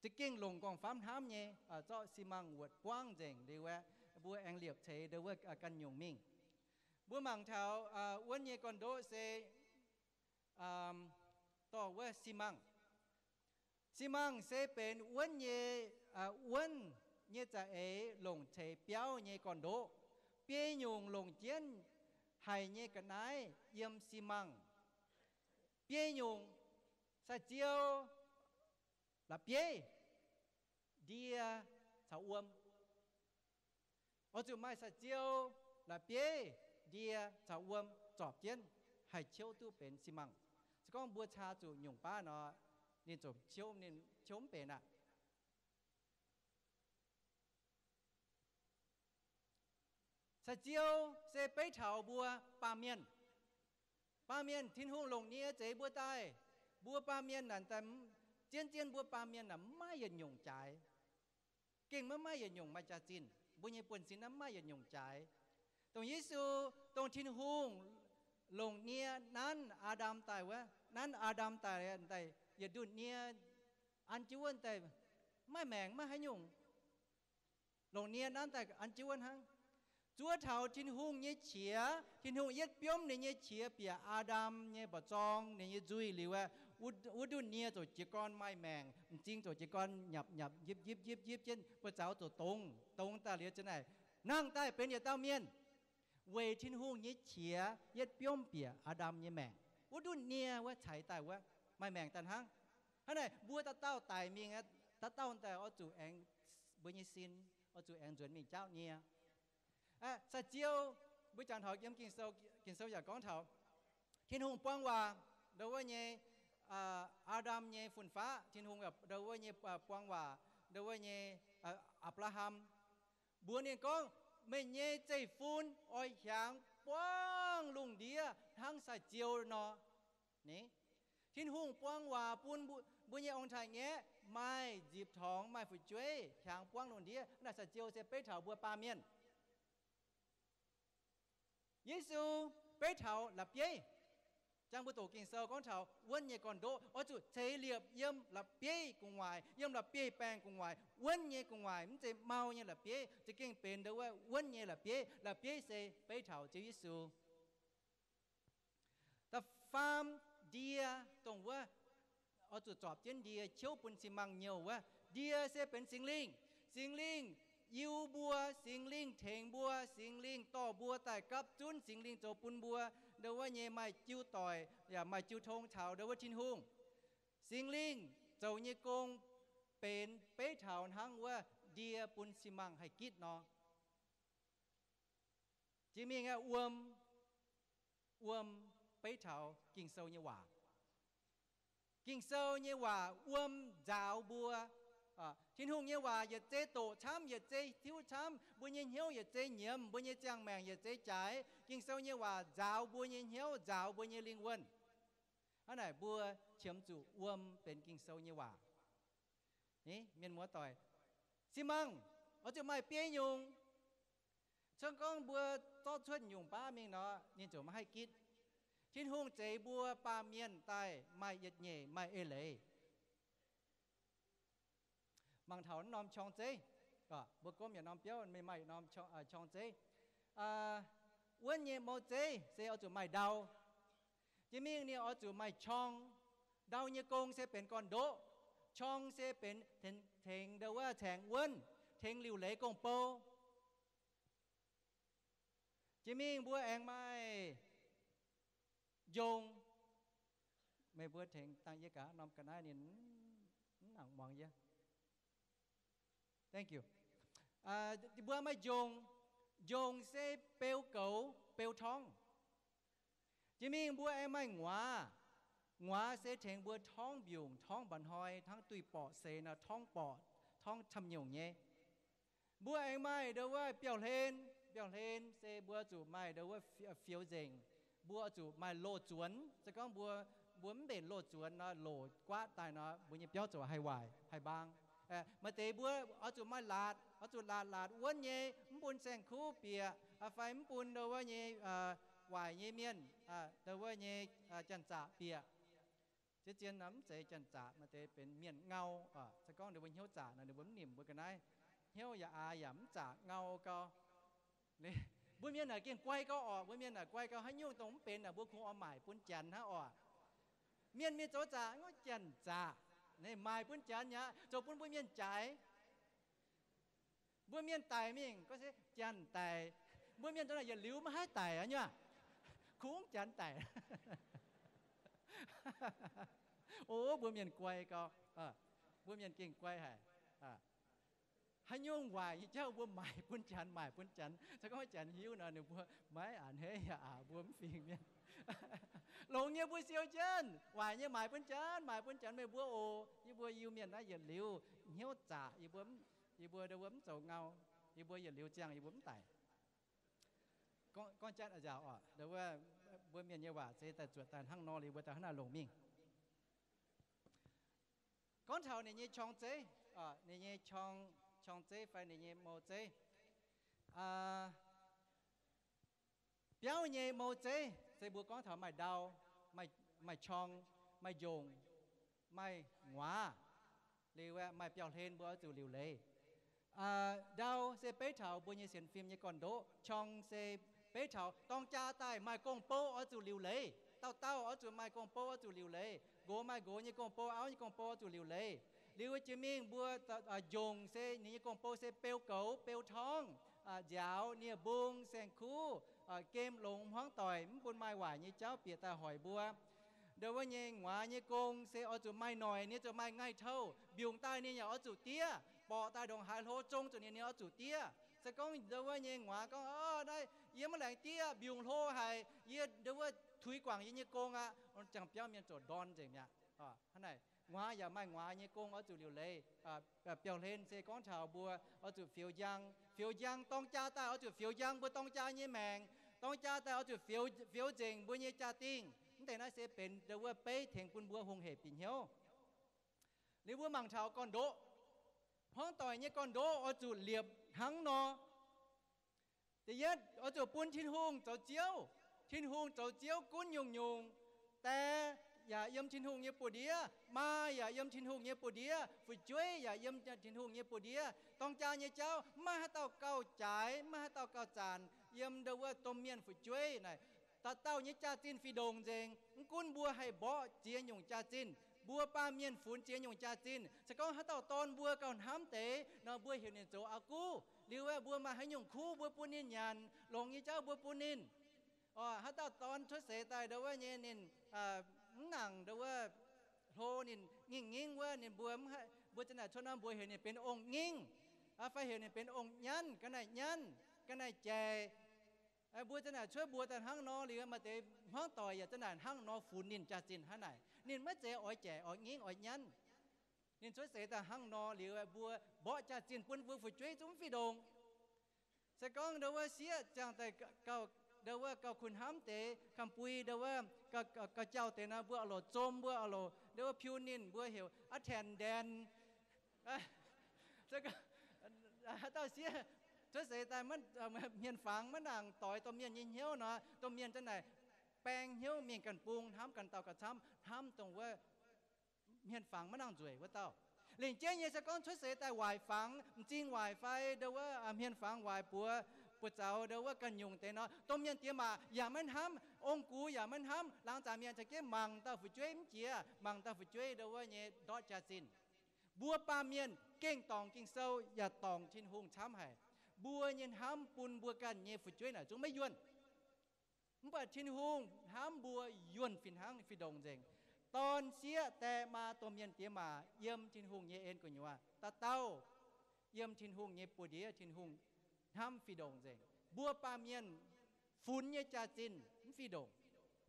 H: จะเก่งลงกองฟ้าห้ามเนี่ยเจ้าซีมังวดกว้างเจ๋งดีว่าบัวแองเหลียบเทเดว่ากันยงมิงบัวมังเท้าวันนี้ก่อนโดเซต่อว่าซีมังเซเป็นวันนี้วันนี้จะลงเทเปียวเนี่ยก่อนโดเปียยงลงเจียนให้เนี่ยกันไหนเยี่ยมซีมังbia nhung sa chiêu là bia dia chảo uom ở chỗ mai sa chiêu là bia dia chảo uom chọp chiến hay chiêu tuเป็นxi măng chỉ có bữa cha chủ nhung ba nó nên chụp chiêu nên chống bền à sa chiêu sẽ bấy thảo bùa ba miên ba miên thiên hùng lồng nia chế bua tai bua ba miênนั่นแต่เจียนบัวปาเมียนน่ะไม่ยันหยงใจเก่งไม่ยันหยงมาจากจีนบุญญี่ปุ่นสินะไม่ยันหยงใจตรงยิสูตรงthiênหงลงเนียนั้นอาดัมตายวะนั้นอาดัมตายแต่อย่าดูเนียอันจวนแต่ไม่แมงไม่ให้หยงลงเนียนั้นแต่อันจวนหังจัวเท้าทิ้นหุงเนี่ยเฉียทิ้นหุงเย็ดเปี้ยมเนี่ยเฉียเปียอาดัมเนี่ยบะจองเนี่ยจุยหรือว่า u đun nia rồi chỉ con mai mèng chính rồi chỉ con nhập nhập díp trên bữa cháu rồi tông ta liệt trên này năng tai bên nhà tao miên về thiên hùng như chia yết biom bìa Adam như mèng u đun niaว่าใช้แต่ว่าไม่แมงตันหังฮันไหนบัวตาเต้าตายมีไงตาเต้าแต่เอาจู่เองบุญยศินเอาจู่เองจวนมีเจ้าเนี่ยสัจเจียวบุญจันทร์เขากินโซอยากก้อนเขาthiên hùng quang hòa đối với nhé Adam nhé phun phá thiên hùng gặp đối với nhé quang hòa đối với nhé Abraham buồn nên con mình nhé chạy phun oi hàng quang lùng đĩa thang sa chiều nó nè thiên hùng quang hòa buồn nhé ông thầy nhé mai dịp thong mai phụ chuối hàng quang lùng đĩa là sa chiều sẽ bế thảo bùa ba miền Giêsu bế thảo là bế Trang bữa tổ kinh sâu con thảo quân nhẹ còn đỗ ở chủ chế liệp yếm là bế cùng ngoài yếm là bế bèn cùng ngoài quân nhẹ cùng ngoài mình chế mau như là bế chỉ kinh bền đâu á quân nhẹ là bế sẽ bế thảo chữ Giêsu ta phàm dia tổngว่าở chủ chọp trên dia chiếu bún xi măng nhiềuว่า dia sẽเป็นสิ่งลิงยิวบัวสิงลิงเถงบัวสิงลิงต่อบัวแต่กับจุนสิงลิงโจปุนบัวเดี๋ยวว่าเย่ไม่จิ้วต่อยอย่าไม่จิ้วทงเฉาเดี๋ยวว่าชินหุงสิงลิงเจ้าเย่กงเป็นเป๊ะเฉาทั้งว่าเดียปุนสิมังให้กิดเนาะจีมีไงอวมเป๊ะเฉากิ่งโซเย่ว่ากิ่งโซเย่ว่าอวมจาวบัวthiên hùng nhưว่าอย่าเจ๊โตช้ำอย่าเจ๊ทิ้วช้ำบุญเหี้ยวอย่าเจ๊เหนียมบุญจางแมงอย่าเจ๊ใจกิ่งเศร้าnhưว่าจาวบุญเหี้ยวจาวบุญลิงวนอันไหนบัวเฉียมจู่อ้วมเป็นกิ่งเศร้าnhưว่านี่เมียนมัวต่อยสิมังเอาจะไม่เปี้ยยุงช่างก้องบัวต้อชวนยุงป้าเมียงเนาะนี่จู่มาให้กิดthiên hùngเจ๊บัวปาเมียนใต้ไม่ยัดเหย่ไม่เอเลยmang thảo nom chong chế, bữa cơm nhà nom béo mày mày nom chong chế, uốn nhẹ màu chế sẽ ở chỗ mày đau, chỉ miếng này ở chỗ mày chong, đau như công sẽเป็นcon đỗ, chong sẽเป็นthèn đâu á thèn uốn, thèn liu lệ công po, chỉ miếng bữa anh mày dùng, mày bữa thèn tăng với cả nom cái này nên nặng mòn vậy. Thank you. Bữa mai dùng sẽ bêu cẩu bêu thong. Chỉ mình bữa em mai ngóa sẽ thành bữa thong biùng thong bản hoi thang tùy bỏ sẽ là thong bỏ thong chăm nhung nhé. Bữa em mai đâu có biểu lên sẽ bữa chủ mai đâu có phiếu dình bữa chủ mai lô chuốn sẽ có bữa bền lô chuốn nó lô quá tại nó bữa nhịp biểu chủ hay hoài hay bang mà tế bữa ở chỗ mai lạt uốn nhé bún sen khu bìa phải bún đâu có nhé hoài nhé miên đâu có nhé chân trả bìa chứ chiên nấm sẽ chân trả mà tếเป็นmiên ngao sẽ có được bên hiếu trả là được bấm niệm bữa cái này hiếu ya yểm trả ngao co bữa miên là kiên quay co bữa miên là quay co hay nhung tổngเป็นlà bữa khu ở mải bún chén ha miên miên chỗ trả nó chân trả này mai bún chén nhá cho bún miên trái bún miên tài mình có sẽ chén tài bún miên chỗ này giờ liu mà hai tài á nhá cuốn chén tài ô bún miên quay co bún miên kinh quay hả hay nhung hoài cháu bún bún chén sao có chén hiếu nào được bún máy ảnh hết bún phiền miên lộn như bữa siêu chân hoài như mày bún chén mày bữa ô như bữa yêu miền đó giờ liu hiếu trả như bữa đâu bấm sầu ngao như bữa giờ liu trang như bấm tài con chén ở giàu đâu bữa miền như vậy sẽ tại chuột tại hang no liu bữa tại hang nào lộn miên con thảo này như chong chế này như chong chế phải này như màu chế béo như màu chế sẽ bữa con thảo mày đau mày chong mày dùng mày ngóa liu mày béo lên bữa từ liu lệ đau sẽ bế thảo bữa như xem phim như con đỗ chong sẽ bế thảo tông cha tai mày công po ở từ liu lệ tao ở chỗ mai con po ở chỗ liều lệ gỗ mai gỗ như con po áo như con po ở chỗ liều lệ liều chế miếng bua dùng xe như con po xe pêu cẩu pêu thong dạo như buông sen khu kem lồng hoang tỏi bún mai hoài như cháu bịa ta hỏi bua đối với như ngoại như con xe ở chỗ mai nồi như chỗ mai ngay thâu biếng tai như ở chỗ tia bỏ tai đồng hai lô trông chỗ như ở chỗ tia sẽ có đối với như ngoại có đây yếm mà lại tia biếng lô hay yếm đối với thúy quảng như con chẳng béo miền chỗ đòn gì nhỉ thế này ngoại giờ mai ngoại như con ở chỗ liều lệ biểu lên xe con chào bùa ở chỗ phiếu giang tông cha ta ở chỗ phiếu giang bùa tông cha như mèn tông cha ta ở chỗ phiếu trình bùa như cha tiênแต่น่าเสียเป็นเดี๋ยวว่าไปเถียงคุณบัวหงเหตุปิ่นเหี้ยวหรือว่ามังชาวก้อนโดห้องต่อยเนี่ยก้อนโดเอาจุดเหลียบหังนอแต่ยัดเอาจุดปุ้นชิ้นหงเจ้าเจียวชิ้นหงเจ้าเจียวกุ้นยุงแต่อย่าย่ำชิ้นหงเนี่ยปวดเดียมาอย่าย่ำชิ้นหงเนี่ยปวดเดียฝึกช่วยอย่าย่ำชิ้นหงเนี่ยปวดเดียต้องจ่ายเนี่ยเจ้ามาให้เต่าเก่าจ่ายมาให้เต่าเก่าจานย่ำเดี๋ยวว่าต้มเมียนฝึกช่วยไหนตาเต้าเนี่ยจ่าจินฟีดงเจงกุ้นบัวให้บ่เจียนยงจ่าจินบัวปลาเมียนฝุนเจียนยงจ่าจินจะก็ให้เต่าตอนบัวเก่าห้ามเตะนอบัวเหี่ยวเนี่ยโจอากูหรือว่าบัวมาให้ยงคู่บัวปูนินยันลงยี่เจ้าบัวปูนินให้เต่าตอนช่วยเสตายเดี๋ยวว่าเนี่ยนินหนังเดี๋ยวว่าโทนินงิ่งว่านินบัวจะไหนชนน้ำบัวเหี่ยวเนี่ยเป็นองค์งิ่งไฟเหี่ยวเนี่ยเป็นองค์ยันกันไหนยันกันไหนแจบัวจะไหนช่วยบัวแต่ห้างนอหรือมาเตะห้างต่อยอย่าจะไหนห้างนอฝูนินจ่าจินห้าไหนนินไม่เจอ้อยแจอ้อยงิ่งอ้อยยันนินช่วยเสแต่ห้างนอหรือบัวบ่จ่าจินปุ่นบัวฝึกช่วยจุ้มฟีดงสก้องเดี๋ยวว่าเสียจังแต่เก่าเดี๋ยวว่าเก่าคุณห้ามเตะคำปุยเดี๋ยวว่าเก่าเจ้าเตะนะบัวอโลจมบัวอโลเดี๋ยวว่าพิวนินบัวเหี่ยวอัดแทนแดนสก้องเต้าเสียช่วยเสแต่มันเมียนฝังมันด่างต่อยตัวเมียนยิงเหี้ยวเนาะตัวเมียนจะไหนแปลงเหี้ยวเมียนกันปรุงทำกันเตากระช้ำทำตรงว่าเมียนฝังมันด่างจุ๋ยว่าเต้าเล่นเจ๊ยังจะก้อนช่วยเสแต่วายฝังจริงวายไฟเดี๋ยวว่าเมียนฝังวายปัวเจ้าเดี๋ยวว่ากันยุงเตเนาะตัวเมียนเตี้ยมาอย่ามันทำองกูอย่ามันทำหลังจากเมียนจะเก็บมังเต้าฝุ่นช่วยเจียมังเต้าฝุ่นช่วยเดี๋ยวว่าเนี่ยดอดจ่าจินบัวปลาเมียนเก่งตองกิ่งเศร้าอย่าตองชิ้นหุงช้ำให้บัวยันห้ามปุนบัวกันเย่ฝึกช่วยหน่อยจงไม่ยวนมันเปิดชิ้นหุงห้ามบัวยวนฟินห้างฟิดงเจงตอนเสียแต่มาตัวเมียนเตี้ยมาเยี่ยมชิ้นหุงเย่เอ็นก็อยู่ว่าตาเต้าเยี่ยมชิ้นหุงเย่ปูเดียชิ้นหุงห้ามฟิดงเจงบัวปลาเมียนฝุ่นเย่จ่าจินฟิดง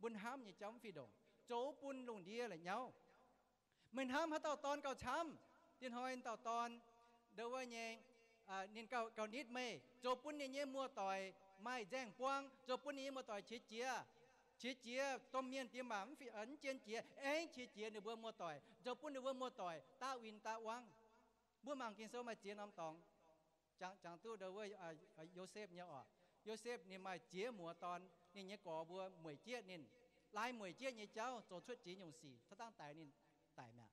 H: บุญห้ามเย่จ้ำฟิดงโจปุนลงเดียอะไรเนาะมันห้ามให้เต่าตอนเก่าช้ำตีนหอยเต่าตอนเดี๋ยวว่าเย่นินเก่านิดไม่โจปุ่นเนี่ยมัวต่อยไม่แจ้งปวงโจปุ่นนี้มัวต่อยเจียต้มเมียนเตี้ยหมาฝีอันเจียนเจียเอ้ยเจียเนี่ยบัวมัวต่อยโจปุ่นเนี่ยบัวมัวต่อยตาวินตาวังบัวมังกินเสมาเจียน้ำตองจังตู้เดี๋ยวว่าโยเซฟเนี่ยโยเซฟเนี่ยมาเจียมัวตอนนี่เนี่ยก่อบัวหมวยเจียนินลายหมวยเจียเนี่ยเจ้าโจชุดจีนยงสีถ้าตั้งตายนินตายแม่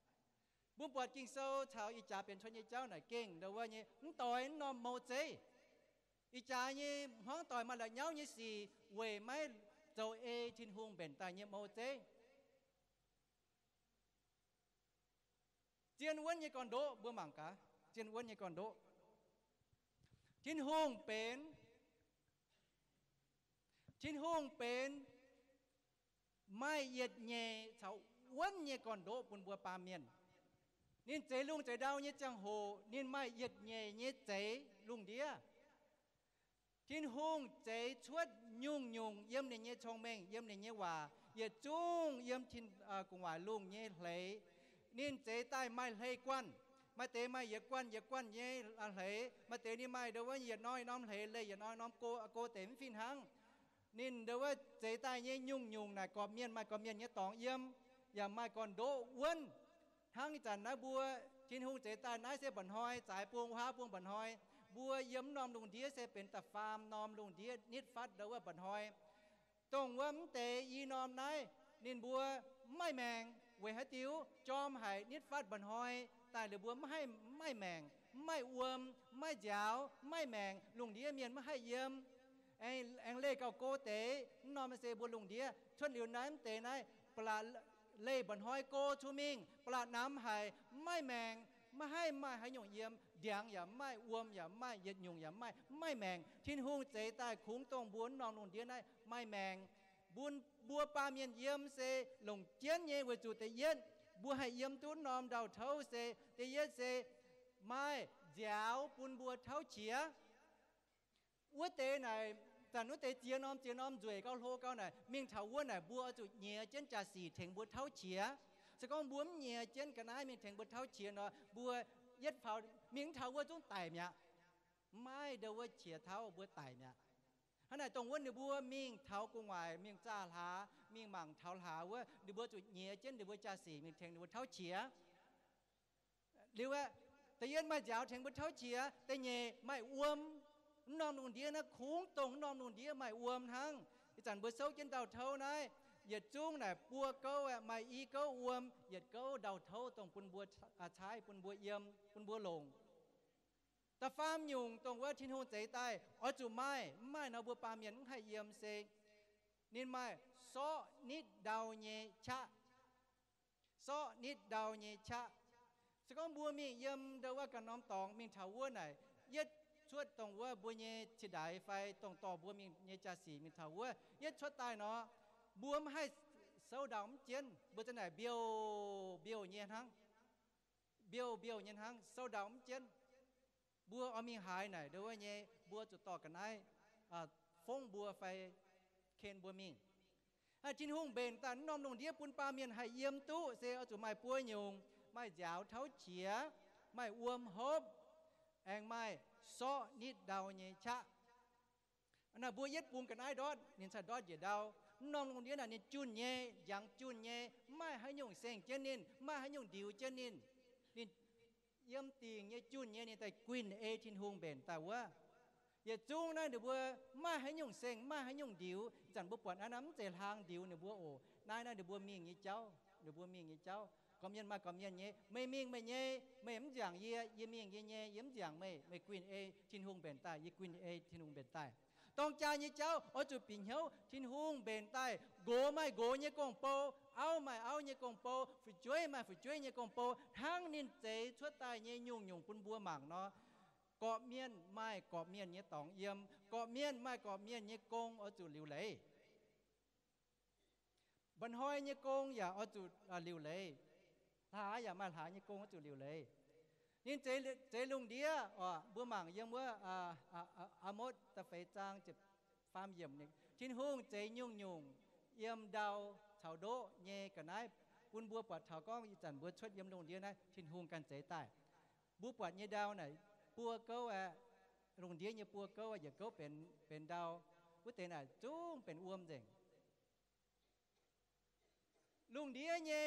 H: บุญปวดกิ่งโซ่ชาวอีจ่าเป็นชนยี่เจ้าหน่อยเก่งเดี๋ยวว่าเนี่ยต่อยนอมโมเจอีจ่าเนี่ยห้องต่อยมาละเย้าเนี่ยสี่เว่ไม่เจ้าเอทินหุงเป็นตายเนี่ยโมเจเจียนวันเนี่ยก่อนโดบัวหมังกะเจียนวันเนี่ยก่อนโดทินหุงเป็นไม่เหยียดเย่ชาววันเนี่ยก่อนโดบนบัวปาเมียนนินเจลุงเจดาวเนี่ยจังโหนินไม่เหยียดเย่เนี่ยเจลุงเดียทินหงเจชวดยุ่งเยี่ยมในเนี่ยชงเมงเยี่ยมในเนี่ยว่าเหยียดจุ้งเยี่ยมทินกงว่าลุงเนี่ยเลยนินเจใต้ไม่เลยกวนมาเตะไม่เหยียดกวนเนี่ยเลยมาเตะนี่ไม่เดี๋ยวว่าเหยียดน้อยน้อมเลยเหยียดน้อยน้อมโกเต็มฟินหังนินเดี๋ยวว่าเจใต้เนี่ยยุ่งน่ะกอบเมียนไม่กอบเมียนเนี่ยตองเยี่ยมอย่าไม่ก่อนโดอ้วนทั้งจันนะบัวชินหงเจตานายเสบันหอยสายพวงว้าพวงบันหอยบัวเยี่ยมนอมลุงเดียเสเป็นตะฟาร์มนอมลุงเดียนิดฟัดเดว่าบันหอยตรงว่าเตยีนอมนายนินบัวไม่แมงเวหติวจอมหายนิดฟัดบันหอยตายหรือบัวไม่แมงไม่อวมไม่ยาวไม่แมงลุงเดียเมียนไม่ให้เยี่ยมไอ้เล่เก่าโกเตนอมเสบัวลุงเดีย ชวนเหลียวน้ำเตะในปลาเล่บนห้อยโกชูมิงปลาน้ำหายไม่แมงไม่ให้หยงเยี่ยมเดียงอย่าไม่อวมอย่าไม่เย็ดหยงอย่าไม่แมงทิ้นหุงเจใต้คุ้งตรงบุญนองนุ่นเดียนได้ไม่แมงบุญบัวปลาเมียนเยี่ยมเซลงเจียนเย่ไว้จุดเตเย็นบัวให้เยี่ยมตุ้นนอมดาวเท้าเซเตเย็นเซไม่เจ้าปุนบัวเท้าเฉียวัวเตไหนแต่นู้นเตเจียน้อมจุ๋ยเก้าโลเก้าไหนเมียงเท้าวัวไหนบัวจุดเนียเจนจ่าสีถึงบัวเท้าเฉียสกองบัวเนียเจนกันนะเมียงถึงบัวเท้าเฉียเนาะบัวเย็ดเผาเมียงเท้าวัวจุ้งไต่เนี่ยไม่เดี๋ยวว่าเฉียเท้าบัวไต่เนี่ยขณะตรงวันเดี๋ยวบัวเมียงเท้ากงไหวเมียงจ้าหาเมียงหมั่งเท้าหาว่าเดี๋ยวบัวจุดเนียเจนเดี๋ยวบัวจ่าสีเมียงถึงเดี๋ยวบัวเท้าเฉียหรือว่าแต่เย็นมาเจ้าถึงบัวเท้าเฉียแต่เนียไม่อ้วมนอมนุ่นเดียนะคุ้งตรงนอมนุ่นเดียไม่อ้วมทั้งจันบัวเสาเจนเดาเท้าไหนเหยียดจุ้งไหนปัวเก้าไม่อีเก้าอ้วมเหยียดเก้าเดาเท้าตรงปุ่นบัวใช้ปุ่นบัวเยี่ยมปุ่นบัวลงแต่ฟาร์มยุงตรงว่าทิ้นหูใจใต้อ๋อจุไม่นาบัวปาเมียนให้เยี่ยมเซนินไม่ซ้อนิดดาวเนชะซ้อนิดดาวเนชะสกองบัวมีเยี่ยมเดาว่ากันน้อมตองมีถาวรไหนเย็ดชวดตรงว่าบัวเนชิดายไฟตรงต่อบัวมีเนจ่าสีมีถาวรเย็ดชวดตายเนาะบัวไม่ให้เสาดำเจียนบัวจะไหนเบี้ยวเงี้ยทั้งเบี้ยวเงี้ยทั้งเสาดำเจียนบัวเอามีหายไหนเดี๋ยวว่าเงี้ยบัวจุดต่อกันได้ฟงบัวไฟเคนบัวมิงจินหุ่งเบนตันน้อมลงเดียปุนปาเมียนให้เยี่ยมตู้เซเอาจุดไม้ปัวยงไม้ยาวเท้าเฉียไม้อ้วมฮบแองไม้ซ้อนิดดาวเงี้ยชะอันน่ะบัวเย็ดปุ่มกันไอ้ดอดนินสัตดอดเยดาวน้องลงเดียน่ะนี่จุนเย่ยังจุนเย่ไม่ให้ยงเสงเจนินไม่ให้ยงดิวเจนินนี่เยี่ยมตีงเย่จุนเย่นี่แต่กวินเอทินฮงเบนแต่ว่าอย่าจุงนะเดี๋ยวบัวไม่ให้ยงเสงไม่ให้ยงดิวจันบัวปวดอันน้ำเจลางดิวเนี่ยบัวโอ้นายนะเดี๋ยวบัวมีอย่างนี้เจ้าเดี๋ยวบัวมีอย่างนี้เจ้าก็เมียนมาก็เมียนเย่ไม่มีไม่เย่ไม่เห็นอย่างเย่ยี่มีอย่างเย่เย่เยี่ยมอย่างไม่กวินเอทินฮงเบนใต้ยี่กวินเอทินฮงเบนใต้ต้องจ่ายยี่เจ้าเอาจุดปิ่นเหี่ยวทิ้นหุงเบนใต้โกไม่โกยี่กงโปเอาไม่เอายี่กงโปฝึกช่วยไม่ฝึกช่วยยี่กงโปทั้งนินเจชั่วตายยี่ยุ่งปุ่นบัวหมากเนาะเกาะเมียนไม่เกาะเมียนยี่ตองเยี่ยมเกาะเมียนไม่เกาะเมียนยี่กงเอาจุดหลิวเลยบรรหอยยี่กงอย่าเอาจุดหลิวเลยหาอย่ามาหายี่กงเอาจุดหลิวเลยนี่เจลุงเดียบัวหมางยังว่าอามดตะเฟจางจะฟาร์มเยี่ยมนี่ทิ้นหุ่งเจยุ่งเยี่ยมดาวชาวโดเย่กันนายปุ่นบัวปวดชาวก้องอีจันบัวชดเยี่ยมลุงเดียนะทิ้นหุ่งกันเจใต้บัวปวดเย่ดาวไหนปัวเก้าลุงเดียเย่ปัวเก้าอย่าเก้าเป็นดาววุ้เตน่ะจุ้งเป็นอ้วมเจ๋งลุงเดียเย่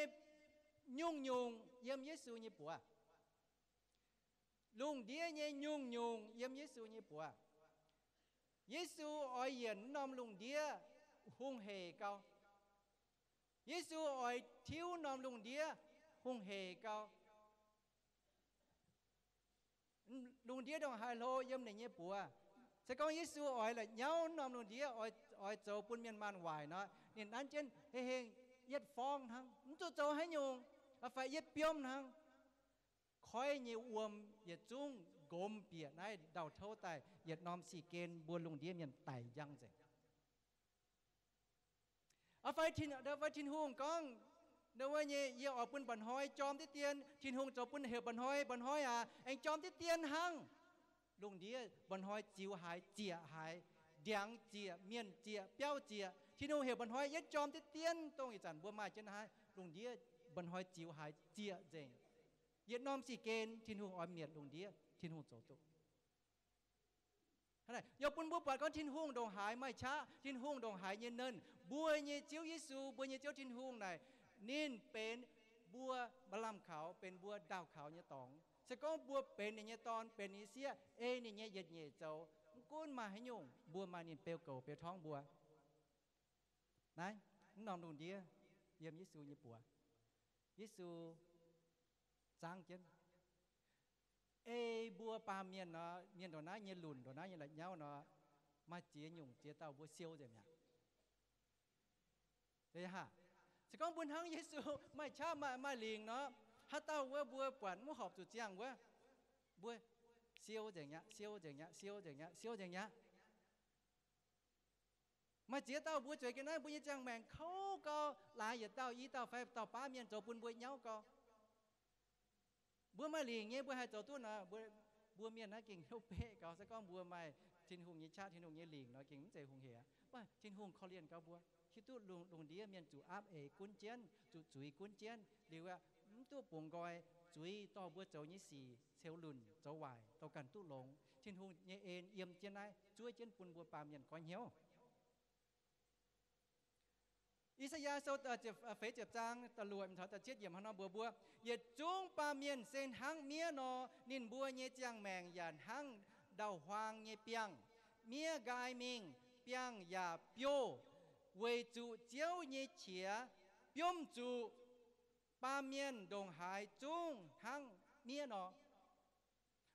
H: ยุ่งเยี่ยมเยซูเย่ปัวลุงเดียเนี่ยยุ่งเยี่ยมเยซูเนี่ยปัวเยซูอ้อยเย็นน้อมลุงเดียหุงเฮเกาเยซูอ้อยทิวน้อมลุงเดียหุงเฮเกาลุงเดียต้องไฮโลเยี่ยมในเนี่ยปัวแต่ก็เยซูอ้อยละเย้าน้อมลุงเดียอ้อยโจปุ่นเมียนมันไหวเนาะเนี่ยนั่นเช่นเฮงเย็ดฟองทั้งมันโจให้ยุงเอาไฟเย็ดเปียมทั้งคอยเยี่ยวมเหยียดจุ้งกลมเปียนายดาวเท่าไตเหยียดนอมสีเกณฑ์บัวลุงเดียมยันไตยังเจเอาไฟทินเดาไฟทินหุงก้องเดาว่าเนี่ยเยี่ยวออกปุ่นบันหอยจอมที่เตียนทินหุงจอปุ่นเหวบันหอยเองจอมที่เตียนหังลุงเดียบันหอยจิ๋วหายเจียหายเดียงเจียเมียนเจียเปี้ยวเจียทินหุงเหวบันหอยยัดจอมที่เตียนตรงอีจันบัวมาเจนหายลุงเดียบันหอยจิ๋วหายเจียเจงเย็ดน้อมสีเกณฑ์ทินหุงอ่อนเมียดลุงเดียทินหุงโจตุอะไรยกปุ่นบัวปัดก็ทินหุงดงหายไม่ช้าทินหุงดงหายเย็นเนินบัวเยเจียวเยซูบัวเยเจียวทินหุงไหนนิ่นเป็นบัวบลำขาวเป็นบัวดาวขาวเนี่ยตองสก็บัวเป็นเนี่ยตอนเป็นนิเสียเนี่ยเย็ดเนี่ยเจ้าก้นมาให้ยุ่งบัวมานิ่นเปลวเก่าเปลวท้องบัวนายน้องลุงเดียเยี่ยมเยซูเนี่ยปัวเยซูจ้างเจนบัวปาเมียนเนาะเมียนตัวนั้นเนี่ยหลุนตัวนั้นเนี่ยละเย้าเนาะมาเจียหยุ่งเจียเต้าบัวเซียวเจียเนี่ย đấy ha sẽ con buôn hăng Giêsu mai cha mai liền nó hát tao với bùa quản mua họp tụt chiang với bùa siêu chẳng nhá siêu chẳng nhá siêu chẳng nhá siêu chẳng nhá mà chỉ tao bùa chơi cái này bùa như chẳng mèn khâu co lại giờ tao ý tao phải tao phá miên cho buôn bùa nhau co bùa mai liền nghe bùa hai chỗ tu nè bùa miên nó kinh hiệu bệ co sẽ con bùa mai thiên hùng như cha thiên hùng như liền nó kinh chơi hùng hỉaว่าทินหุงเขาเรียนกับบัวคิดตัวลงเดียเมียนจูอาบกุนเจียนจูจุยกุนเจียนหรือว่าตัวปงกอยจุยต่อบัวเจ้ายี่สี่เซลลุนเจ้าไหวต่อกันตู้หลงทินหุงเยเอ็นเอี่ยมเจียนได้ช่วยเจียนปุ่นบัวปามเมียนก้อยเหี้ยวอิสยาห์เจ็บเฟยเจ็บจางตะลวยมันเถาตะเจ็ดเยี่ยมฮานอบัวเย็ดจุงปามเมียนเส้นหังเมียนอนินบัวเยจียงแมงยานหังดาวฮวางเยเปียงเมียกายมิงbiang ya bio为主教业切标注八面东海中行面喏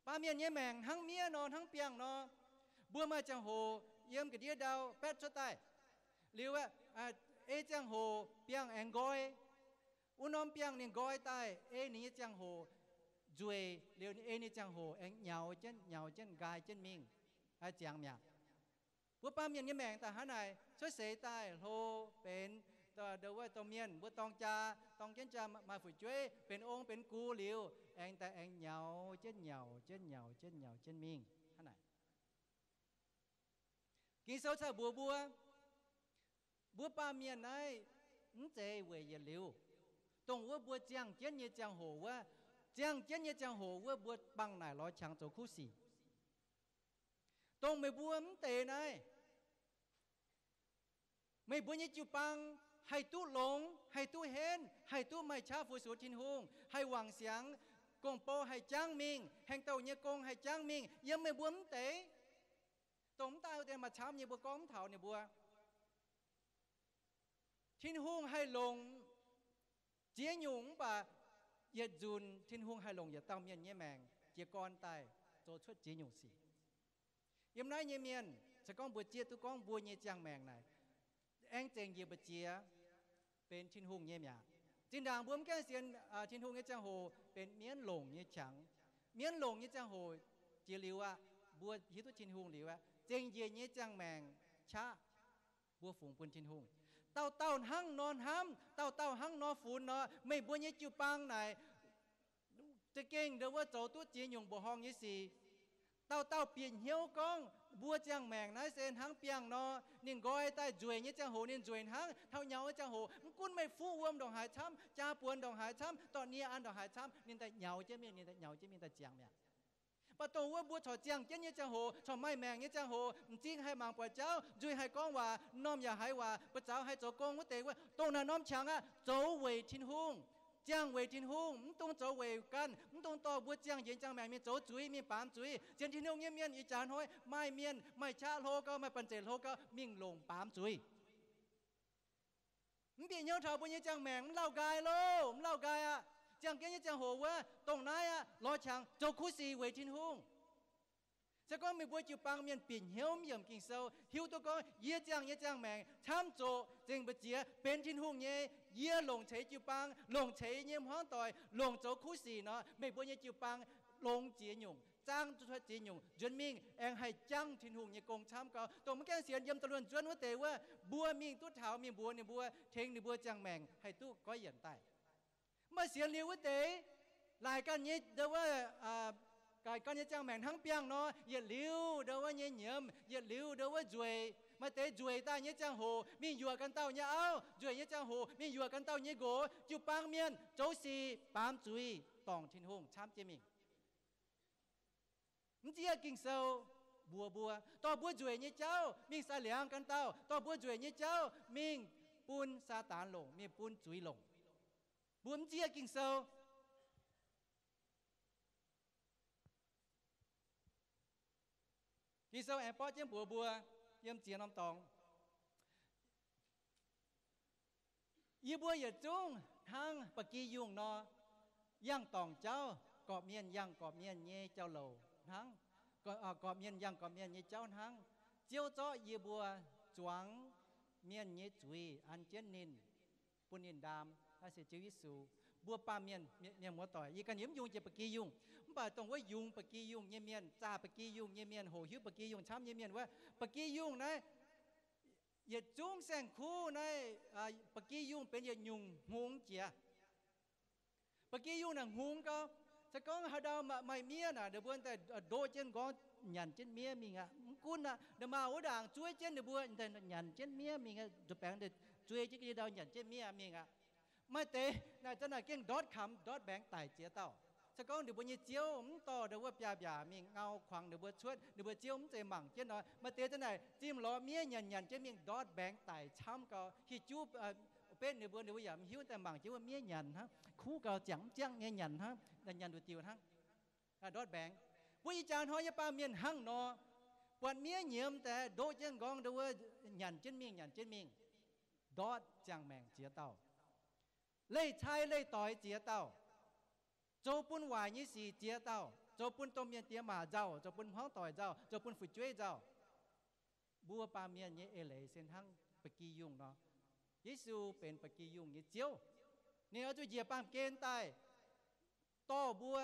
H: 八面也名行面喏行biang喏บัวมาจังโหเยี่ยมกระเดียดาวแปดชุดใต้เรียกว่าจังโหเปียงแองกอยอุนอมเปียงเนี่ยกอยใต้นี่จังโหจวยเรียกนี่จังโหแองเหนียวเช่นกายเช่นมิงจังเมียบัวปามเมียนยี่แมงแต่หาไหนช่วยเสยใต้โลเป็นตัวเดว่าตัวเมียนบัวตองจาตองเจนจามาฝึกช่วยเป็นองค์เป็นกูเหลียวแองแต่แองเหนียวเช่นเหนียวเช่นมิงหาไหนกินโซชาบัวปามเมียนไหนเจเวยเหลียวตรงว่าบัวเจียงเจนยี่จังโหว่าเจียงเจนยี่จังโหว่าบัวบังไหนร้อยช่างโจคู่สี่ตรงไม่บัวมันเตะนายไม่บัวยี่จูปังให้ตู้หลงให้ตู้เห็นให้ตู้ไม่ช้าฟูสูทินหงให้หวังเสียงกงโปให้จ้างมิงแห่งเต่าเนี่ยกงให้จ้างมิงยังไม่บัวมันเตะตรงตาแต่มาช้ำเนี่ยบัวก้อมเถาเนี่ยบัวทินหงให้หลงเจียหยงป่ะเหยียดจุนทินหงให้หลงอย่าเต่าเมียนเนี่ยแมงเจียก้อนตายโจชุดเจียหยงสียามน้อยเมียนจะก้องบัวเจียตุก้องบัวเยจังแมงไหนแองเจงเยบเจียเป็นชินหุงเยี่ยมยาจินด่างบัวมแก้เสียนชินหุงเยจังโหเป็นเมียนหลงเยจังเมียนหลงเยจังโหเจียลิวะบัวฮิตุชินหุงลิวะเจงเยเยจังแมงชะบัวฝูงปุ่นชินหุงเต่าหั่งนอนห้ำเต่าหั่งนอนฝูนเนาะไม่บัวเยจิวปังไหนจะเก่งเดี๋ยวว่าโจตุเจียหยงบัวห้องยี่สี่เต่าเปลี่ยนเหี้ยวกองบัวเจียงแมงนายเซนทั้งเปียงนอนิ่งก้อยใต้จวยเนี่ยจังโหนิ่งจวยทั้งเท่าเหนียวจังโหกุ้นไม่ฟู่วมดอกหายช้ำจ้าปวนดอกหายช้ำตอนนี้อันดอกหายช้ำนิ่งแต่เหนียวเจ้าเมียนิ่งแต่เหนียวเจ้าเมียแต่เจียงเมียประตูว่าบัวถอดเจียงเจ้าเนี่ยจังโหถอดไม้แมงเนี่ยจังโหจิ้งให้มังปวดเจ้าจวยให้ก้องว่าน้อมอย่าให้ว่าปวดเจ้าให้โจกงว่าเตะว่าตรงนั้นน้อมช่างอ่ะโจเวทินหุงเจียงเวทินหุงมึงต้องโจเวกันมึงต้องต่อบัวเจียงเย็นจังแมงมีโจจุยมีปามจุยเจียนทินหุงเมียนอีจานห้อยไม่เมียนไม่ชาโลก็ไม่ปันเจโลก็มิ่งลงปามจุยมึงเปลี่ยนเยอะเท่าบัวเย็นจังแมงมึงเล่ากายโลมึงเล่ากายอ่ะเจียงเกี้ยจังโหว่าตรงไหนอ่ะรอช่างโจคุสีเวทินหุงจะก็มีบัวจิวปังเมียนเปลี่ยนเหี้ยวเมียมกิ่งเซาหิวตัวก็เยี่ยจังแมงช้ำโจเจงบะเจียเป็นทินหุงเยี่ยลงเฉยจิวปังลงเฉยเยี่ยมห้องต่อยลงโจคู่สีเนาะไม่บัวเยี่ยจิวปังลงเจียหยงจ้างจุดเจียหยงจนมิงเองให้จังทินหุงเยี่ยกงช้ำก็ตรงมันแก้เสียนเยี่ยมตะลวนจวนว่าเตว่าบัวมิงตุ้เท้ามีบัวในบัวเทงในบัวจังแมงให้ตู้ก้อยเหยียนใต้เมื่อเสียนเลี้ยวว่าเตหลายกันนี้เดว่าcái con như trang mèn thắng piang nó nhiệt liu đâu có nhiệt nhiễm nhiệt liu đâu có ruồi mà tế ruồi ta như trang hồ mi dùa căn tàu như áo ruồi như trang hồ mi dùa căn tàu như gỗ chụp băng miên châu xì bám chuối tòng thiên hùng chám chế mình mình chỉ kinh sâu bùa to bùa ruồi như cháu mình sa liang căn tàu to bùa ruồi như cháu mình pun sa tán lồng mình pun chuối lồng bùa mình chỉ kinh sâu khi sau em bỏ chém bùa yếm chia năm tòng y bùa yết chung thang bậc kỳ dùng nó yang tòng cháu cọp miên yang cọp miên nhé cháu lầu thang cọp miên yang cọp miên nhé cháu thang chiếu cho y bùa choáng miên nhé chuối ăn chén nín ปุ่นยินดามอาศัยชีวิตสู่บัวปาเมียนเนี่ยมัวต่อยยี่กันยิ้มยุงจะปะกี้ยุงบ่าตรงว่ายุงปะกี้ยุงเนี่ยเมียนจ่าปะกี้ยุงเนี่ยเมียนโหหิวปะกี้ยุงช้ำเนี่ยเมียนว่าปะกี้ยุงนะอย่าจุ้งแสงคู่นะปะกี้ยุงเป็นอย่ายุงหงเจียปะกี้ยุงน่ะหงก็จะก้องหาดาวไม่เมียน่ะเดี๋ยวบัวแต่โดเจนก็หยันเจนเมียมีงะกุนน่ะเดี๋ยวมาหัวด่างช่วยเจนเดี๋ยวบัวแต่หยันเจนเมียมีงะจะแปลงเดี๋ยวช่วยเจนดาวหยันเจนเมียมีงะไม่เตะน่าจะน่าเก่งดอทคำดอทแบงค์ไต่เจียเต้าจะก้องเดี๋ยวบัวเนี่ยเจียวต่อเดี๋ยวว่าปยามีเงาขวางเดี๋ยวบัวช่วยเดี๋ยวบัวเจียวใจหมั่งเจนหน่อยมาเตะจะไหนจิ้มล้อเมียหยันเจนเมียดอทแบงค์ไต่ช้ำก็ฮิจูบเป็นเดี๋ยวบัวอย่าหิวแต่หมั่งเจียวว่าเมียหยันฮะคู่ก็จังเนี่ยหยันฮะแต่หยันดูติวฮะดอทแบงค์ผู้อาจารย์หอยปาเมียนหั่งนอปวดเมียเหนียมแต่โดเจนกองเดี๋ยวว่าหยันเจนเมียดอทจังแมงเจียเต้าเล่ใช้เล่ต่อยเจียเต้าโจปุ่นวายยี่สีเจียเต้าโจปุ่นต้มเมียนเตียหมาเจ้าโจปุ่นห้องต่อยเจ้าโจปุ่นฝึกช่วยเจ้าบัวปาเมียนยี่เอเลยเส้นทั้งปะกี้ยุงเนาะยิสูเป็นปะกี้ยุงยี่เจียวนี่เอาจุเหยียบปามเกณฑ์ตายต่อบัว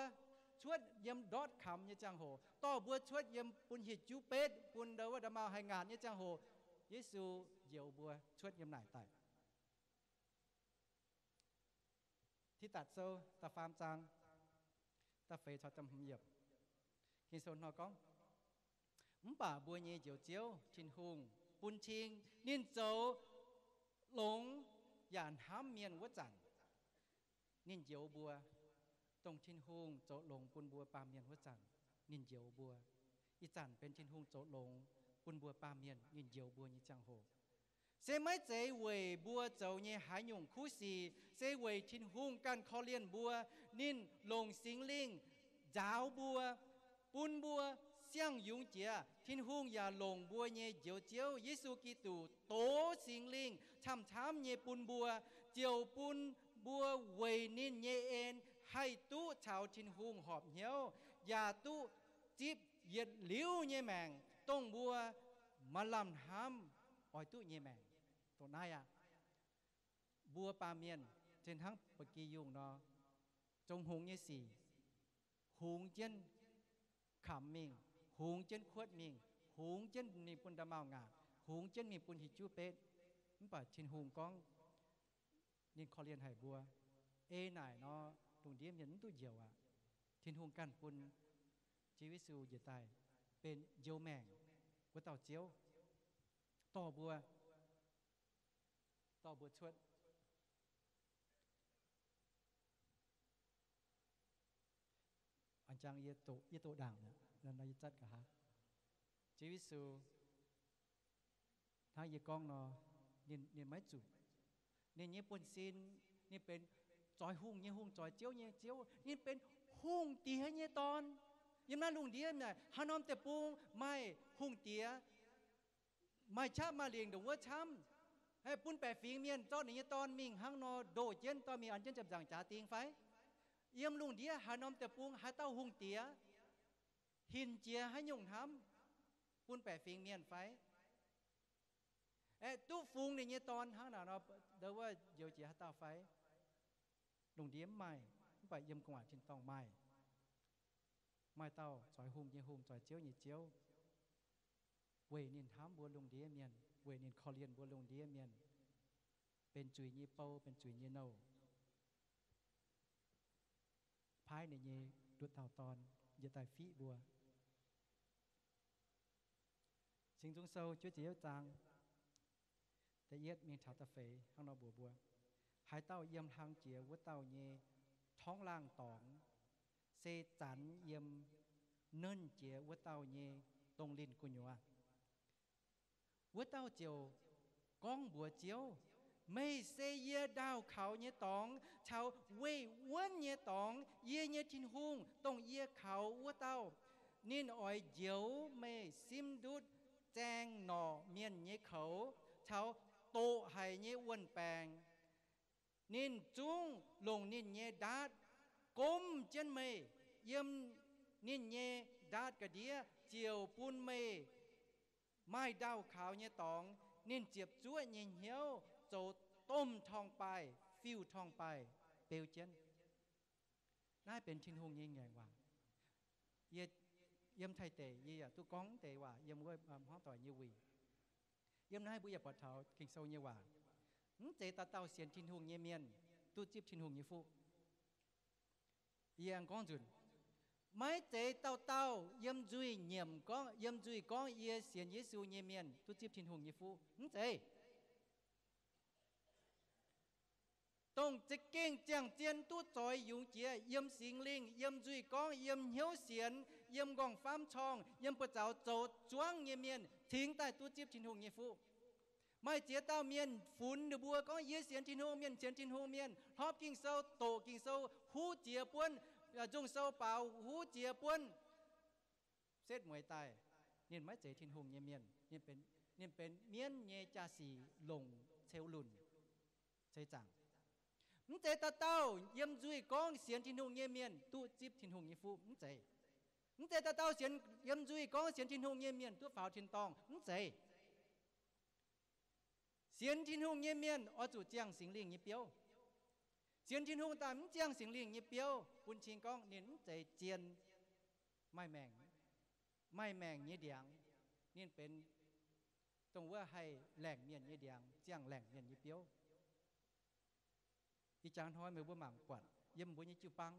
H: ชวดเยี่ยมดอดคำยี่จังโหต่อบัวชวดเยี่ยมปุ่นหิจูเป็ดปุ่นเดว่าดมาให้งานยี่จังโหยิสูเหยียวบัวชวดเยี่ยมไหนตายที่ตัดโซ่ตาฟาร์มจังตาเฟยชอจำหเหยียบกินโซนนอก้องป่าบัวเย่เจียวเจียวชินหุงปุนชิงนินโจหลงหยานห้ามเมียนวัดจันนินเจียวบัวตรงชินหุงโจหลงปุนบัวปาเมียนวัดจันนินเจียวบัวอีจันเป็นชินหุงโจหลงปุนบัวปาเมียนนินเจียวบัวยี่จังโหเสียไม่ใจเว่ยบัวเจ้าเนี่ยหายหยงคู่สีเสียเว่ยชินหุงกันคอเลียนบัวนินลงสิงลิงจ้าวบัวปุนบัวเสี่ยงยุงเจียชินหุงอย่าลงบัวเนี่ยเจียวเจียวยิสุกิตูโตสิงลิงช้ำเนี่ยปุนบัวเจียวปุนบัวเว่ยนินเนี่ยเอ็นให้ตู้ชาวชินหุงหอบเหี่ยวอย่าตู้จิบเหยียดหลิวเนี่ยแมงต้องบัวมาลำห้ำอ้อยตู้เนี่ยแมงตัวนายอ่ะบัวปาเมียนเจนทั้งปกียุงเนาะจงหงยี่สี่หงเจนขำมิงหงเจนขวดมิงหงเจนมีปุ่นดำเมางาหงเจนมีปุ่นหิจูเป็ดมันป่าชินหงก้องนินคอเลียนไห่บัวเอไหนเนาะตรงเดียมยันตู้เหี่ยวอ่ะชินหงกันปุ่นชีวิตสูเหยียดตายเป็นเยียวแมงบัวเต่าเจียวต่อบัวชวดอันจังเยโตด่างเนี่ยนั่นนายจัดกะฮะชีวิตสูถ้าเยกองเนาะเนี่ยไม่จุเนี่ยเนี่ยปนซินนี่เป็นจอยหุ่งเนี่ยหุ่งจอยเจียวเนี่ยเจียวนี่เป็นหุ่งเตี๋ยเนี่ยตอนยังน่าลุงเดียเนี่ยฮานอมแต่ปูงไม่หุ่งเตี๋ยไม่ช้ำมาเลี้ยงดงว่าช้ำให้ปุ่นแปะฝีเมียนตอนนี้ตอนมิงหังนอโดเจนตอนมีอันเจนจับจังจ่าติงไฟเยี่ยมลุงเดียหานอมแต่ปุงหาเต้าหุงเตียหินเจียให้ยงทำปุ่นแปะฝีเมียนไฟตู้ฟุงในนี้ตอนหังหนาเนาะเดี๋ยวว่าเดี๋ยวเจียหาเต้าไฟลุงเดียมไม่ไปเยี่ยมกว่าชินตองไม่เต้าจอยหุงเยี่ยหุงจอยเจียวเยี่ยเจียวเวนินทำบัวลุงเดียเมียนเวนินคอเลียนบัวลงเดียเมียนเป็นจุยยี่เป้าเป็นจุยยี่เน่าพายในยี่ดูเต่าตอนอย่าตายฟีบัวสิงจุงเซาช่วยเจียวจางแต่เย็ดมีชาวตะเฟยข้างนอกบัวหายเต้าเยี่ยมทางเจียววัดเต้ายี่ท้องล่างตองเซจันเยี่ยมเนิ่นเจียววัดเต้ายี่ตรงลินกุญวะวัดเต้าเจียวก้องบัวเจียวไม่เสียดาวเขาเนี่ยตองชาวเว่ยวนเนี่ยตองเยี่ยเนี่ยทินหุงต้องเยี่ยเขาวัดเต้านินอ้อยเจียวไม่ซิมดุดแจงหน่อเมียนเนี่ยเขาชาวโตไห้เนี่ยอ้วนแปงนินจุ้งลงนินเนี่ยดาดก้มเจนไม่เยี่ยมนินเนี่ยดาดกระเดียเจียวปุนไม่ไม้ดาวขาวเนี่ยตองนินเจียบจ้วยเหี่ยวโจ ต้มทองไปฟิวทองไปเปลวเจนน่าเป็นทินหงยิ่งใหญ่ว่าเยี่ยมไทยเตะยี่ตุก้องเตะว่าเยี่ยมว่าห้องต่อยยี่วีเยี่ยมน่าบุญปอดเท้ากิ่งโซยี่ว่าเจตาเต้าเสียนทินหงเยี่ยเมียนตุจิบทินหงยี่ฟูเยี่ยงก้องจุนไม่เจเต้าเยี่ยมจุยเยี่ยมก้องเยี่ยมจุยก้องเยี่ยเสียนเยซูเยี่ยเมียนตุจิบทินหงยี่ฟูเจต้องจะเก่งจังเจียนตู้จอยยุงเจียเยี่ยมสิงลิงเยี่ยมจุยก้องเยี่ยมเหี่ยวเสียนเยี่ยมกองฟ้ามชองเยี่ยมประเจ้าโจจ้วงเยี่ยมเมียนทิ้งใต้ตู้จิบทินหงเยี่ยฟูไม่เจียเต้าเมียนฝุ่นเดือบัวก้องเยี่ยเสียนทินหงเมียนเสียนทินหงเมียนฮอบกิ่งเศร้าโตกิ่งเศร้าหูเจียป้วนจงเศร้าเปล่าหูเจียป้วนเสร็จมวยตายเนี่ยไม่เจทินหงเยี่ยเมียนเนี่ยเป็นเมียนเยจาสีลงเชลลุนใช่จังมึงเจตาเต้าเยี่ยมจุยก้องเสียนทินหงเยี่ยเมียนตู้จิบทินหงยี่ฟูมึงเจตาเต้าเสียนเยี่ยมจุยก้องเสียนทินหงเยี่ยเมียนตู้ฝ่าวทินตองมึงเจเสียนทินหงเยี่ยเมียนอจู่เจียงสิงลิงยี่เปียวเสียนทินหงตามมึงเจียงสิงลิงยี่เปียวปุนชิงก้องเนี่ยมึงเจเจียนไม่แมงยี่เดียงนี่เป็นตรงว่าให้แหล่งเมียนยี่เดียงเจียงแหล่งเมียนยี่เปียวอีจางท้อยมือบัวหมางกวาดเยี่ยมบัวยี่จูปัง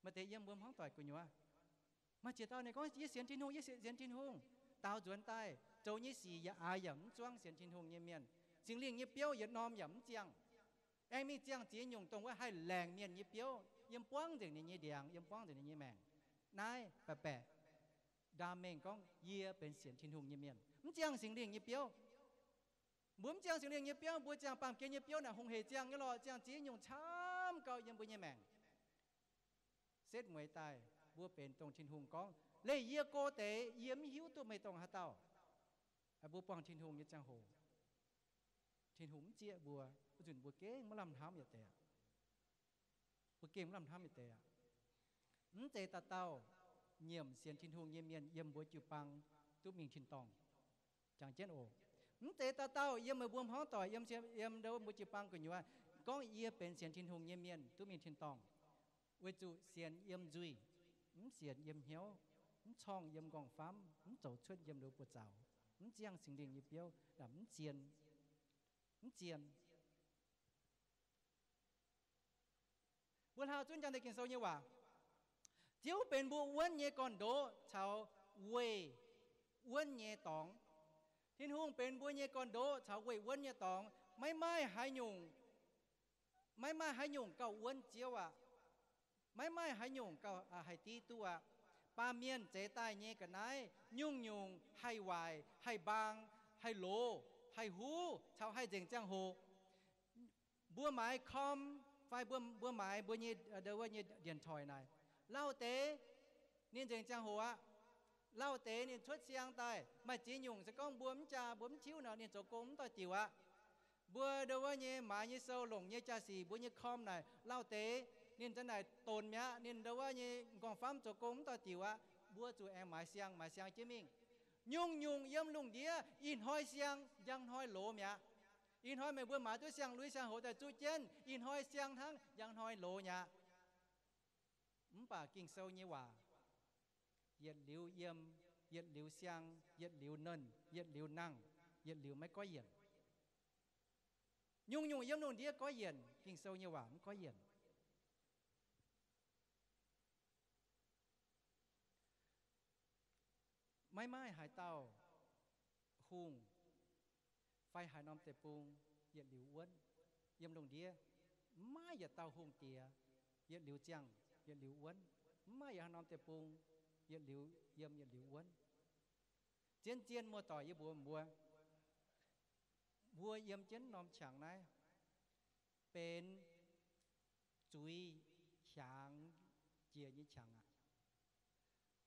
H: มาเตะเยี่ยมบัวห้องต่อยกุญวะมาเจียเต้าในก็ยี่เสียนทินหงยี่เสียนทินหงเต้าจวนใต้โจยี่สีอย่าอายหย่ำจ้วงเสียนทินหงเยี่ยเมียนสิงเลี้ยงยี่เปียวอย่านอมหย่ำเจียงไอ้มีเจียงจีนยงตรงว่าให้แหล่งเมียนยี่เปียวเยี่ยมป้องถึงในยี่เดียงเยี่ยมป้องถึงในยี่แมงนายแปะดามเมงก้องเยี่ยเป็นเสียนทินหงยี่เมียนมันเจียงสิงเลี้ยงยี่เปียวบุ้มเจียงสิงเลียงเยี่ยเปียวบัวเจียงปามเกียงเยี่ยเปียวน่ะหงเหเจียงยี่หล่อเจียงจีนยงช้ำเก่ายังบุญยี่แมงเสร็จมวยตายบัวเป็นตรงทินหงก้องเลยเยี่ยโกเตะเยี่ยมหิวตัวไม่ตรงหาเต้าบัวปองทินหงยี่จังโหทินหงเจี๊ยบัวจุนบัวเก่งมาลำทำอย่าเตะบัวเก่งมาลำทำอย่าเตะเจตาเต้าเยี่ยมเสียนทินหงเยี่ยมเมียนเยี่ยมบัวจิวปังตุ้มิงทินตองจังเจนโอเตตาเต้าเยี่ยมมาบวมห้องต่อยเยี่ยมเดิมบุจิปังกันอยู่ว่าก้องเยี่ยเป็นเสียนทินหงเยี่ยมเมียนตุ้มีทินตองเวจูเสียนเยี่ยมจุยเสียนเยี่ยมเหี้ยวช่องเยี่ยมกองฟ้ามโจชดเยี่ยมดูปวดเจ้าเจียงสิงเดียงยี่เปียวดับเจียนบัวหาจุนจังได้กินโซเยว่าเจียวเป็นบัวอ้วนเย่ก่อนโดชาวเว่อ้วนเย่ตองทินหงเป็นบัวเยกอนโดชาวเว่ยวนเยตองไม่หายยุงเก่าวนเจียวอะไม่หายยุงเก่าหายตีตัวปาเมียนเจใต้เยกันไหนยุ่งให้วายให้บางให้โลให้หูชาวให้เจงจังโหบัวไม้คอมไฟบัวไม้บัวเยเดว่าเยเดียนถอยนายเล่าเตนี่เจงจังโหอะเล่าเตนี่ชดเสียงตายไม่จีนยุงสก้องบวมจ่าบวมชิวเนาะนี่โจกงต่อจิวะบัวเดว่าเนี่ยหมาเนี่ยเศร้าหลงเนี่ยจ่าสีบัวเนี่ยคอมหน่อยเล่าเตนี่จะไหนตนเนี่ยนี่เดว่าเนี่ยกองฟ้ามโจกงต่อจิวะบัวจูแอหมายเสียงจิมิงยุ่งเยี่ยมลุงเดียอินห้อยเสียงยังห้อยโหลเนี่ยอินห้อยไม่บัวหมาตัวเสียงลุยเสียงโหแต่จูเจนอินห้อยเสียงทั้งยังห้อยโหลเนี่ยป่ากิ่งเศร้าเนี่ยว่าเหยียดหลิวเยี่ยมเหยียดหลิวเสียงเหยียดหลิวเนินเหยียดหลิวนั่งเหยียดหลิวไม่ก็เหยียดยุ่งเยี่ยมนุ่นเดียก็เหยียดกิ่งเศร้าเนี่ยว่ามันก็เหยียดไม่หายเต้าหุงไฟหายน้อมเตปุงเหยียดหลิวอ้วนเยี่ยมลงเดียไม่เหยียดเต้าหุงเตียเหยียดหลิวเจียงเหยียดหลิวอ้วนไม่อยากน้อมเตปุงเหยียดหลิวเยี่ยมเหยียดหลิวอ้วนเจียนมัวต่อยบัวเยี่ยมเจียนน้อมฉางไหนเป็นจุยฉางเจียยี่ฉางอ่ะ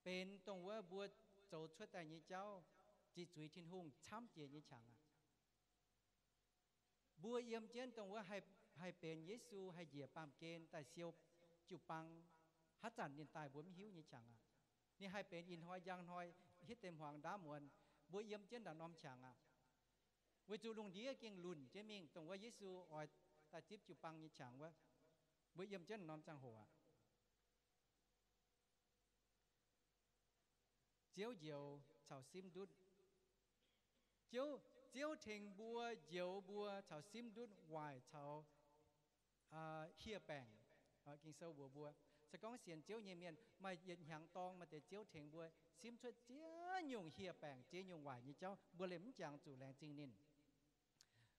H: เป็นตรงว่าบัวโจช่วยแต่ยี่เจ้าจีจุยทิ้นหุ่งช้ำเจียยี่ฉางอ่ะบัวเยี่ยมเจียนตรงว่าให้เป็นเยซูให้เหยียบปามเกณฑ์แต่เซียวจุปังฮัจจันนินตายบัวไม่หิวยี่ฉางอ่ะนี่ให้เป็นอินหอยยังหอยฮิตเต็มหวางด้ามวนบัวเยี่ยมเจียนด่านน้อมฉางอ่ะ với chủ lùng đĩa kiêng lùn chế mình tổng với Giêsu ở ta tiếp chụp băng như chẳng quá với yếm chân non chẳng hồ chiếu diều chào sim đút chiếu thình bùa diều bùa chào sim đút ngoài chào hia bèng kinh sâu bùa sẽ có xiên chiếu như miền mà hiện hàng tông mà để chiếu thình bùa sim xuất chia nhung hia bèng chia nhung ngoài như cháu bùa lếm chẳng chủ làng chính nín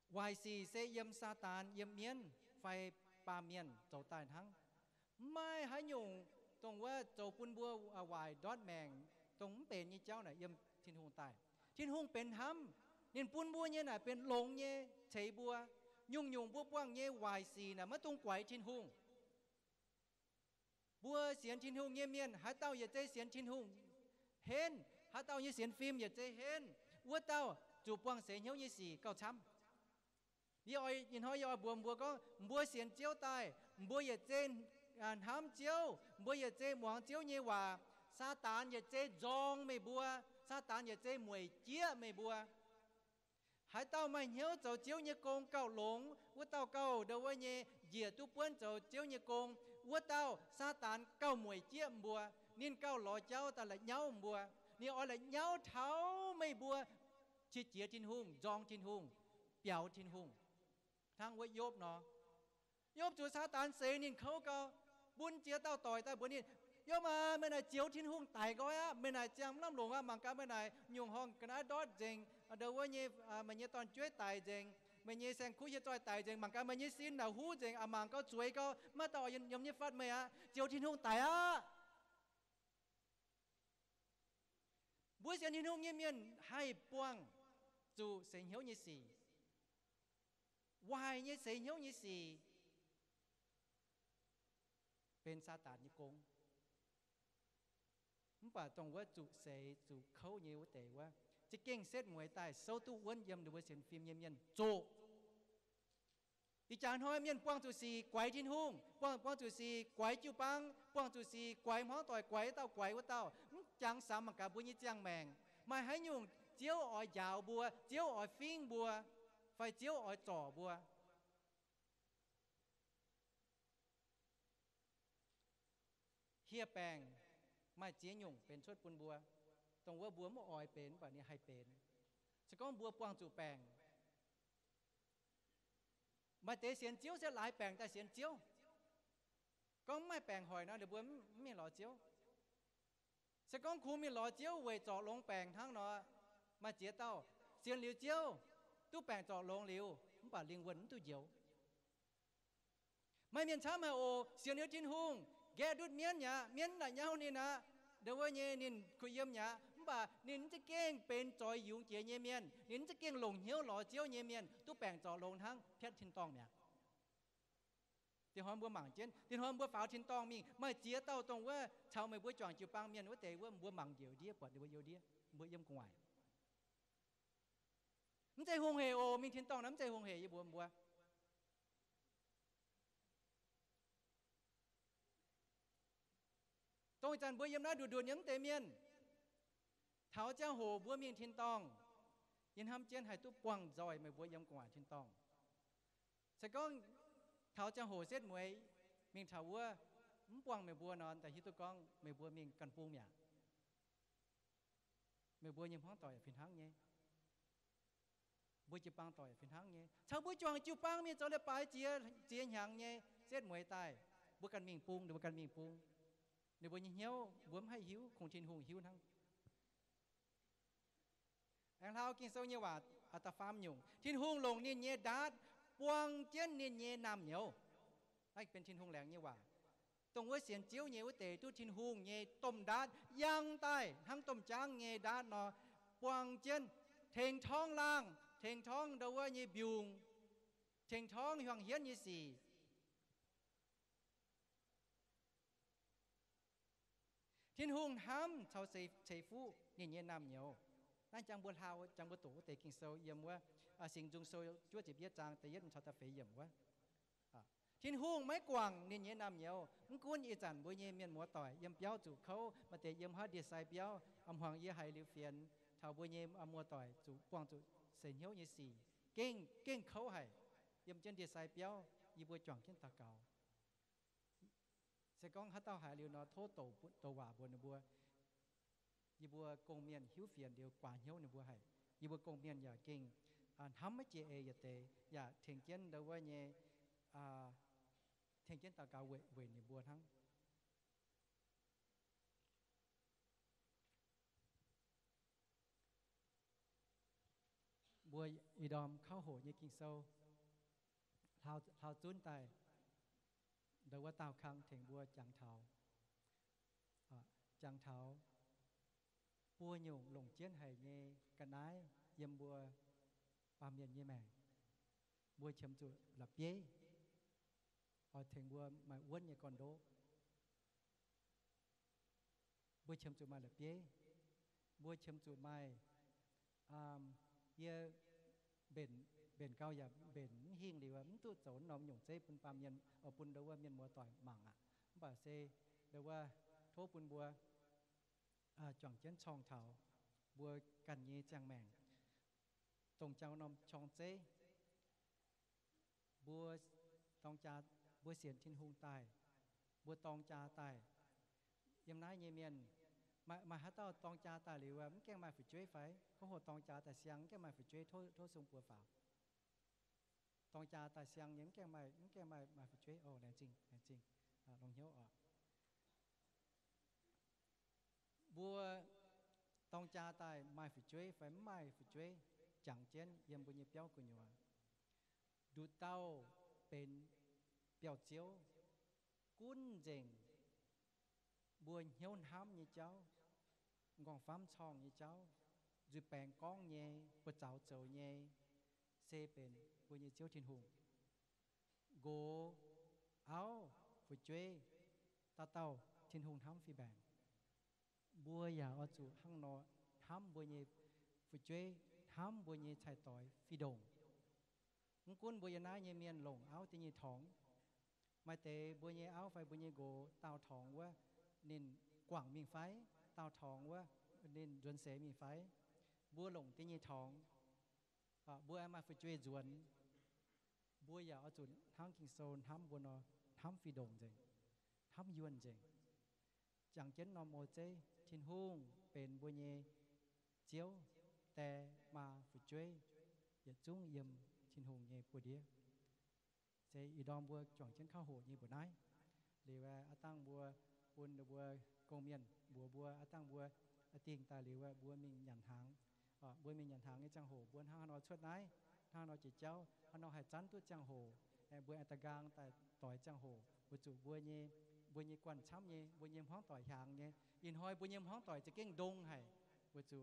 H: ngoài xì sẽ yếm sa tàn yếm miên phải ba miên dầu tài thắng mai hãy nhung tรงว่าโจปุ่นบัววายดอดแมงตรงเป็นยี่เจ้าน่ะยมทินหงตายทินหงเป็นทำนินปุ่นบัวเนี่ยน่ะเป็นหลงเนี่ยเฉยบัวยุ่งบัวป้วงเนี่ยวายสีน่ะมาตรงไกวทินหงบัวเสียนทินหงเนี่ยเมียนหาเต้าอย่าใจเสียนทินหงเห็นหาเต้าอย่าเสียนฟิล์มอย่าใจเห็นวัวเต้าจูป้วงเสียเหี้ยวยี่สี่เก้าช้ำยี่อ้อยยินห้อยอ้อยบัวก็บัวเสียนเจียวตายบัวอย่าเจนhám chiếu bữa giờ chơi muang chiếu như hòa sa tán giờ chơi giong mày bùa sa tán giờ chơi mùi chia mày bùa hãy tao mày nhớ cháu chiếu như con cao lủng của tao cao đâu với nhé dìa tu bún cháu chiếu như con của tao sa tán cao mùi chia bùa nên cao lò cháu ta lại nhau bùa nên ở lại nhau tháo mày bùa chỉ chia trên hung giong trên hung béo trên hung thằng với yốp nó yốp chúa sa tán xế nên khâu cao buôn chia tao tỏi tao buôn đi yốp mà bên này chiếu thiên hung tài gói á bên này chẳng lắm luồng á mà cả bên này nhung hong cái này đót dình đâu có như mà như toàn chuối tài dình mà như xem cú như trôi tài dình mà cả mà như xin nào hú dình mà có chuối có mà tao giống như phát mày á chiếu thiên hung tài á buổi sáng thiên hung như miền hai buông dù sinh hiếu như gì hoài như sinh hiếu như gìเป็นซาตานยี่กงมันป่าตรงว่าจุเสจุเขาเยวแต่ว่าจะเก่งเซตมวยตายโซตุวันยำดูว่าเสียนฟิล์มเย็นโจอีจานห้อยเมียนป้องจุสีไกวทิ้นหุ่งป้องจุสีไกวจิวปังป้องจุสีไกวม้อต่อยไกวเต้าไกวว่าเต้าจังสามกับบุญยี่จังแมงมาให้ยุ่งเจียวอ่อยยาวบัวเจียวอ่อยฟิ้งบัวไฟเจียวอ่อยจ่อบัวเฮียแปงไม่เจียหยุ่งเป็นชดปุนบัวตรงว่าบัวมออยเป็นแบบนี้ให้เป็นสก้องบัวปวงจูแปงมาเตะเสียนเจียวเสียหลายแปงแต่เสียนเจียวก็ไม่แปงหอยนะเดี๋ยวบัวไม่หล่อเจียวสก้องคูมีหล่อเจียวเวจ่อลงแปงทั้งเนาะมาเจียเต้าเสียนเหลียวเจียวตู้แปงจ่อลงเหลียวมันป่าเลี้ยงวันตู้เจียวไม่เมียนช้ามาโอเสียนเหลียวจินหุงแกดูดเมียนเนี่ยเมียนหลายเย้านี่นะเดี๋ยวว่าเนี่ยนินคุยเยี่ยมเนี่ยบ่านินจะเก่งเป็นจอยยุงเจียเนี่ยเมียนนินจะเก่งหลงเหี้ยวหล่อเจียวเนี่ยเมียนตู้แปลงจ่อลงทั้งเพชรทินตองเนี่ยตีหอมบัวหมั่งเจนตีหอมบัวฝาวทินตองมีไม่เจียเต้าตรงว่าชาวไม่บัวจ่องจิวปังเมียนว่าแต่ว่าบัวหมั่งเดียวเดียปวดเดี๋ยวเดียวเดียบัวเยี่ยมกงไหวน้ำใจหงเหโอมีทินตองน้ำใจหงเหยี่บัวตรงจันบัวเยี่ยมนะดูย้ำเตเมียนเท้าเจ้าโหบัวเมียนทินตองยินทำเจียนหายตุ๊บปวงจอยไม่บัวเยี่ยมกว่าทินตองแต่ก็เท้าเจ้าโหเสร็จมวยเมียนเท้าวัวปวงไม่บัวนอนแต่ฮิตุกองไม่บัวเมียนกันปูเนี่ยไม่บัวยิมห้องต่อยฟินทั้งเนี่ยบัวจิปังต่อยฟินทั้งเนี่ยชาวบัวจวงจิวปังมีเจ้าเลยปลายเจียหยังเนี่ยเสร็จมวยตายบัวกันเมียนปูงหรือบัวกันเมียนปูงเดี๋ยวบัวยิ่งเหี้ยวบัวให้หิวคงชินหงหิวทั้งแองเท้ากินเสาเนี่ยว่าอัตฟามหยุ่งชินหงลงเนี่ยเนี่ยดัดปวงเจียนเนี่ยเนี่ยนำเหนียวไอ้เป็นชินหงแหลงเนี่ยว่าตรงว่าเสียนเจียวเนี่ยว่าเตะตู้ชินหงเนี่ยต้มดัดยังตายทั้งต้มจ้างเนี่ยดัดเนาะปวงเจียนเทงท้องล่างเทงท้องเดาว่าเนี่ยบิวงเทงท้องห่วงเฮียนเนี่ยสี่ทินหงห้ำชาวเซฟูเนี่ยเนี่ยนำเหนียวนั่นจังบัวเทาจังบัวตู่เตะกิงโซเยี่ยมว่าสิ่งจุงโซชั่วจีบเยจางแต่ยันชาวตะเฟยเยี่ยมว่าทินหงไม่กวางเนี่ยเนี่ยนำเหนียวมึงกุ้นอีจันบัวเนี่ยเมียนหัวต่อยเยี่ยมเปี้ยวจู่เขามาเตะเยี่ยมฮาดีไซเปี้ยวอำหวังเยี่ยไฮลิวเฟียนชาวบัวเนี่ยอำมัวต่อยจู่กวางจู่เสียเหี้ยวเนี่ยสี่ kinh khâu hay yếm chân địa sai béo y bùa chọn chân ta cầu sẽ con hát tao hải liều nó thô tổ hòa bùa nó bùa y bùa công miền hiếu phiền điều quả hiếu nó bùa hay y bùa công miềnอย่าkinh hắm mấy chịอย่าtệอย่าthiền chân đâu với nhé thiền chân ta cầu về nó bùa thắng bùa y đom khao hổ như kinh sâu thao tuôn tài đâuว่าตาวคังถึงบัวจังเทาจังเทาบัวหยุ่งหลงเจียนไห่เย่กันนายเยี่ยมบัวปามเย็นเย่แม่บัวเฉมจุหลับเย่ถึงบัวมาอ้วนเย่ก่อนโดบัวเฉมจุมาหลับเย่บัวเฉมจุมาเย่เบนเก้าอย่าเบนหิ้งดีว่ามันตัวโจนนอมหยงเซ่ปุ่นปามเย็นปุ่นเดาว่าเมียนมัวต่อยหมั่งบ่าเซ่เดาว่าโทปุ่นบัวจ่องเจียนช่องเถาบัวกันเย่จังแมงตรงเจ้านอมช่องเซ่บัวตองจาบัวเสียนทินหุงตายบัวตองจาตายยำน้ายเยเมียนมาหาเต้าตองจาตายหรือว่ามันแกงมาฝึกช่วยไฟเขาหัวตองจาแต่เสียงแกงมาฝึกช่วยโทษทรงปัวฝ่าตองจาแต่เสียงยังแกงมาฝึกช่วยโอ้แน่จริงลองเหี้ยวออกบัวตองจาตายมาฝึกช่วยไฟไม่ฝึกช่วยจังเจนเยี่ยมบุญเปี้ยวกุญยวดูเต้าเป็นเปียวเจียวกุ้นเจงบัวเหี้ยวห้ำnhư cháu ngọn phám chong như cháu rồi bèn con nhé bữa cháu cháu nhé xe bềnบัวnhư chiếu thiên hùng gỗ áo phải chơi ta tàu thiên hùng hám phi bènบัวอย่าเอาจูห้างนอห้ำบัวnhư phải chơiห้ำบัวnhư chạy tỏi phi đồngงกุ้นบัวน้าnhư miền lồng áoที่như thòng mai tệบัวnhư áo phảiบัวnhư gỗ tàu thòngว่าnên quảng miền phái tàu thòngว่าnên duân xế miền pháiบัวหลงที่ยี่ทองบัวมาฝึกช่วยจวนบัวอย่าเอาจุนทั้งกิงโซนทั้งบัวนอทั้งฟีดงเจงทั้งยวนเจงจังเจนนอมโมเจทินหุ่งเป็นบัวเย่เจียวแต่มาฝึกช่วยอย่าจุ้งเยี่ยมทินหุ่งเย่บัวเดียเจอีดอมบัวจ่องเจนข้าวโหยี่บัวนายหรือว่าตั้งบัวปุ่นบัวกงเมียนบัวตั้งบัวติงตาหรือว่าบัวมิงหยันทางบัวมิงหยันทางในจังโหบัวห้างนอชดนายห้างนอจิเจ้าห้างนอหายจันตัวจังโหบัวอัตกางแต่ต่อยจังโหบัวจุบัวเย่กวนช้ำเย่บัวเย่ห้องต่อยหางเย่อินหอยบัวเย่ห้องต่อยจะเก่งดงให้บัวจุ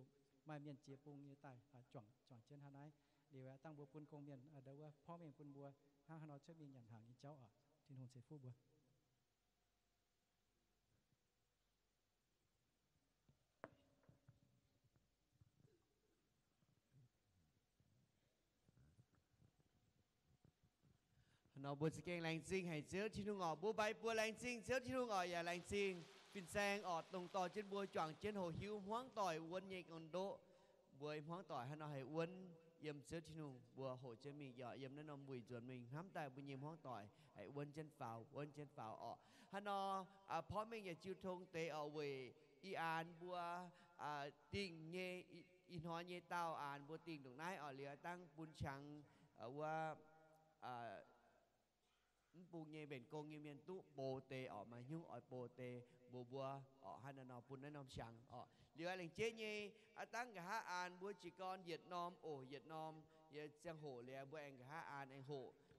H: มาเมียนเจียปุงเย่ตายจ่องเช่นฮานายหรือว่าตั้งบัวปุ่นกงเมียนเดี๋ยวว่าพ่อเมียนปุ่นบัวห้างนอชดมิงหยันทางเจ้าทินหงเสฟูบัว
B: nó buồn sự kiện lành sinh hay chiếu trên hung ngọ bố bay bùa lành sinh chiếu trên hung ngọอย่าlành sinh phình sang ọt tông tỏi trên bùa choàng trên hồ hiu hoang tỏi uốn nhẹ còn độ bùa hoang tỏi hay nó hay uốn yếm chiếu trên hung bùa hồ trên mình dọ yếm nó mùi chuẩn mình hám tay bùa yếm hoang tỏi hay uốn trên phào ọt hay nó phó mìnhอย่าchiếu thông tế ở về y an bùa tình nhẹ in hoa nhẹ tao an bùa tình đồng nái ở lìa tăng bùn trắngว่าปูเงเป็นกงเงเมียนตุโปเตออกมายุ่งออยโปเตบัวฮันนอปุ่นนั่นนอมช่างเหลือหลังเจ๊เงตั้งกับฮาอานบัวจีกรเวียดนามเวียดนามเยจังโหเลยบัวเองกับฮาอานเองโห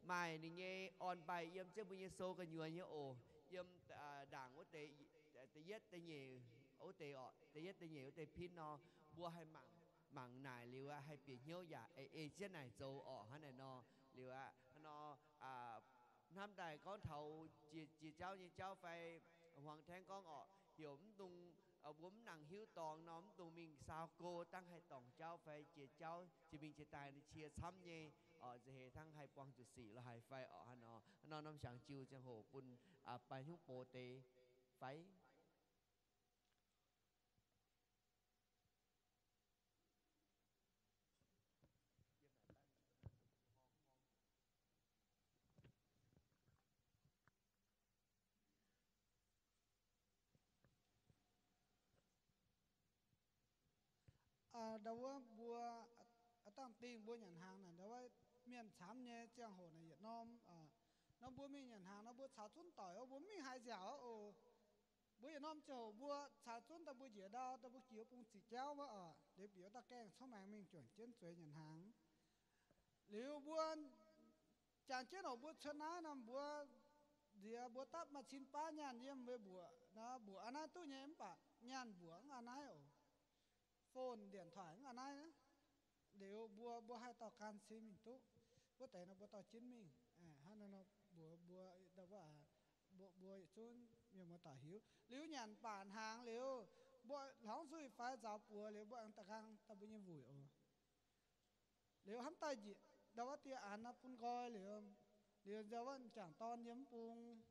B: ไม่นี่เงออนไปเยี่ยมเจ้าบุญโซกันยัวเยโอเยี่ยมด่างว่าเตเย็ดเตเย่โอเตเตเย็ดเตเย่โอเตพินนอบัวให้มั่งนายหรือว่าให้เปลี่ยนเหี้ยวอย่าเอเจ้าไหนโจฮันนอหรือว่าฮันนอnăm đại con thầu chỉ cháu như cháu phải hoàng thang con hiểu tung bướm nàng hiếu toàn nóm tung mình sao cô tăng hay tổng cháu phải chỉ cháu chỉ mình chỉ tài để chia sắm nhé hệ thăng hay quang chủ sĩ là hay phải nó năm sáng chiều chẳng hồ bún bài hút bồ tê phải
N: đâu bùa tam tiền bùa nhận hàng này đâu miền chám nhé giang hồ này Việt Nam nó bùa mình nhận hàng nó bùa cháo chun tỏi bùa mình hai dẻo bùa Việt Nam châu bùa cháo chun ta bùa dẻ đau ta bùa chiếu bông chỉ chéo mà để biểu ta keng sau mày mình chuyển trên chuối nhận hàng nếu bùa chàng chết ở bùa chân ái nằm bùa dia bùa tắp mà xin pa nhàn yếm với bùa nó bùa anh ấy tôi nhém bà nhàn bùa anh ấy phone điện thoại anh ấy nếu bùa hai tàu can xí mình tú bùa tay nó bùa tàu chín mình hắn nó bùa đâu bùa chốn nhiều mà tàu hiếu nếu nhàn bản hàng nếu bùa lóng suy phải giáo bùa nếu bùa anh ta gang ta bây nhiêu vui nếu hắn tay gì đâu tia anh nó phun coi nếu giờ vẫn chẳng ton nhắm pung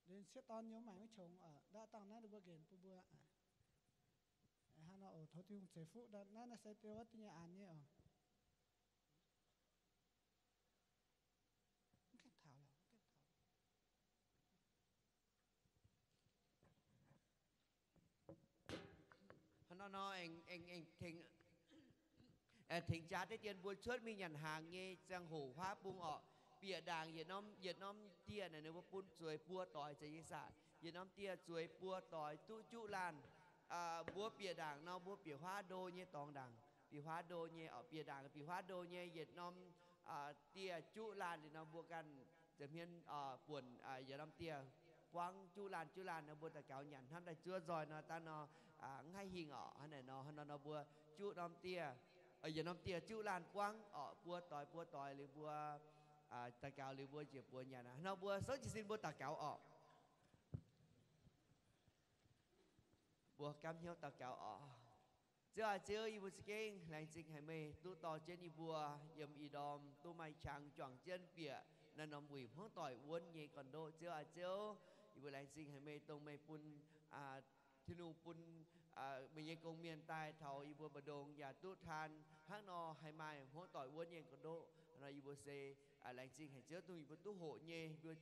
N: đến sẽ ton nhắm mày mới trồng đã tăng nó được bữa kiện bữa hắn nó thôi thì không sẽ phụ đó nó sẽ tiêu hết nhà anh nhé
B: hắn nó anh thỉnh cha tới tiền buôn chuốt mi nhận hàng nghe giang hồ hóa bung bịa đàng Việt Nam tia này nếu bún chuối bua tỏi chạy xả Việt Nam tia chuối bua tỏi tu chu lan búa bịa đàng nó búa bịa hóa đô như tòng đàng bịa hóa đô như ở bịa đàng bịa hóa đô như Việt Nam tia chu lan thì nó búaกันจะเพียนปุ่นViệt Nam tia quang chu lan nó búa ta kéo nhận hắn ta chưa rồi nó ta nó ngay hình hắn này nó búa chu Nam tia ở Việt Nam tia chu lan quang búa tỏi li búa ta kéo li búa chỉ búa nhà nó búa số chỉ xin búa ta kéo bùa cam hiếu ta kéo chưa y bùa skin lành sinh hay mê tu tò trên y bùa yếm y đom tu mai chàng chọn chân bịa nên nằm bùi hoang tỏi uốn nhẹ còn đô chưa y bùa lành sinh hay mê tông mê pun thiên nu pun mình nhẹ công miền tai thầu y bùa bờ đồng và tu than hát no hay mai hoang tỏi uốn nhẹ còn đô rồi y bùa se lành sinh hay chưa tu y bùa tu hộ nhẹ bùa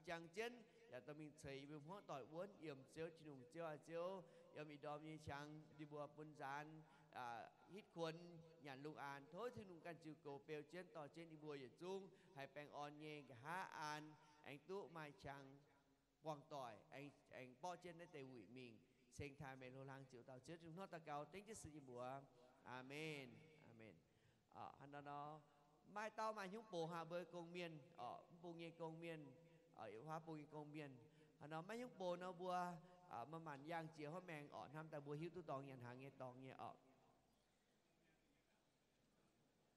B: chàng chân và tôi mình thấy bùa hoang tỏi uốn yếm chưa thiên nu chưaมีดอมมีช่างดีบัวปุนจานฮิตควรหยันลุงอานโทษที่นุ่งกันจิวโกเปลเจนต่อเจนดีบัวอย่าจุ้งให้แปลงออนเยงกับหาอานแองตุมาช่างวางต่อยแองป้อเจนได้แต่หุ่ยมิงเซ็งทายเมโลลังจิวต่อเจนจุงนอตะเกาติ้งจิสือบัวอาเมนฮันนอไม่เต้ามายุ่งปูหาเบอร์กงเมียนปูเงี้ยกงเมียนอีกว่าปูเงี้ยกงเมียนฮันนอไม่ยุ่งปูนอบัวมาหมันย่างเจียวเขาแมงทำแต่บัวหิ้วตู้ตองยันหางเงี้ยตองเงี้ย